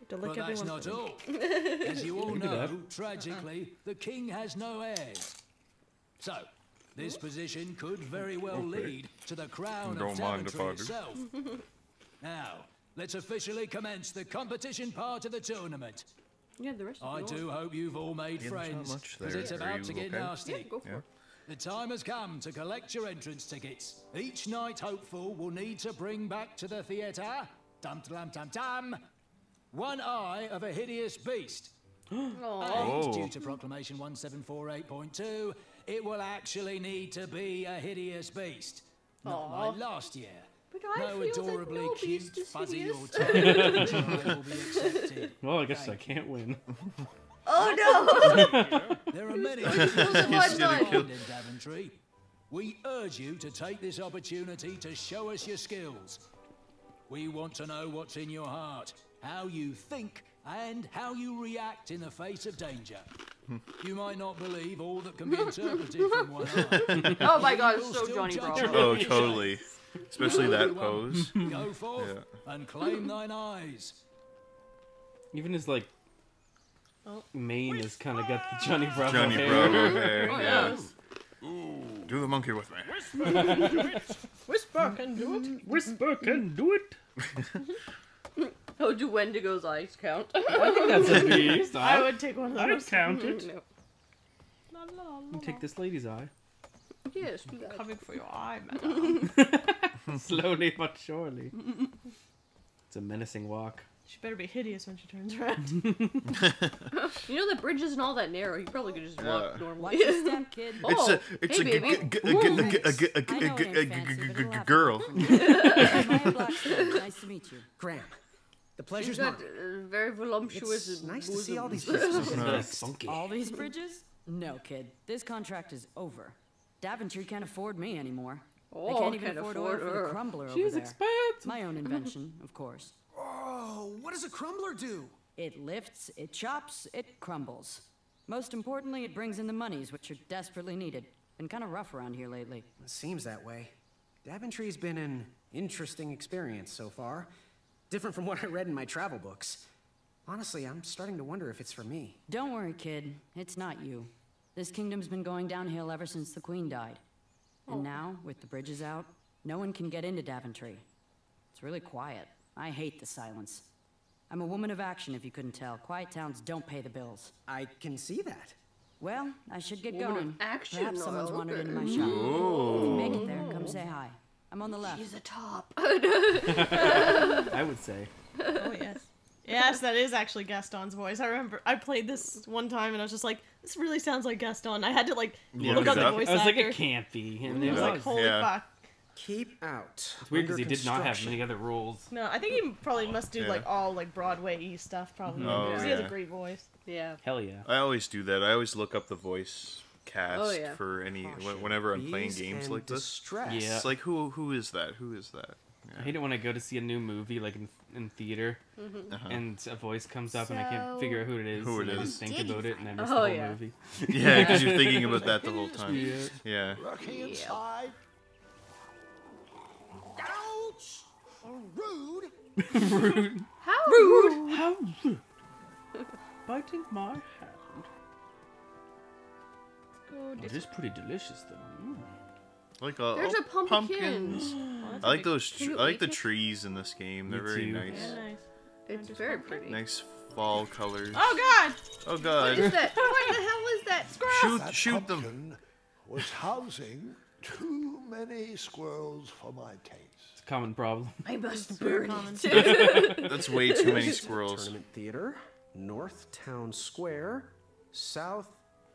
To lick But that's everyone's not all. As you all can do know, that. tragically, the king has no heirs. So, this position could very well lead to the crown Don't of mind if Daventry I do. itself. Now, let's officially commence the competition part of the tournament. Yeah, the rest of I you do hope you've all made Yeah, there's not friends, much because there. it's Are about you to get okay? nasty. Yeah, go for it. The time has come to collect your entrance tickets. Each night hopeful will need to bring back to the theatre, dum-dum-dum-dum, one eye of a hideous beast. And due to Proclamation 1748.2, it will actually need to be a hideous beast. Not like last year. But I No feel that adorably no cute, beast is fuzzy hideous. or tiny child will be accepted. Well, I guess I can't win. Oh There are many He's things getting to killed. in Daventry. We urge you to take this opportunity to show us your skills. We want to know what's in your heart, how you think, and how you react in the face of danger. You might not believe all that can be interpreted from one eye. Oh my god, We'll it's so still Johnny judge Bravo. you Oh, on your totally. Especially that pose. Go forth and claim thine eyes. Even his like mane has kind of got the Johnny Bravo Johnny hair. Bravo hair. Oh, Yeah. yes. Do the monkey with me. Whisper can do it. Whisper can do it. Oh, do Wendigo's eyes count? I think that's a beast. I would take one of I'd those. count it. No. La, la, la, You take this lady's eye. Yes, do that. Coming for your eye, madam. Slowly but surely. It's a menacing walk. She better be hideous when she turns around. You know the bridge isn't all that narrow. You probably could just walk normally. Watch your step, kid. Oh, It's hey, baby. a girl. Maya Blackstone, nice to meet you. Graham, the pleasure's She's got mine. very voluptuous. It's nice to see all these bosoms. faces. All these bridges? No, kid. This contract is over. Daventry can't afford me anymore. Oh, they can't even can't afford afford oil for her. the crumbler She's over there. expensive. My own invention, of course. Oh, what does a crumbler do? It lifts, it chops, it crumbles. Most importantly, it brings in the monies, which are desperately needed. Been kind of rough around here lately. It seems that way. Daventry's been an interesting experience so far. Different from what I read in my travel books. Honestly, I'm starting to wonder if it's for me. Don't worry, kid. It's not you. This kingdom's been going downhill ever since the queen died. And now, with the bridges out, no one can get into Daventry. It's really quiet. I hate the silence. I'm a woman of action, if you couldn't tell. Quiet towns don't pay the bills. I can see that. Well, I should get Woman of going. action, Perhaps someone's okay. wandered into my shop. If you make it there, come say hi. I'm on the left. She's a top. I would say. Oh, yes. Yes, that is actually Gaston's voice. I remember I played this one time and I was just like, this really sounds like Gaston. I had to like look up the voice I was like, actor. it can't be. And I was like, holy fuck. Keep out. It's weird because he Under did not have construction. many other roles. No, I think he probably must do Yeah. like all like Broadway-y stuff probably. Oh, Because he has a yeah. great voice. Yeah. Hell yeah. I always do that. I always look up the voice cast Oh, yeah. for any whenever I'm playing Ease games and like this. distress. Yeah. It's like who is that? Who is that? I hate it when I go to see a new movie, like in theater, and a voice comes up and I can't figure out who it is. Who it and I is. just think about it and I miss Oh, the whole yeah. movie. Yeah, because you're thinking about that the whole time. Yeah. Yeah. Rookie inside. Ouch! Rude. Rude. How rude? How rude. Biting my hand. It is pretty delicious, though. Mm. Like There's a pumpkin. pumpkins. Oh, I like those. Can you I like eat the it? trees in this game. They're Me very too. nice. Yeah, nice. It's very pretty. Nice fall colors. Oh God! Oh God! What is that? What the hell is that? Squirrel! That Shoot them! pumpkin was housing too many squirrels for my taste. It's a common problem. I must burn it. That's way too many squirrels. Tournament Theater, North Town Square, South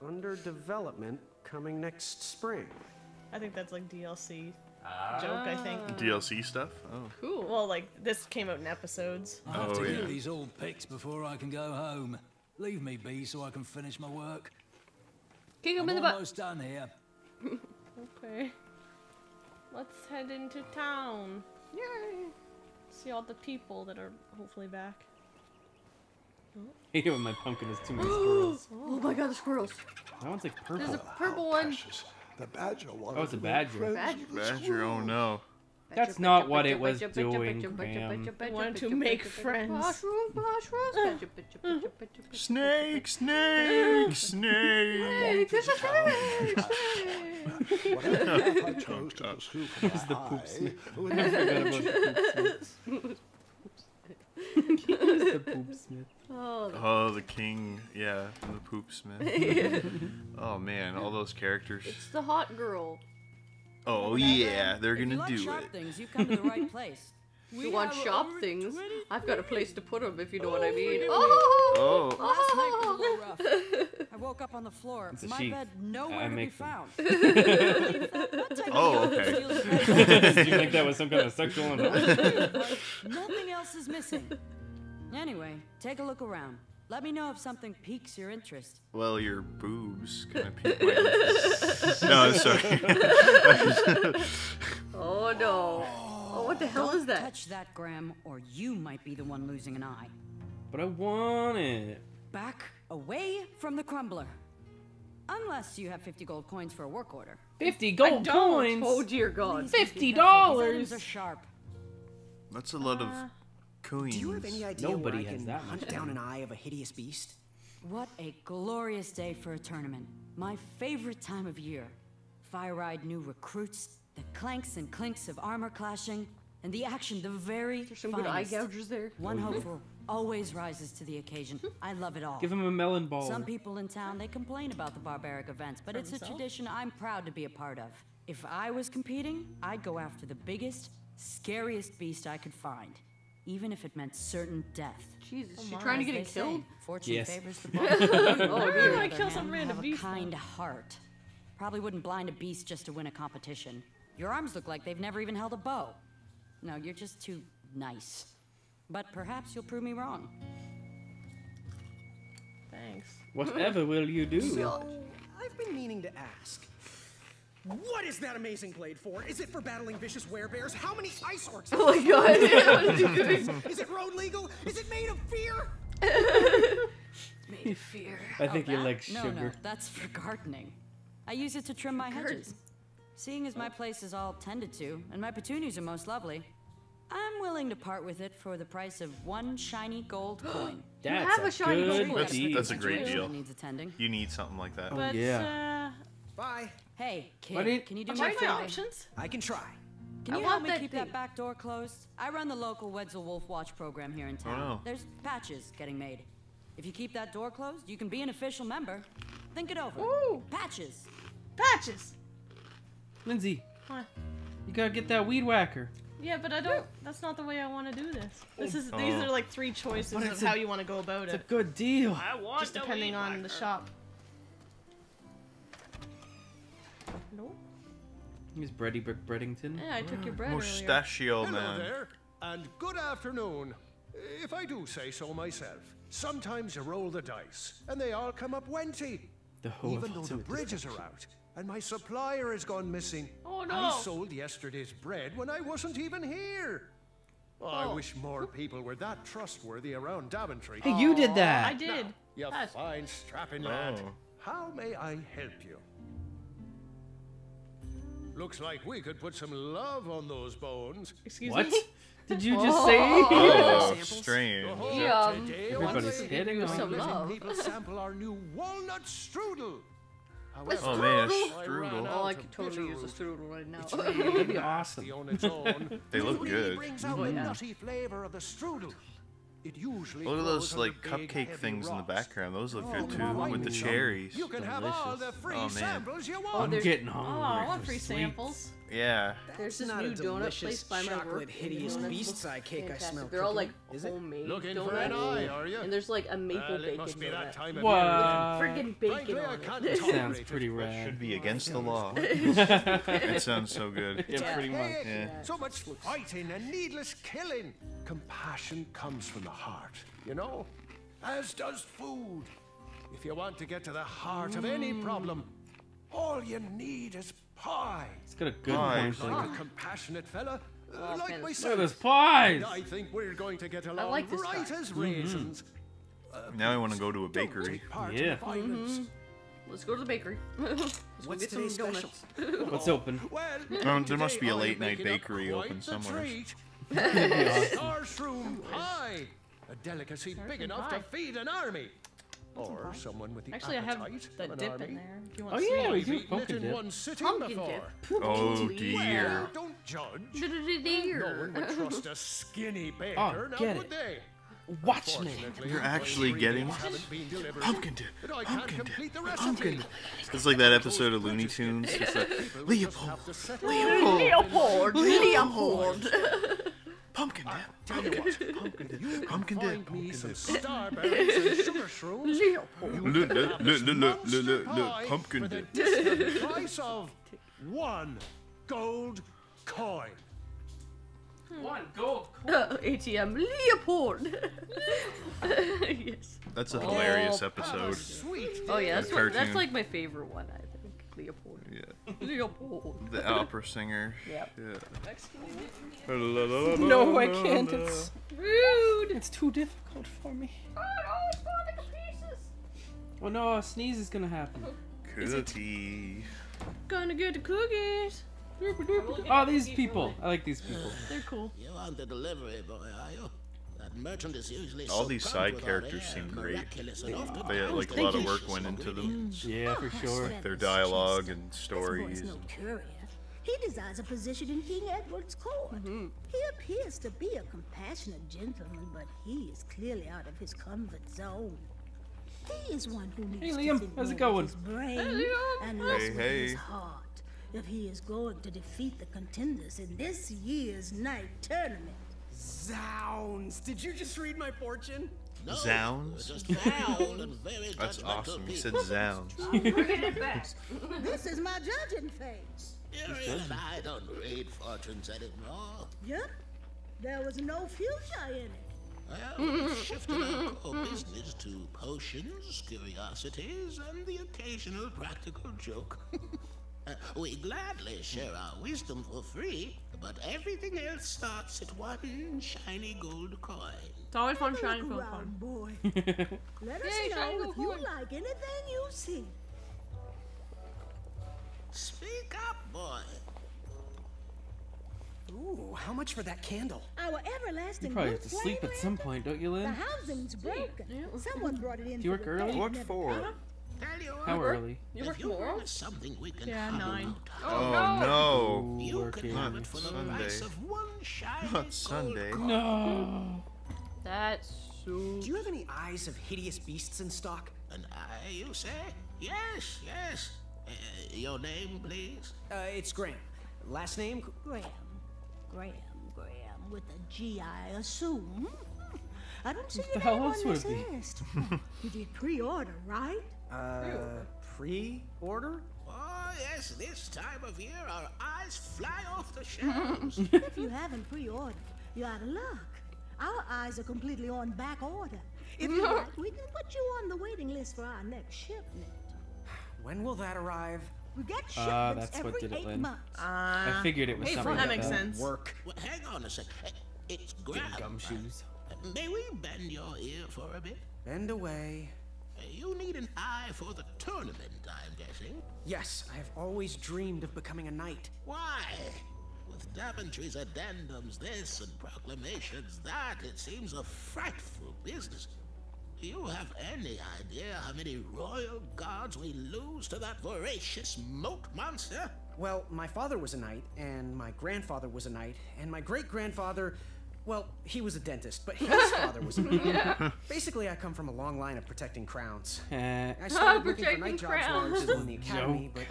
under development coming next spring. I think that's like DLC joke. I think. DLC stuff. Oh. Cool. Well, like this came out in episodes. I have Oh, to yeah. get these all picked before I can go home. Leave me be so I can finish my work. Kick him I'm in the butt. almost done here. Okay. Let's head into town. Yay! See all the people that are hopefully back. I hate it when my pumpkin has too many squirrels. Oh my God, the squirrels! That one's like purple. There's a purple one. The badger wanted Oh, it's a to make badger. friends with the Badger. Oh no. That's not what it was doing, Graham. I wanted to make friends. Mushrooms. Snake, snake, snake. There's a snake. Whatever path I chose to pursue for It's the my poop eye smith. would I forgot about the poop smith. He's the poop smith. Oh, the king. Yeah, the poop smith. Oh man, all those characters. It's the hot girl. Oh yeah, they're If you gonna like do sharp it. things, you've come to the right place. You want shop things? I've got a place to put them if you know what I mean. Oh. Last night was a little rough. I woke up on the floor. It's a My sheep. bed nowhere I to be make them. found. Oh, okay. Did you think that was some kind of sexual anomaly? Nothing else is missing. Anyway, take a look around. Let me know if something piques your interest. Well, your boobs kind of piqued my interest. No, sorry. Oh no. Oh, what the hell Don't is that? touch that, Graham, or you might be the one losing an eye. But I want it. Back away from the crumbler. Unless you have 50 gold coins for a work order. 50 gold coins? Oh dear God. Please be careful. These items $50. are sharp. That's a lot of coins. Do you have any idea Nobody where I has can that much hunt down an eye of a hideous beast? What a glorious day for a tournament. My favorite time of year. Fire-eyed new recruits, the clanks and clinks of armor clashing, and the action the very There's some good eye finest. gougers there. One hopeful always rises to the occasion. I love it all. Give him a melon ball. Some people in town, they complain about the barbaric events, but it's a tradition I'm proud to be a part of. If I was competing, I'd go after the biggest, scariest beast I could find, even if it meant certain death. Jesus, you trying to get it killed? Fortune Yes. favors the bold. Oh dear. I kill some random have beast. a kind heart. Probably wouldn't blind a beast just to win a competition. Your arms look like they've never even held a bow. No, you're just too nice. But perhaps you'll prove me wrong. Thanks. Whatever will you do? So, I've been meaning to ask. What is that amazing blade for? Is it for battling vicious werebears? How many ice orcs? Oh my God. What is he doing? Is it road legal? Is it made of fear? Made of fear. I think you like No, sugar. no, that's for gardening. I use it to trim my hedges. Seeing as my place is all tended to, and my petunias are most lovely, I'm willing to part with it for the price of one shiny gold coin. That's have a shiny good gold coin. deal. That's a great deal. Needs attending. You need something like that. But yeah. Bye. Hey, Why kid, didn't- can you do I'm my checking my favor? options. I can try. Can I you want help me that keep thing. that back door closed? I run the local Wetzel Wolf Watch program here in town. no. There's patches getting made. If you keep that door closed, you can be an official member. Think it over. Ooh. Patches. Patches. Lindsay, What? you gotta get that weed whacker. Yeah, but I don't. That's not the way I want to do this. These are like three choices But of it's how you want to go about It's a it. good deal. Just depending on the shop. Nope. He's Bready Brick Breddington. Yeah, I took your bread earlier. Mustachio Hello man. there, and good afternoon. If I do say so myself, sometimes you roll the dice, and they all come up wenty. The whole Even though the ultimate bridges are out, and my supplier has gone missing. Oh, no. I sold yesterday's bread when I wasn't even here. I wish more people were that trustworthy around Daventry. Hey, you did that. I did. You That's- fine strapping lad. Oh. How may I help you? Looks like we could put some love on those bones. Excuse What? me. Did you just say? Oh, strange. Everybody's hitting on some it. love. People sample our new walnut strudel. However, Oh man, a I strudel. ran Oh, I out could of totally use a bitter root. strudel right now. It's really That'd be awesome. nasty on its own. They look It really good. brings out Oh, the yeah. nutty flavor of the strudel. It usually Look at grows those like under big, cupcake heavy things in the rocks. background. Those look good too, come on, with the me. cherries. You can have all the Delicious. free Oh, man. samples you I'm want. getting Oh, hungry. I want for free sweets. samples. Yeah. There's this Not new a donut delicious place by my chocolate work. hideous and the donuts beast's look eye cake I fantastic. smell They're all like cooking. Is it? homemade Looking donuts. for an eye, are you? And there's like a maple Well, it bacon must be that donut. time of What? year. Friggin' bacon Frankly, I on can't it. Sounds tolerate it. pretty Should rad. be against the law. It sounds so good. Yeah, pretty much. Heck, Yeah. So much fighting and needless killing. Compassion comes from the heart, you know? As does food. If you want to get to the heart of any problem, all you need is pie. It's got a good Pie. point. Like There. a compassionate fella, Oh, like man, Look at myself. those pies. I think we're going to get along like this right guy. as raisins. Now I want to go to a Don't bakery. take part in Yeah. the violence. Let's go to the bakery. Let's go What's get some today's special? donuts. What's open? Well, There must be a today late I'm night making up bakery quite open the somewhere. treat. Starshroom pie, a delicacy big enough to pie. feed an army, or someone with the Actually, I have appetite the of an dip army. in there. If you want Oh to see yeah, it. we I've do eaten it pumpkin in dip. one sitting Pumpkin before. dip. Oh dear. Well, don't judge. No one would trust a skinny baker, Oh, now get would it. they? Watch me. Unfortunately, You're my actually getting ingredients haven't been delivered, pumpkin dip. but I can't Pumpkin complete the dip. recipe. Pumpkin dip. It's like that episode of Looney Tunes. It's like Leopold. Leopold! Leopold! Pumpkin dip. Tell you what, Pumpkin dip. Pumpkin dip. find me some starberries and sugar shrooms. Look, Pie pumpkin for the dip. distant price of 1 gold coin. 1 gold. ATM Leopold! Yes. That's a hilarious How episode. sweet. Oh yeah, The that's cartoon. like my favorite one, I think. Leopold. Yeah. Leopold. The opera singer. Yep. Yeah. No, I can't. It's Rude! it's too difficult for me. Oh no, a sneeze is gonna happen. Cookie. Gonna get the cookies. Oh, these people. I like these people. They're cool. You want the delivery boy, are you? That merchant is usually All so these prompt side with characters our seem air, great. miraculous enough to They like a produce lot of delicious work went into them. ingredients. Yeah, for sure. Their dialogue and This stories. boy's no courier. He desires a position in King Edward's court. He appears to be a compassionate gentleman, but he is clearly out of his comfort zone. He is one who needs Hey, to Liam, think how's it more going? with his brain and Hey, less with his hey. heart if he is going to defeat the contenders in this year's night tournament. Zounds! Did you just read my fortune? No, Zounds? just foul and very That's judgmental awesome. He people. said zounds. This is my judging face. Ariel and I don't read fortunes anymore. Yep. There was no future in it. Well, we've shifted our core business to potions, curiosities, and the occasional practical joke. We gladly share our wisdom for free, but everything else starts at 1 shiny gold coin. It's always fun shining Look gold coin. around, boy. Let us Yay, shiny know gold if you coin. like anything you see. Speak up, boy. Ooh, how much for that candle? Our everlasting You probably good have to sleep flame at some lantern. point, don't you, The Lynn? housing's broken. Someone brought it in. Do you work early? What for? Tell you How what, early? You work if you tomorrow? want something we can Yeah, handle 9. Oh no. you working. can have it for the Sunday. price of 1 shiny Not gold Sunday. coin. No. That's so. Do you have any eyes of hideous beasts in stock? An eye, you say? Yes, yes. Your name, please? It's Graham. Last name? Graham, with a G, I assume. I don't see What your the hell name else on would this it be? list. You did pre-order, right? Pre-order? Oh, yes, this time of year our eyes fly off the shelves. If you haven't pre-ordered, you're out of luck. Our eyes are completely on back order. If you like, we can put you on the waiting list for our next shipment. When will that arrive? We get shipments that's what every did it, 8 Lynn. months. I figured it was Hey, something that like makes that. sense. Work. Well, hang on a sec. It's Graham. Gumshoes. May we bend your ear for a bit? Bend away. You need an eye for the tournament, I'm guessing. Yes, I have always dreamed of becoming a knight. Why? With Daventry's addendums this and proclamations that, it seems a frightful business. Do you have any idea how many royal guards we lose to that voracious moat monster? Well, my father was a knight, and my grandfather was a knight, and my great-grandfather, well, he was a dentist, but his father was a knight. Basically, I come from a long line of protecting crowns. I started looking for night jobs while I was still in the academy, but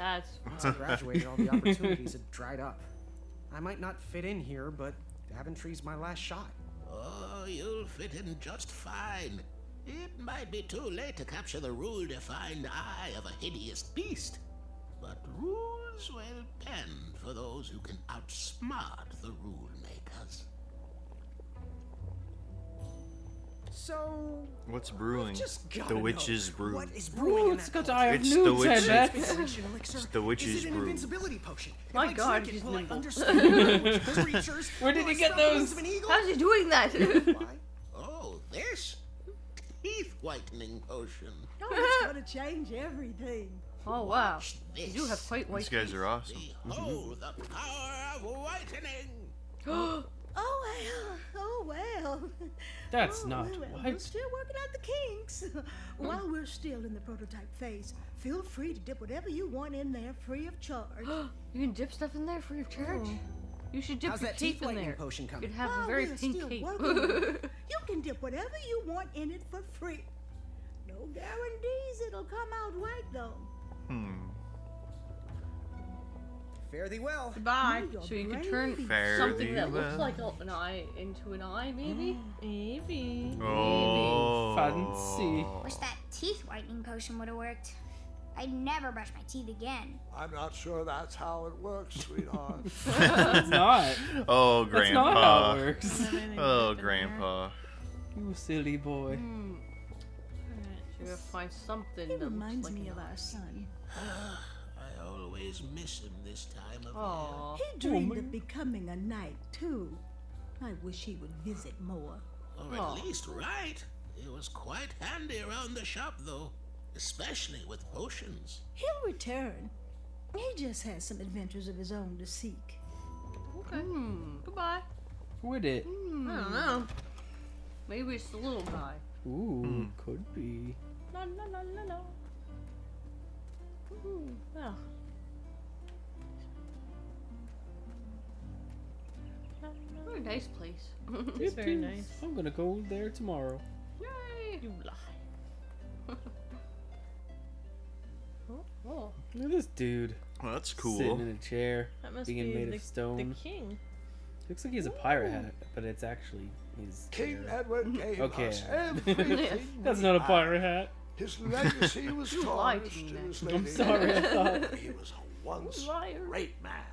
once I graduated, all the opportunities had dried up. I might not fit in here, but Daventry's my last shot. Oh, you'll fit in just fine. It might be too late to capture the rule-defined eye of a hideous beast, but rules will bend for those who can outsmart the rule makers. So... What's brewing? just The gotta witch's know, brew. what is brewing in it's that got eye of It's the newts, I witch's- bet. It's the witch's Is it an brew. invincibility potion? My If I God, drink it, he's will I nimble. understand which creatures? Where did Will he I get sprout the wings those? of an eagle? How's he doing that? Oh, this? Teeth-whitening potion. Oh, it's gonna change everything. Oh wow, Watch you this. do have quite white These guys are awesome. Behold the power of whitening. Oh well. That's Oh, not well, We're white. still working out the kinks. While we're still in the prototype phase, feel free to dip whatever you want in there free of charge. You can dip stuff in there free of charge. You should dip How's your that teeth teeth in whitening there. potion coming? You'd have a While very we're pink still cape. working on it, you can dip whatever you want in it for free. No guarantees it'll come out right though. Fare thee well. Goodbye. So you could turn Fare something thee that looks well. like an eye into an eye, maybe? Maybe. Oh. Fancy. Wish that teeth whitening potion would have worked. I'd never brush my teeth again. I'm not sure that's how it works, sweetheart. It's not. Oh, That's Grandpa. not how it works. Oh, Grandpa. You silly boy. So you gotta find something He that reminds looks like me an of eye. our son. I always miss him this time of Aw. He dreamed of becoming a knight too. I wish he would visit more. year. Or at least right. It was quite handy around the shop, though. Especially with potions. He'll return. He just has some adventures of his own to seek. Okay. Goodbye. Would it? I don't know. Maybe it's the little guy. Ooh, could be. La la la la la. Ooh, well. What a nice place. It's very nice. I'm gonna go there tomorrow. Yay! You lie. Oh, Look at this dude. Well, that's cool. Sitting in a chair, that must being be made the, of stone. the king. Looks like he has a pirate hat, but it's actually his. King Edward gave Okay. us everything. That's we not a had. pirate hat. His legacy was You lied to tarnished me, in his I'm later sorry, I years. thought. He was a once Liar. great man,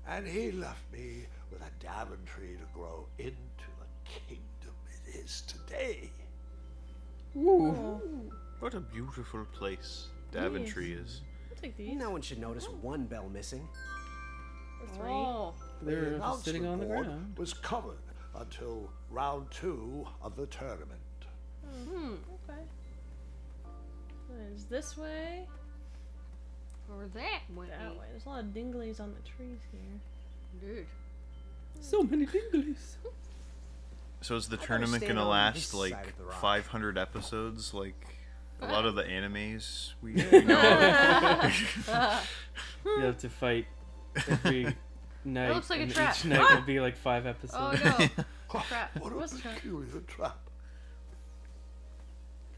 and he left me with a Daventry to grow into the kingdom it is today. Ooh. What a beautiful place Daventry is. I'll take these. No one should notice one bell missing. Or 3. Oh. They're The just sitting on the announcement board ground. was covered until round 2 of the tournament. Okay. So it's this way. Or that way. That way. There's a lot of dinglies on the trees here. Dude. So many dinglies. So is the better tournament stand gonna on last this like side of the rock. 500 episodes, like a lot of the animes we know? You have to fight every night. looks like a and trap. Each night will be like 5 Oh episodes. no. Crap. What What's a the trap? peculiar trap.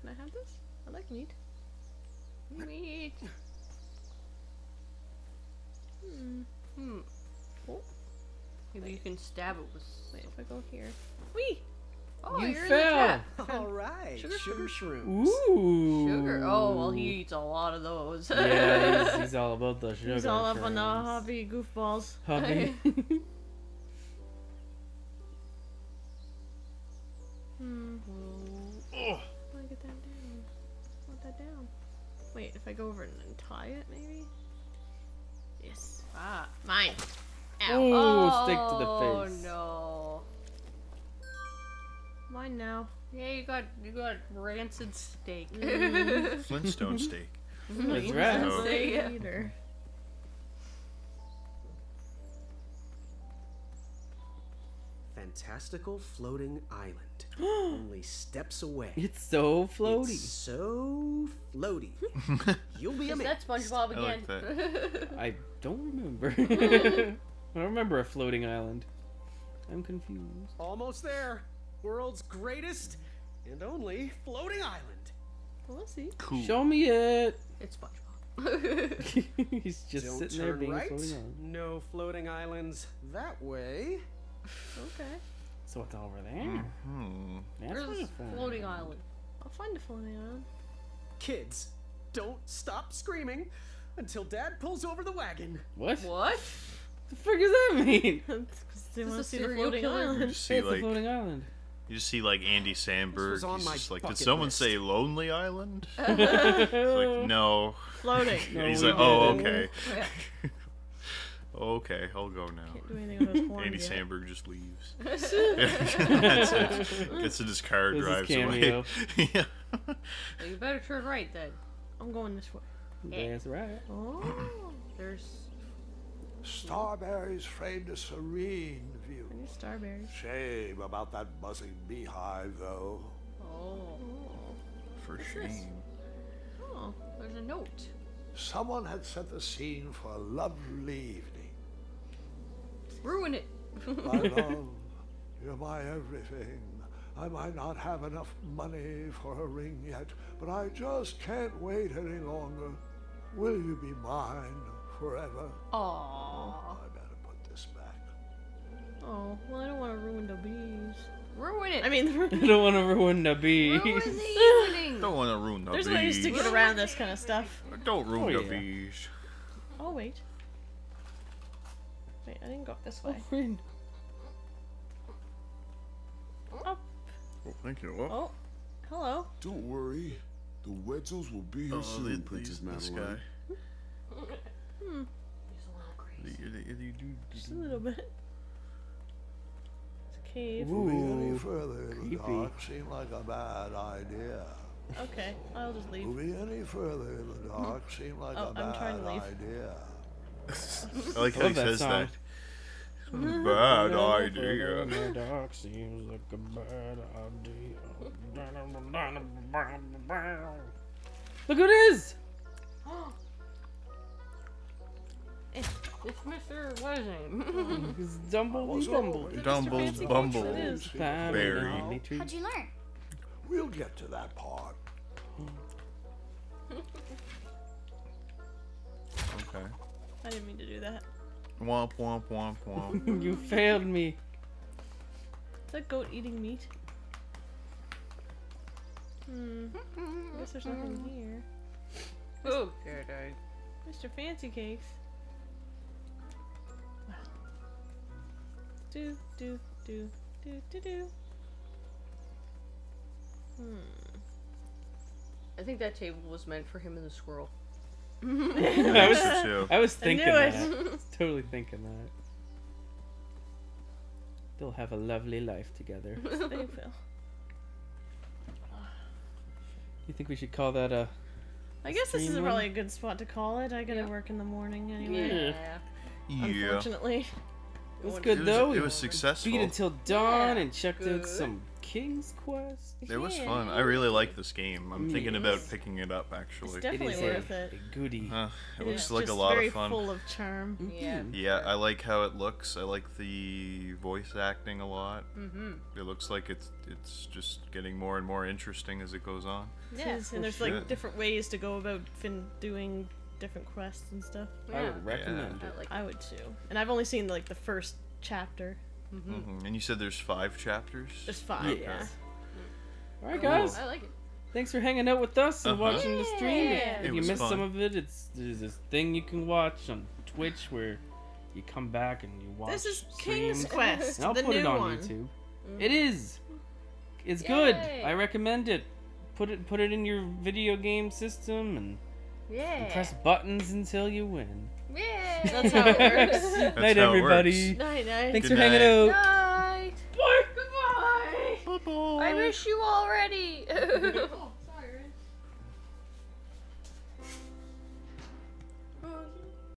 Can I have this? I like meat. Meat. Oh, Maybe you can stab it with. wait, if I go here. Whee! Oh, You you're in fell. the trap. All right, Sugar sugar shrooms. Ooh. Sugar. Oh well, he eats a lot of those. Yeah, he's all about the sugar. He's all up on the friends. hobby goofballs. Hobby. Oh. I get that down. I want that down. Wait, if I go over and then tie it, maybe? Yes. Ah, mine. Ow. Ooh, stick to the Oh face. no. Mine now. Yeah, you got rancid steak. Flintstone steak. That's right. Oh. Later. fantastical floating island. Only steps away. It's so floaty. It's so floaty. You'll be Is amazed. that SpongeBob again? I like that. I don't remember. I don't remember a floating island. I'm confused. Almost there. World's greatest and only floating island. Well, let's see. Cool. Show me it. It's SpongeBob. He's just Don't sitting there turn being right. a floating island. No floating islands that way. Okay. So it's over there. Hmm. That's Where's not this fun. floating island? I'll find a floating island. Kids, don't stop screaming until Dad pulls over the wagon. What? What? The frick does that mean? They Is want to this see a the serial floating killer? You island. just see It's a like floating island. you just see like Andy Samberg. was on He's my just like, did bucket someone list. say Lonely Island? It's like, no. Floating. No, He's we like, oh, didn't. okay. Yeah. Okay, I'll go now. Can't do anything with those horns Andy yet. Samberg just leaves. That's it. Gets in his car, This is drives cameo. away. Yeah. Well, you better turn right then. I'm going this way. That's right. Oh. There's Starberries framed a serene view. Any starberries. Shame about that buzzing beehive, though. oh, For shame. oh, there's a note. Someone had set the scene for a lovely evening. Ruin it. My love, you're my everything. I might not have enough money for a ring yet, but I just can't wait any longer. Will you be mine forever? Aww. I better put this back. Oh, well, I don't want to ruin the bees. Ruin it. I mean, I don't want to ruin the bees. Ruin the evening. Don't want to ruin the there's bees. ways to get around this kind of stuff. Don't ruin Oh, the yeah. bees. Oh, wait. Wait, I didn't go up this Oh, way. friend. Up. Oh, thank you. Oh, Oh, hello. Don't worry. The Wetzels will be here soon, Princess this Madeline. guy. Hmm, just a little bit. It's a cave. Moving any further in the creepy. dark seemed like a bad idea. Okay, I'll just leave. Moving any further in the dark seemed like Oh, a I'm trying bad to leave. idea. I like how Love he that says song. that. Bad idea. The dark seems like a bad idea. Look who it is! It's Mr. What is his name? It's Dumbledy Dumbles, Fancy Bumbles, Cakes, it is. Berry. How'd you learn? We'll get to that part. Okay. I didn't mean to do that. Womp womp womp womp. You failed me. Is that goat eating meat? I guess there's nothing here. Oh, there it died. Mr. Fancy Cakes. Wow. Do, do, do, do, do, do. I think that table was meant for him and the squirrel. I was thinking knew it. that. I was totally thinking that. They'll have a lovely life together. They will. You think we should call that a... I guess this is stream probably a good spot to call it. I gotta work in the morning anyway. Yeah. Unfortunately. It was good though. It was successful. Beat until dawn Yeah, and checked good. out some King's Quest. It was Yeah. fun. I really like this game. I'm thinking Yes. about picking it up actually. It's definitely is worth a, it. a goodie. It It looks is like a just lot very of fun. full of charm. Yeah. Yeah, I like how it looks. I like the voice acting a lot. It looks like it's just getting more and more interesting as it goes on. Yeah, and there's sure. like different ways to go about doing different quests and stuff. I would recommend it. I would too. And I've only seen like the first chapter. And you said there's 5 chapters? There's 5, yeah. Alright guys. I like it. Thanks for hanging out with us and watching the stream. Yeah. If It you was missed fun. some of it, there's this thing you can watch on Twitch where you come back and you watch This is streams. King's Quest, And I'll the put new it on one. YouTube. It is. It's good. Yay. I recommend it. Put it in your video game system and Yeah. press buttons until you win. Yeah. That's how it works. That's Night, how it everybody. works. Night, night. Thanks Good for hanging night. out. Night. Bye. Goodbye. Bye-bye. I miss you already.